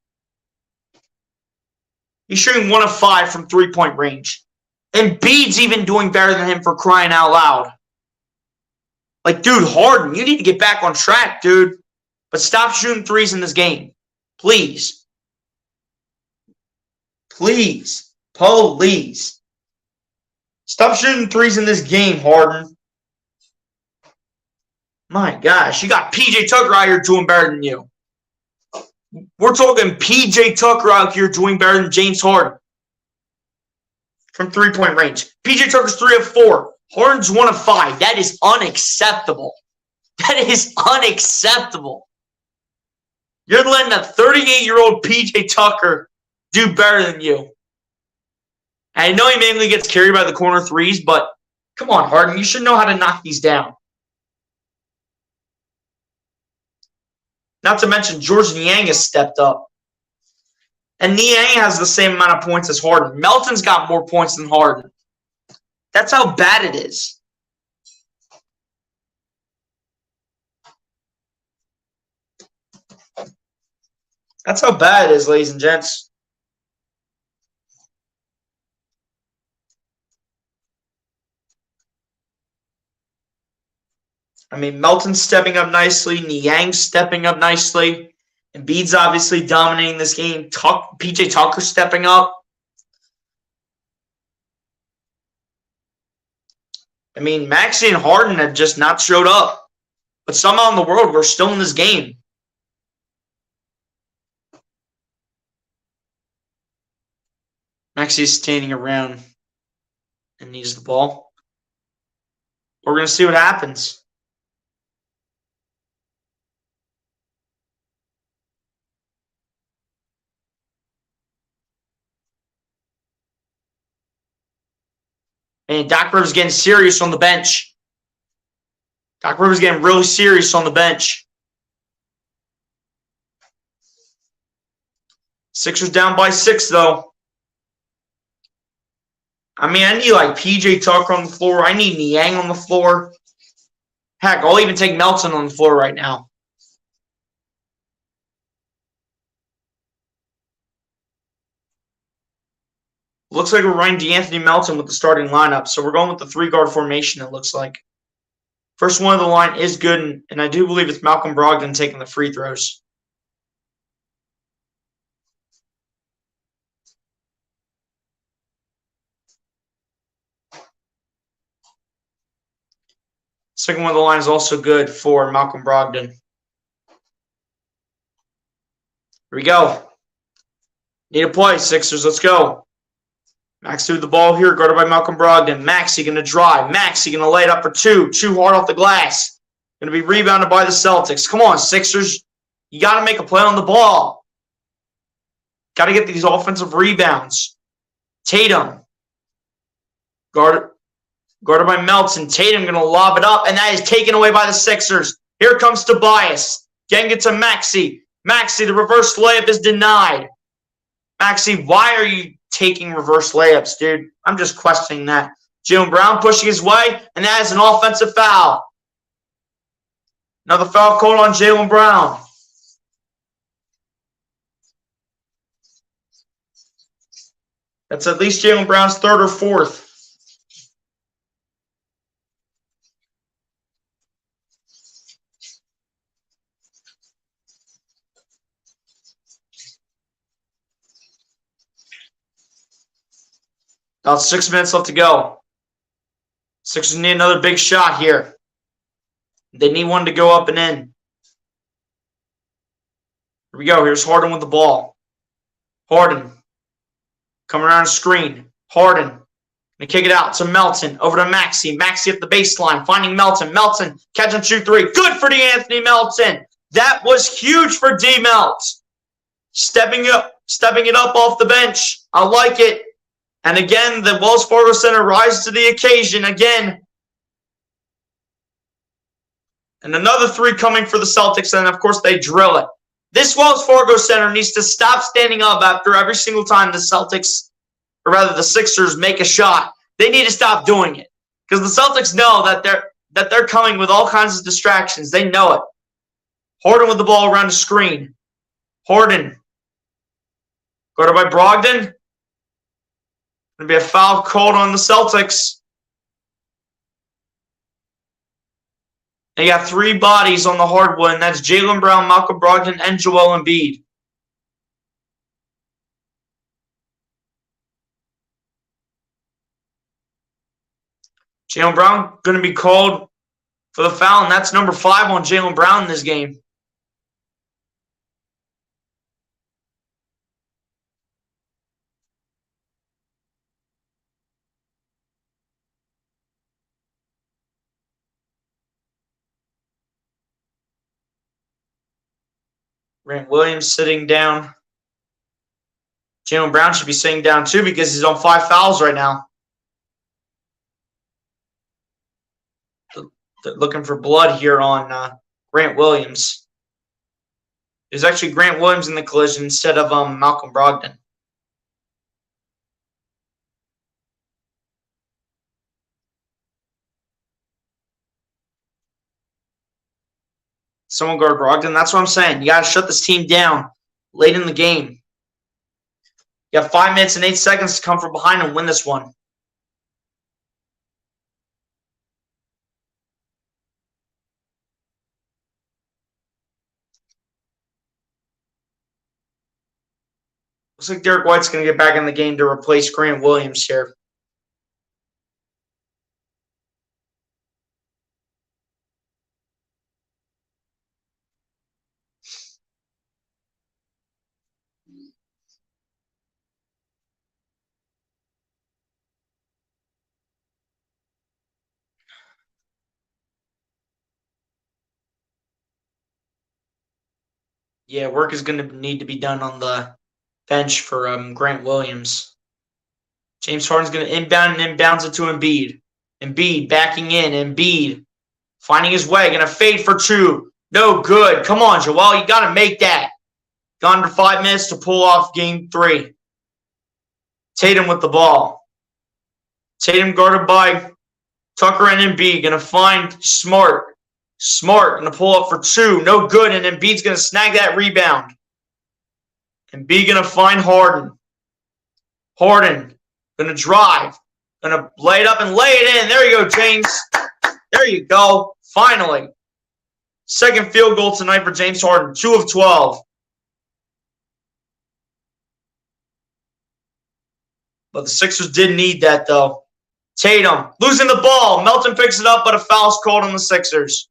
He's shooting 1 of 5 from three-point range. Embiid's even doing better than him, for crying out loud. Like, dude, Harden, you need to get back on track, dude. But stop shooting threes in this game. Please. Please. Please. Stop shooting threes in this game, Harden. My gosh, you got PJ Tucker out here doing better than you. We're talking PJ Tucker out here doing better than James Harden from three-point range. PJ Tucker's 3 of 4. Harden's 1 of 5. That is unacceptable. That is unacceptable. You're letting a 38-year-old PJ Tucker do better than you. And I know he mainly gets carried by the corner threes, but come on, Harden. You should know how to knock these down. Not to mention, George Niang has stepped up. And Niang has the same amount of points as Harden. Melton's got more points than Harden. That's how bad it is. That's how bad it is, ladies and gents. I mean, Melton's stepping up nicely. Niang's stepping up nicely. Embiid's obviously dominating this game. PJ Tucker stepping up. I mean, Maxey and Harden have just not showed up. But somehow in the world, we're still in this game. Maxey's standing around and needs the ball. We're going to see what happens. And Doc Rivers getting serious on the bench. Doc Rivers getting really serious on the bench. Sixers down by 6, though. I mean, I need like PJ Tucker on the floor. I need Niang on the floor. Heck, I'll even take Melton on the floor right now. Looks like we're running DeAnthony Melton with the starting lineup. So we're going with the 3-guard formation, it looks like. First one of the line is good, and I do believe it's Malcolm Brogdon taking the free throws. Second one of the line is also good for Malcolm Brogdon. Here we go. Need a play, Sixers. Let's go. Maxey with the ball here, guarded by Malcolm Brogdon. Maxey going to drive. Maxey going to lay it up for 2. Too hard off the glass. Going to be rebounded by the Celtics. Come on, Sixers. You got to make a play on the ball. Got to get these offensive rebounds. Tatum. Guarded by Melton. Tatum going to lob it up, and that is taken away by the Sixers. Here comes Tobias. Getting it to Maxey. Maxey, the reverse layup is denied. Maxey, why are you taking reverse layups, dude? I'm just questioning that. Jaylen Brown pushing his way, and that is an offensive foul. Another foul called on Jaylen Brown. That's at least Jaylen Brown's 3rd or 4th. About 6 minutes left to go. Sixers need another big shot here. They need one to go up and in. Here we go. Here's Harden with the ball. Harden. Coming around the screen. Harden. Going to kick it out to Melton. Over to Maxey. Maxey up the baseline. Finding Melton. Melton. Catch and shoot 3. Good for DeAnthony Melton. That was huge for D-Melt. Stepping it up off the bench. I like it. And again, the Wells Fargo Center rises to the occasion again. And another 3 coming for the Celtics, and of course they drill it. This Wells Fargo Center needs to stop standing up after every single time the Celtics, or rather the Sixers, make a shot. They need to stop doing it. Because the Celtics know that they're coming with all kinds of distractions. They know it. Harden with the ball around the screen. Harden. Guarded by Brogdon. Going to be a foul called on the Celtics. They got 3 bodies on the hardwood, and that's Jaylen Brown, Malcolm Brogdon, and Joel Embiid. Jaylen Brown going to be called for the foul, and that's number 5 on Jaylen Brown in this game. Grant Williams sitting down. Jaylen Brown should be sitting down too because he's on 5 fouls right now. They're looking for blood here on Grant Williams. There's actually Grant Williams in the collision instead of Malcolm Brogdon. Someone guard Brogdon. That's what I'm saying. You got to shut this team down late in the game. You have 5 minutes and 8 seconds to come from behind and win this one. Looks like Derek White's going to get back in the game to replace Grant Williams here. Yeah, work is going to need to be done on the bench for Grant Williams. James Harden's going to inbound and inbounds it to Embiid. Embiid backing in. Embiid finding his way. Going to fade for 2. No good. Come on, Joel. You got to make that. Gone for 5 minutes to pull off game 3. Tatum with the ball. Tatum guarded by Tucker and Embiid. Going to find Smart. Smart going to pull up for 2. No good. And Embiid's going to snag that rebound. Embiid going to find Harden. Harden going to drive. Going to lay it up and lay it in. There you go, James. There you go. Finally. Second field goal tonight for James Harden. 2 of 12. But the Sixers did need that, though. Tatum losing the ball. Melton picks it up, but a foul's called on the Sixers.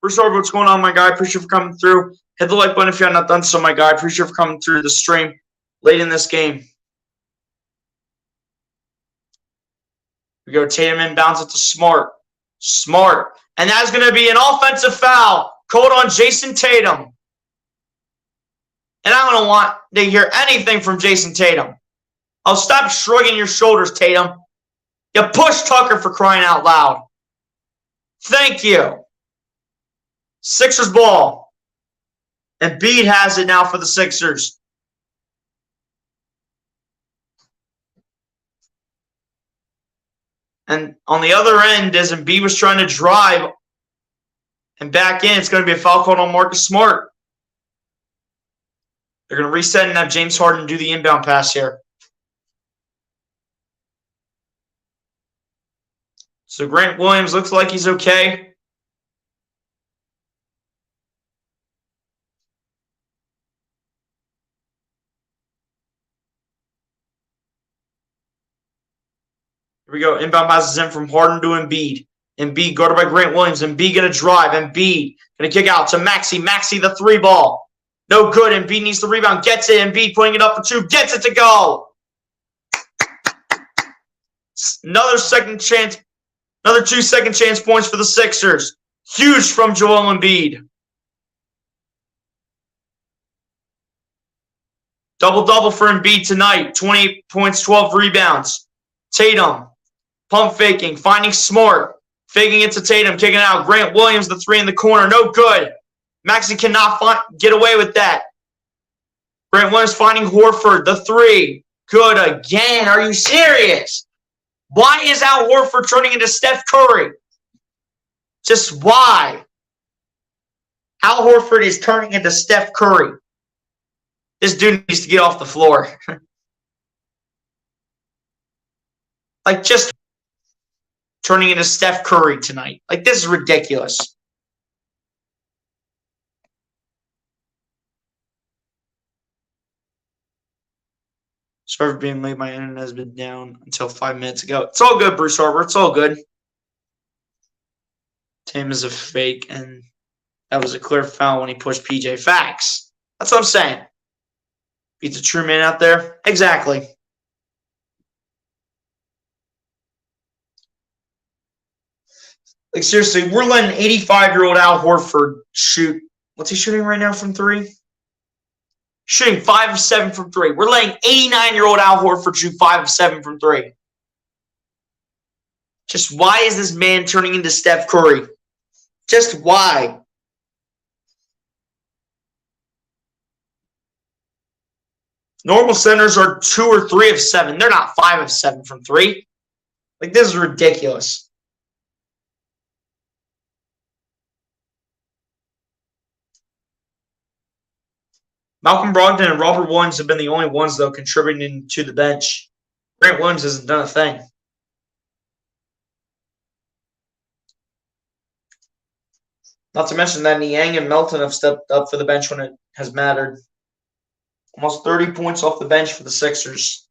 First off, what's going on, my guy? Appreciate you for coming through. Hit the like button if you have not done so, my guy. Appreciate you for coming through the stream late in this game. We go Tatum inbounds it to Smart. Smart. And that's going to be an offensive foul called on Jason Tatum. And I don't want to hear anything from Jason Tatum. Oh, stop shrugging your shoulders, Tatum. You push Tucker for crying out loud. Thank you. Sixers ball. Embiid has it now for the Sixers. And on the other end, as Embiid was trying to drive and back in, it's going to be a foul called on Marcus Smart. They're going to reset and have James Harden do the inbound pass here. So Grant Williams looks like he's okay. Here we go. Inbound passes in from Harden to Embiid. Embiid guarded by Grant Williams. Embiid going to drive. Embiid going to kick out to Maxey. Maxey the 3 ball. No good. Embiid needs the rebound. Gets it. Embiid putting it up for 2. Gets it to go. Another second chance. Another 2 second chance points for the Sixers. Huge from Joel Embiid. Double-double for Embiid tonight. 28 points, 12 rebounds. Tatum. Pump faking. Finding Smart. Faking it to Tatum. Kicking it out. Grant Williams, the 3 in the corner. No good. Maxey cannot get away with that. Grant Williams finding Horford, the 3. Good again. Are you serious? Why is Al Horford turning into Steph Curry? Just why? Al Horford is turning into Steph Curry. This dude needs to get off the floor. Like, just turning into Steph Curry tonight. Like, this is ridiculous. Sorry for being late. My internet has been down until 5 minutes ago. It's all good, Bruce Harper. It's all good. Tatum is a fake, and That was a clear foul when he pushed PJ. Facts. That's what I'm saying. Beats a true man out there. Exactly. Like, seriously, we're letting 85-year-old Al Horford shoot. What's he shooting right now from three? Shooting 5 of 7 from three. We're letting 89-year-old Al Horford shoot 5 of 7 from three. Just why is this man turning into Steph Curry? Just why? Normal centers are 2 or 3 of 7. They're not 5 of 7 from three. Like, this is ridiculous. Malcolm Brogdon and Robert Williams have been the only ones, though, contributing to the bench. Grant Williams hasn't done a thing. Not to mention that Niang and Melton have stepped up for the bench when it has mattered. Almost 30 points off the bench for the Sixers.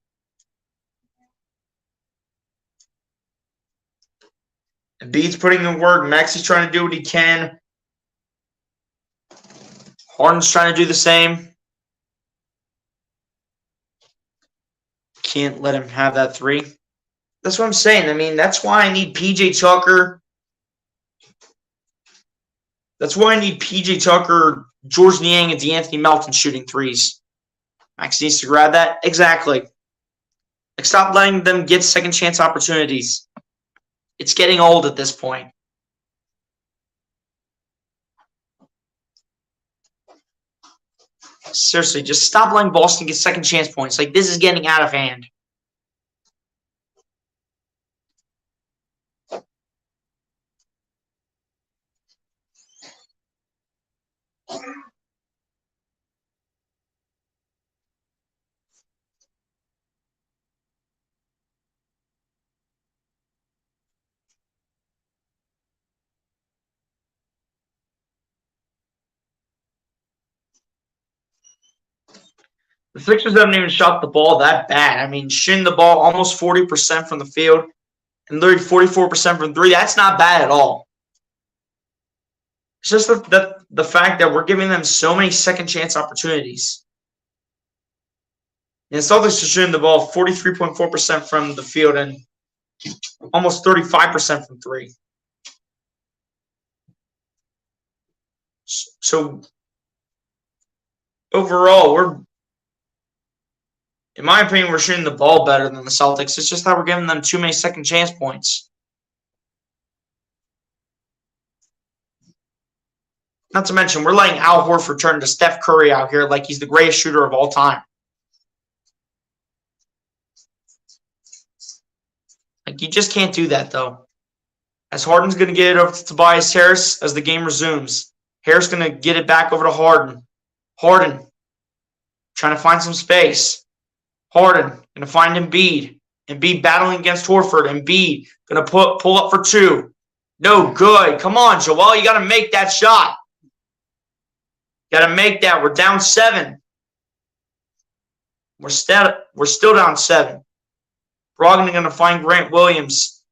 Embiid's putting in work. Maxi's trying to do what he can. Harden's trying to do the same. Can't let him have that three. That's what I'm saying. I mean, that's why I need PJ Tucker. That's why I need PJ Tucker, George Niang, and DeAnthony Melton shooting threes. Max needs to grab that. Exactly. Like, stop letting them get second chance opportunities. It's getting old at this point. Seriously, just stop letting Boston get second chance points. Like, this is getting out of hand. The Sixers haven't even shot the ball that bad. I mean, shooting the ball almost 40% from the field and literally 44% from three, that's not bad at all. It's just the fact that we're giving them so many second chance opportunities. And the Celtics are shooting the ball 43.4% from the field and almost 35% from three. So overall, in my opinion, we're shooting the ball better than the Celtics. It's just that we're giving them too many second chance points. Not to mention, we're letting Al Horford turn to Steph Curry out here like he's the greatest shooter of all time. Like, you just can't do that, though. As Harden's going to get it over to Tobias Harris as the game resumes. Harris going to get it back over to Harden. Harden trying to find some space. Harden going to find Embiid. Embiid battling against Horford. Embiid going to pull up for two. No good. Come on, Joel. You got to make that shot. Got to make that. We're down 7. We're still down 7. Brogdon going to find Grant Williams.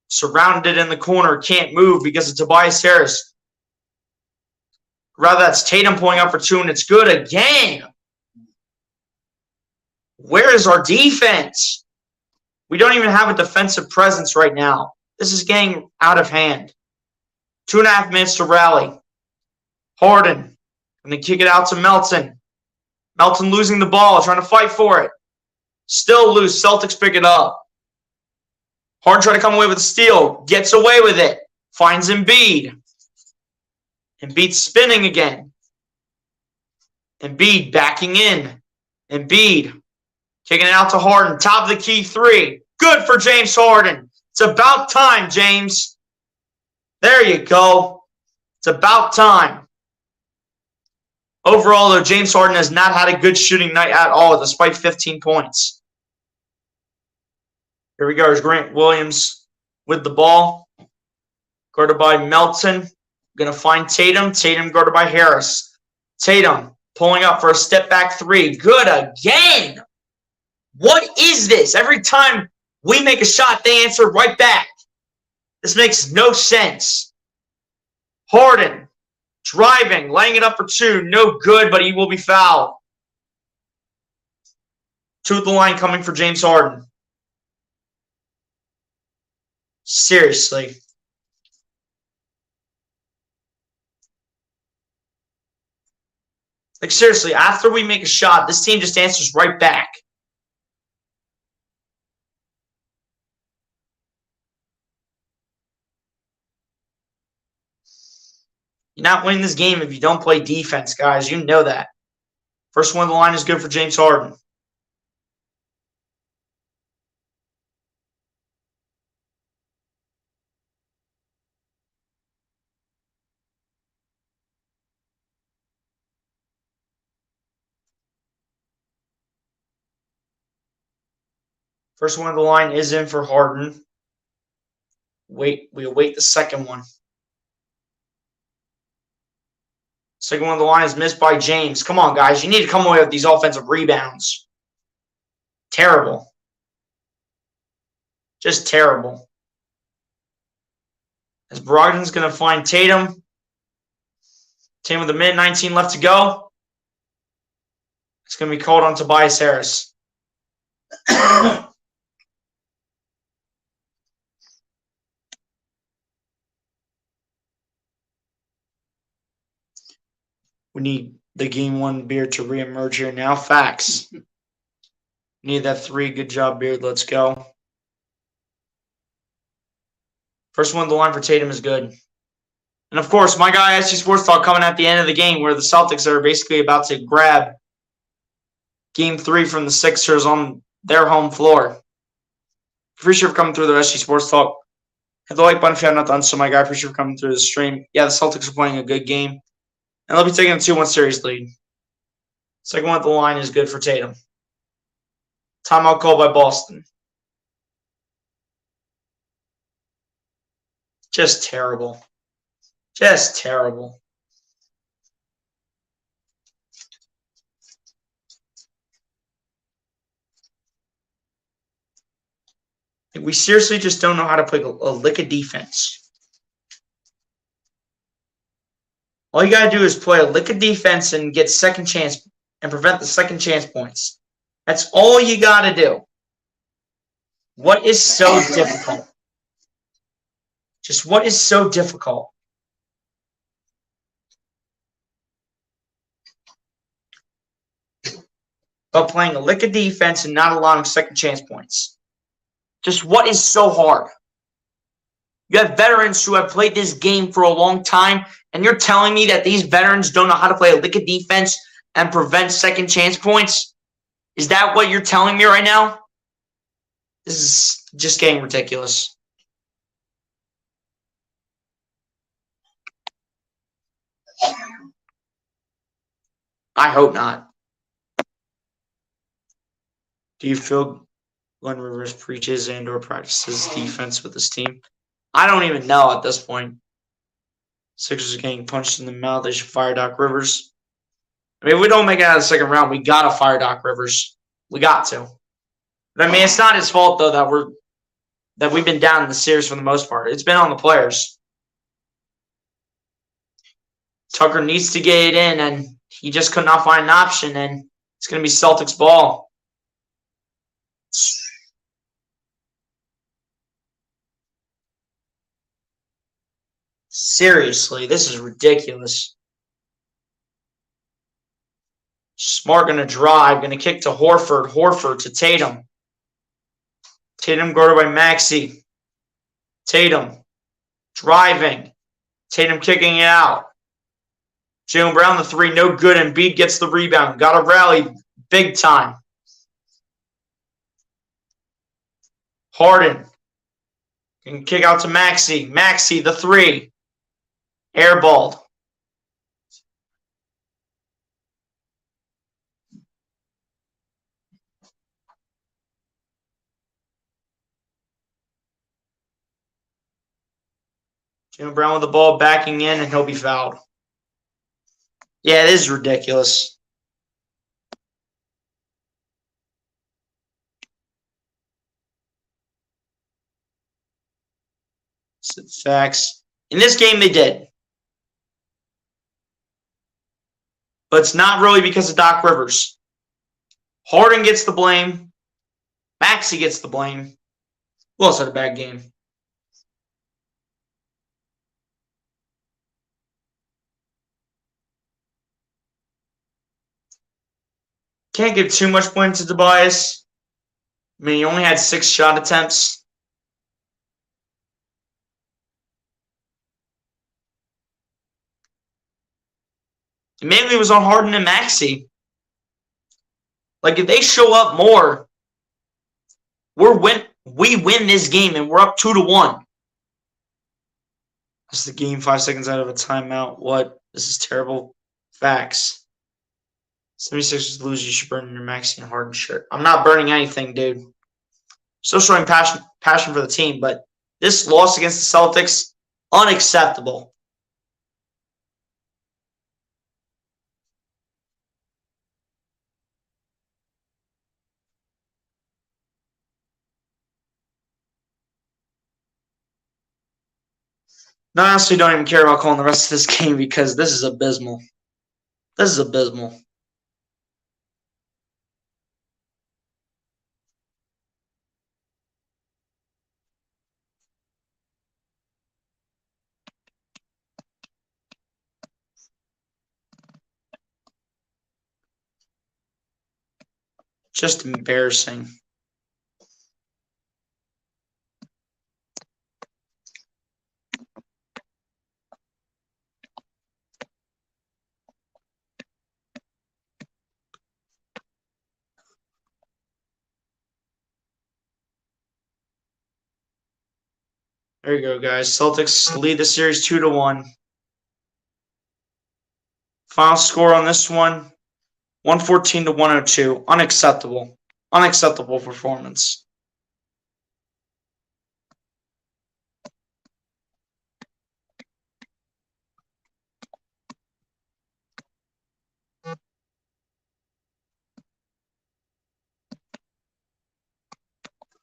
Surrounded in the corner. Can't move because of Tobias Harris. Rather, that's Tatum pulling up for 2, and it's good again. Where is our defense? We don't even have a defensive presence right now. This is getting out of hand. 2.5 minutes to rally. Harden. And then kick it out to Melton. Melton losing the ball, trying to fight for it. Still loose. Celtics pick it up. Harden trying to come away with a steal. Gets away with it. Finds Embiid. Embiid spinning again. Embiid backing in. Embiid kicking it out to Harden. Top of the key 3. Good for James Harden. It's about time, James. There you go. It's about time. Overall, though, James Harden has not had a good shooting night at all, despite 15 points. Here we go. Here's Grant Williams with the ball. Guarded by Melton. Going to find Tatum. Tatum guarded by Harris. Tatum pulling up for a step back 3. Good again. What is this? Every time we make a shot, they answer right back. This makes no sense. Harden Driving, laying it up for two. No good, but he will be fouled. Two at the line coming for James Harden. Seriously. Like, seriously, after we make a shot, this team just answers right back. You're not winning this game if you don't play defense, guys. You know that. First one on the line is good for James Harden. First one on the line is in for Harden. We await the second one. Second one on the line is missed by James. Come on, guys. You need to come away with these offensive rebounds. Terrible. Just terrible. As Brogdon's going to find Tatum. Tatum with a minute 19 left to go. It's going to be called on Tobias Harris. We need the game one beard to reemerge here now. Facts. Need that three. Good job, Beard. Let's go. First one on the line for Tatum is good. And of course, my guy SG Sports Talk coming at the end of the game where the Celtics are basically about to grab game three from the Sixers on their home floor. Appreciate you for coming through the SG Sports Talk. Hit the like button if you have not done so, my guy. Appreciate you for coming through the stream. Yeah, the Celtics are playing a good game. And they'll be taking a 2-1 series lead. Second one at the line is good for Tatum. Timeout called by Boston. Just terrible. Just terrible. We seriously just don't know how to play a lick of defense. All you got to do is play a lick of defense and get second chance and prevent the second chance points. That's all you got to do. What is so difficult? Just what is so difficult? About playing a lick of defense and not allowing second chance points. Just what is so hard? You have veterans who have played this game for a long time, and you're telling me that these veterans don't know how to play a lick of defense and prevent second chance points? Is that what you're telling me right now? This is just getting ridiculous. I hope not. Do you feel Glenn Rivers preaches and or practices defense with his team? I don't even know at this point. Sixers are getting punched in the mouth. They should fire Doc Rivers. I mean, if we don't make it out of the second round, we got to fire Doc Rivers. We got to. But I mean, it's not his fault, though, that we've been down in the series for the most part. It's been on the players. Tucker needs to get it in, and he just could not find an option, and it's going to be Celtics ball. Seriously, this is ridiculous. Smart going to drive, going to kick to Horford. Horford to Tatum. Tatum guarded by Maxey. Tatum driving. Tatum kicking it out. Jaylen Brown, the three, no good. Embiid gets the rebound. Got to rally big time. Harden can kick out to Maxey. Maxey, the three. Airballed. Jaylen Brown with the ball backing in, and he'll be fouled. Yeah, it is ridiculous. Facts. In this game, they did. but it's not really because of Doc Rivers. Harden gets the blame. Maxey gets the blame. Who else had a bad game? Can't give too much blame to Tobias. I mean, he only had 6 shot attempts. It mainly was on Harden and Maxey. Like, if they show up more, we win this game, and we're up 2-1. That's the game 5 seconds out of a timeout. What? This is terrible. Facts. 76ers lose, you should burn your Maxey and Harden shirt. I'm not burning anything, dude. Still showing passion for the team, but this loss against the Celtics, unacceptable. No, I honestly don't even care about calling the rest of this game because this is abysmal. This is abysmal. Just embarrassing. There you go, guys. Celtics lead the series 2-1. Final score on this one, 114-102. Unacceptable. Unacceptable performance.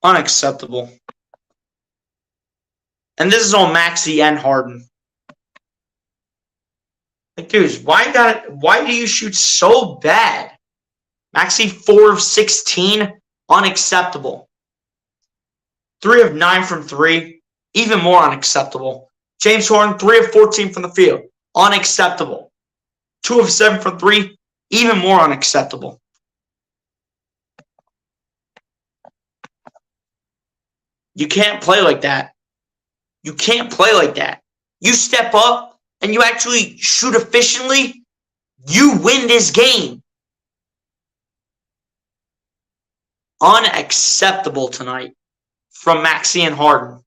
Unacceptable. And this is on Maxey and Harden. Like, dudes, why do you shoot so bad? Maxey 4 of 16, unacceptable. 3 of 9 from 3, even more unacceptable. James Harden 3 of 14 from the field, unacceptable. 2 of 7 from 3, even more unacceptable. You can't play like that. You can't play like that. You step up and you actually shoot efficiently, you win this game. Unacceptable tonight from Maxey and Harden.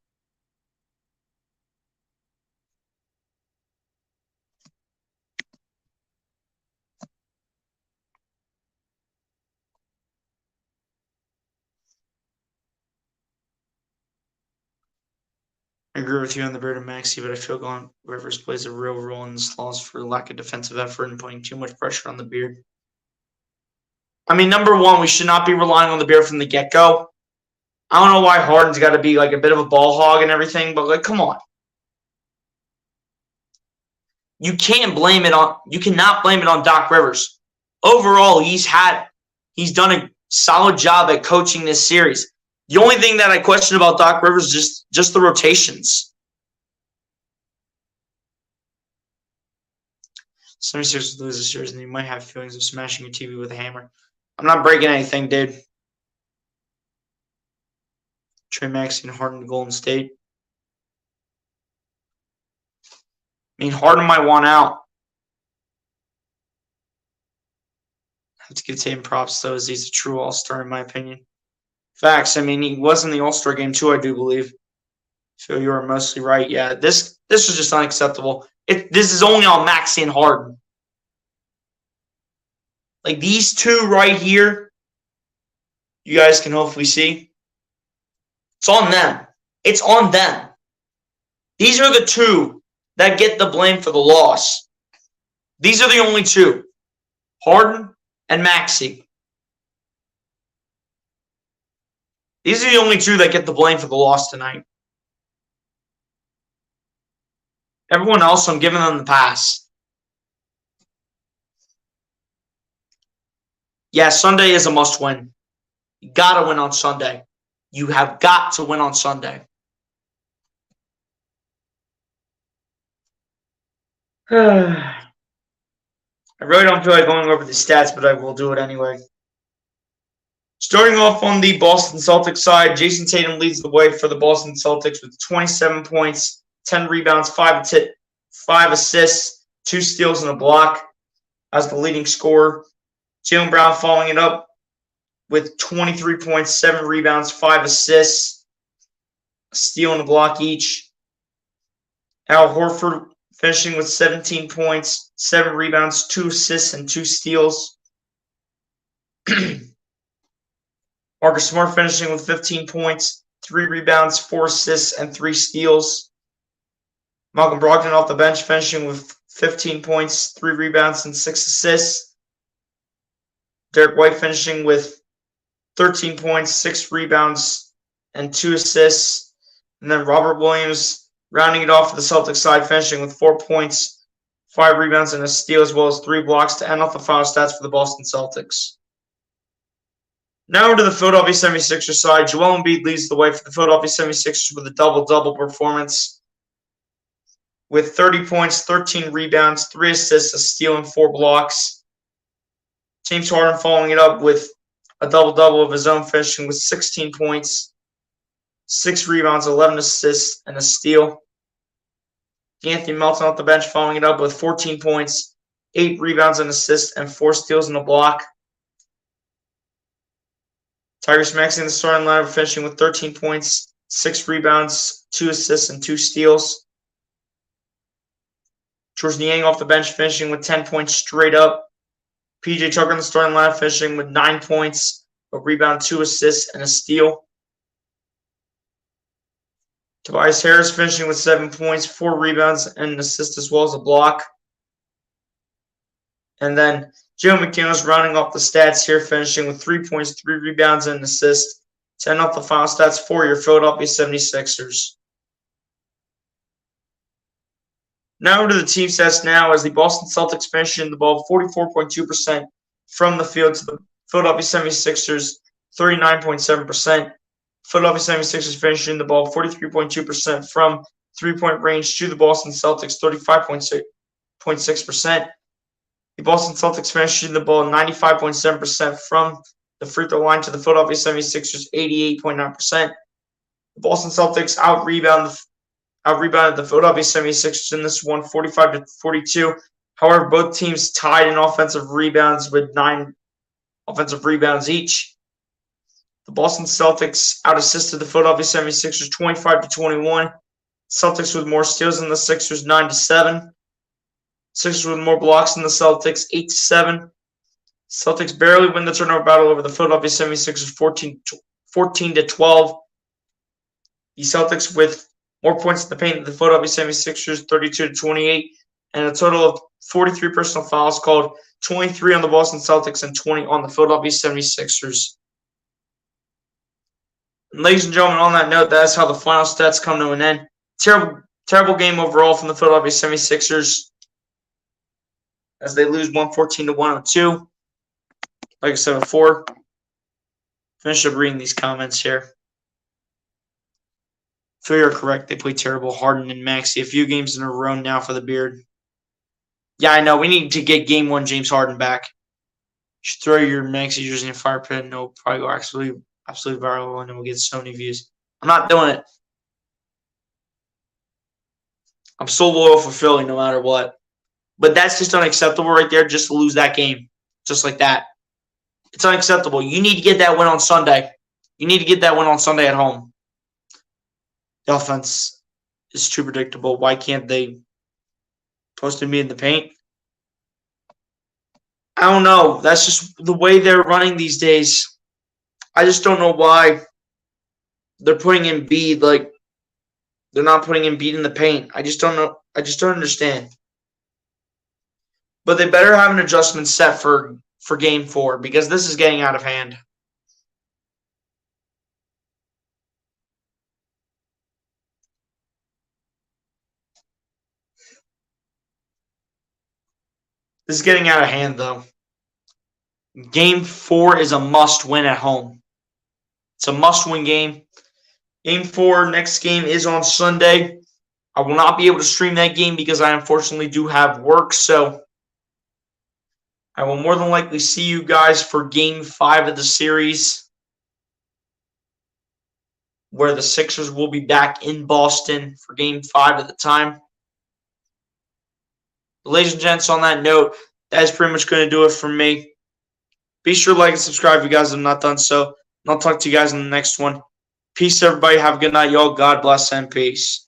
I agree with you on the Bird and Maxey, but I feel Gone Rivers plays a real role in this loss for lack of defensive effort and putting too much pressure on the Beard. I mean, number one, we should not be relying on the Beard from the get-go. I don't know why Harden's got to be like a bit of a ball hog and everything, but like, come on. You cannot blame it on Doc Rivers. Overall, he's done a solid job at coaching this series. The only thing that I question about Doc Rivers is just the rotations. 76ers lose this series, and you might have feelings of smashing your TV with a hammer. I'm not breaking anything, dude. Trey Maxey and Harden to Golden State. I mean, Harden might want out. I have to give Tatum props, though, as he's a true all-star, in my opinion. Facts. I mean, he was in the All-Star game, too, I do believe. So you are mostly right. Yeah, this was just unacceptable. This is only on Maxey and Harden. Like, these two right here, you guys can hopefully see. It's on them. It's on them. These are the two that get the blame for the loss. These are the only two. Harden and Maxey. These are the only two that get the blame for the loss tonight. Everyone else, I'm giving them the pass. Yeah, Sunday is a must win. You got to win on Sunday. You have got to win on Sunday. I really don't feel like going over the stats, but I will do it anyway. Starting off on the Boston Celtics side, Jason Tatum leads the way for the Boston Celtics with 27 points, 10 rebounds, 5 assists, 2 steals, and a block as the leading scorer. Jaylen Brown following it up with 23 points, 7 rebounds, 5 assists, a steal, and a block each. Al Horford finishing with 17 points, 7 rebounds, 2 assists, and 2 steals. Marcus Smart finishing with 15 points, 3 rebounds, 4 assists, and 3 steals. Malcolm Brogdon off the bench finishing with 15 points, 3 rebounds, and 6 assists. Derek White finishing with 13 points, 6 rebounds, and 2 assists. And then Robert Williams rounding it off for the Celtics side, finishing with 4 points, 5 rebounds, and a steal, as well as 3 blocks to end off the final stats for the Boston Celtics. Now to the Philadelphia 76ers side. Joel Embiid leads the way for the Philadelphia 76ers with a double-double performance with 30 points, 13 rebounds, 3 assists, a steal, and 4 blocks. James Harden following it up with a double-double of his own, finishing with 16 points, 6 rebounds, 11 assists, and a steal. Anthony Melton off the bench following it up with 14 points, 8 rebounds, and assists, and 4 steals and a block. Tyrese Maxey in the starting lineup finishing with 13 points, 6 rebounds, 2 assists, and 2 steals. George Niang off the bench finishing with 10 points straight up. PJ Tucker in the starting lineup finishing with 9 points, a rebound, 2 assists, and a steal. Tobias Harris finishing with 7 points, 4 rebounds, and an assist, as well as a block. And then Joe McDaniels rounding off the stats here, finishing with 3 points, 3 rebounds, and an assist to end off the final stats for your Philadelphia 76ers. Now to the team stats now, as the Boston Celtics finishing the ball 44.2% from the field to the Philadelphia 76ers 39.7%. Philadelphia 76ers finishing the ball 43.2% from three-point range to the Boston Celtics 35.6%. The Boston Celtics finishing the ball 95.7% from the free throw line to the Philadelphia 76ers 88.9%. The Boston Celtics out-rebounded the Philadelphia 76ers in this one 45-42. However, both teams tied in offensive rebounds with 9 offensive rebounds each. The Boston Celtics out-assisted the Philadelphia 76ers 25-21. Celtics with more steals than the Sixers 9-7. Sixers with more blocks than the Celtics 8-7. Celtics barely win the turnover battle over the Philadelphia 76ers 14-12. The Celtics with more points in the paint than the Philadelphia 76ers 32-28. And a total of 43 personal fouls called, 23 on the Boston Celtics and 20 on the Philadelphia 76ers. And ladies and gentlemen, on that note, that's how the final stats come to an end. Terrible game overall from the Philadelphia 76ers as they lose 114-102. Like I said before, finish up reading these comments here. So you're correct. They play terrible. Harden and Maxey a few games in a row now for the beard. Yeah, I know. We need to get game 1 James Harden back. You should throw your Maxey jersey in a fire pit and it'll probably go absolutely viral and it will get so many views. I'm not doing it. I'm so loyal for Philly no matter what. But that's just unacceptable right there, just to lose that game. Just like that. It's unacceptable. You need to get that win on Sunday. You need to get that win on Sunday at home. The offense is too predictable. Why can't they post me in the paint? I don't know. That's just the way they're running these days. I just don't know why they're putting Embiid like they're not putting Embiid in the paint. I just don't know. I just don't understand. But they better have an adjustment set for Game 4 because this is getting out of hand. This is getting out of hand, though. Game 4 is a must-win at home. It's a must-win game. Game 4, next game is on Sunday. I will not be able to stream that game because I unfortunately do have work, so I will more than likely see you guys for Game 5 of the series, where the Sixers will be back in Boston for Game 5 at the time. Ladies and gents, on that note, that is pretty much going to do it for me. Be sure to like and subscribe if you guys have not done so. And I'll talk to you guys in the next one. Peace, everybody. Have a good night, y'all. God bless and peace.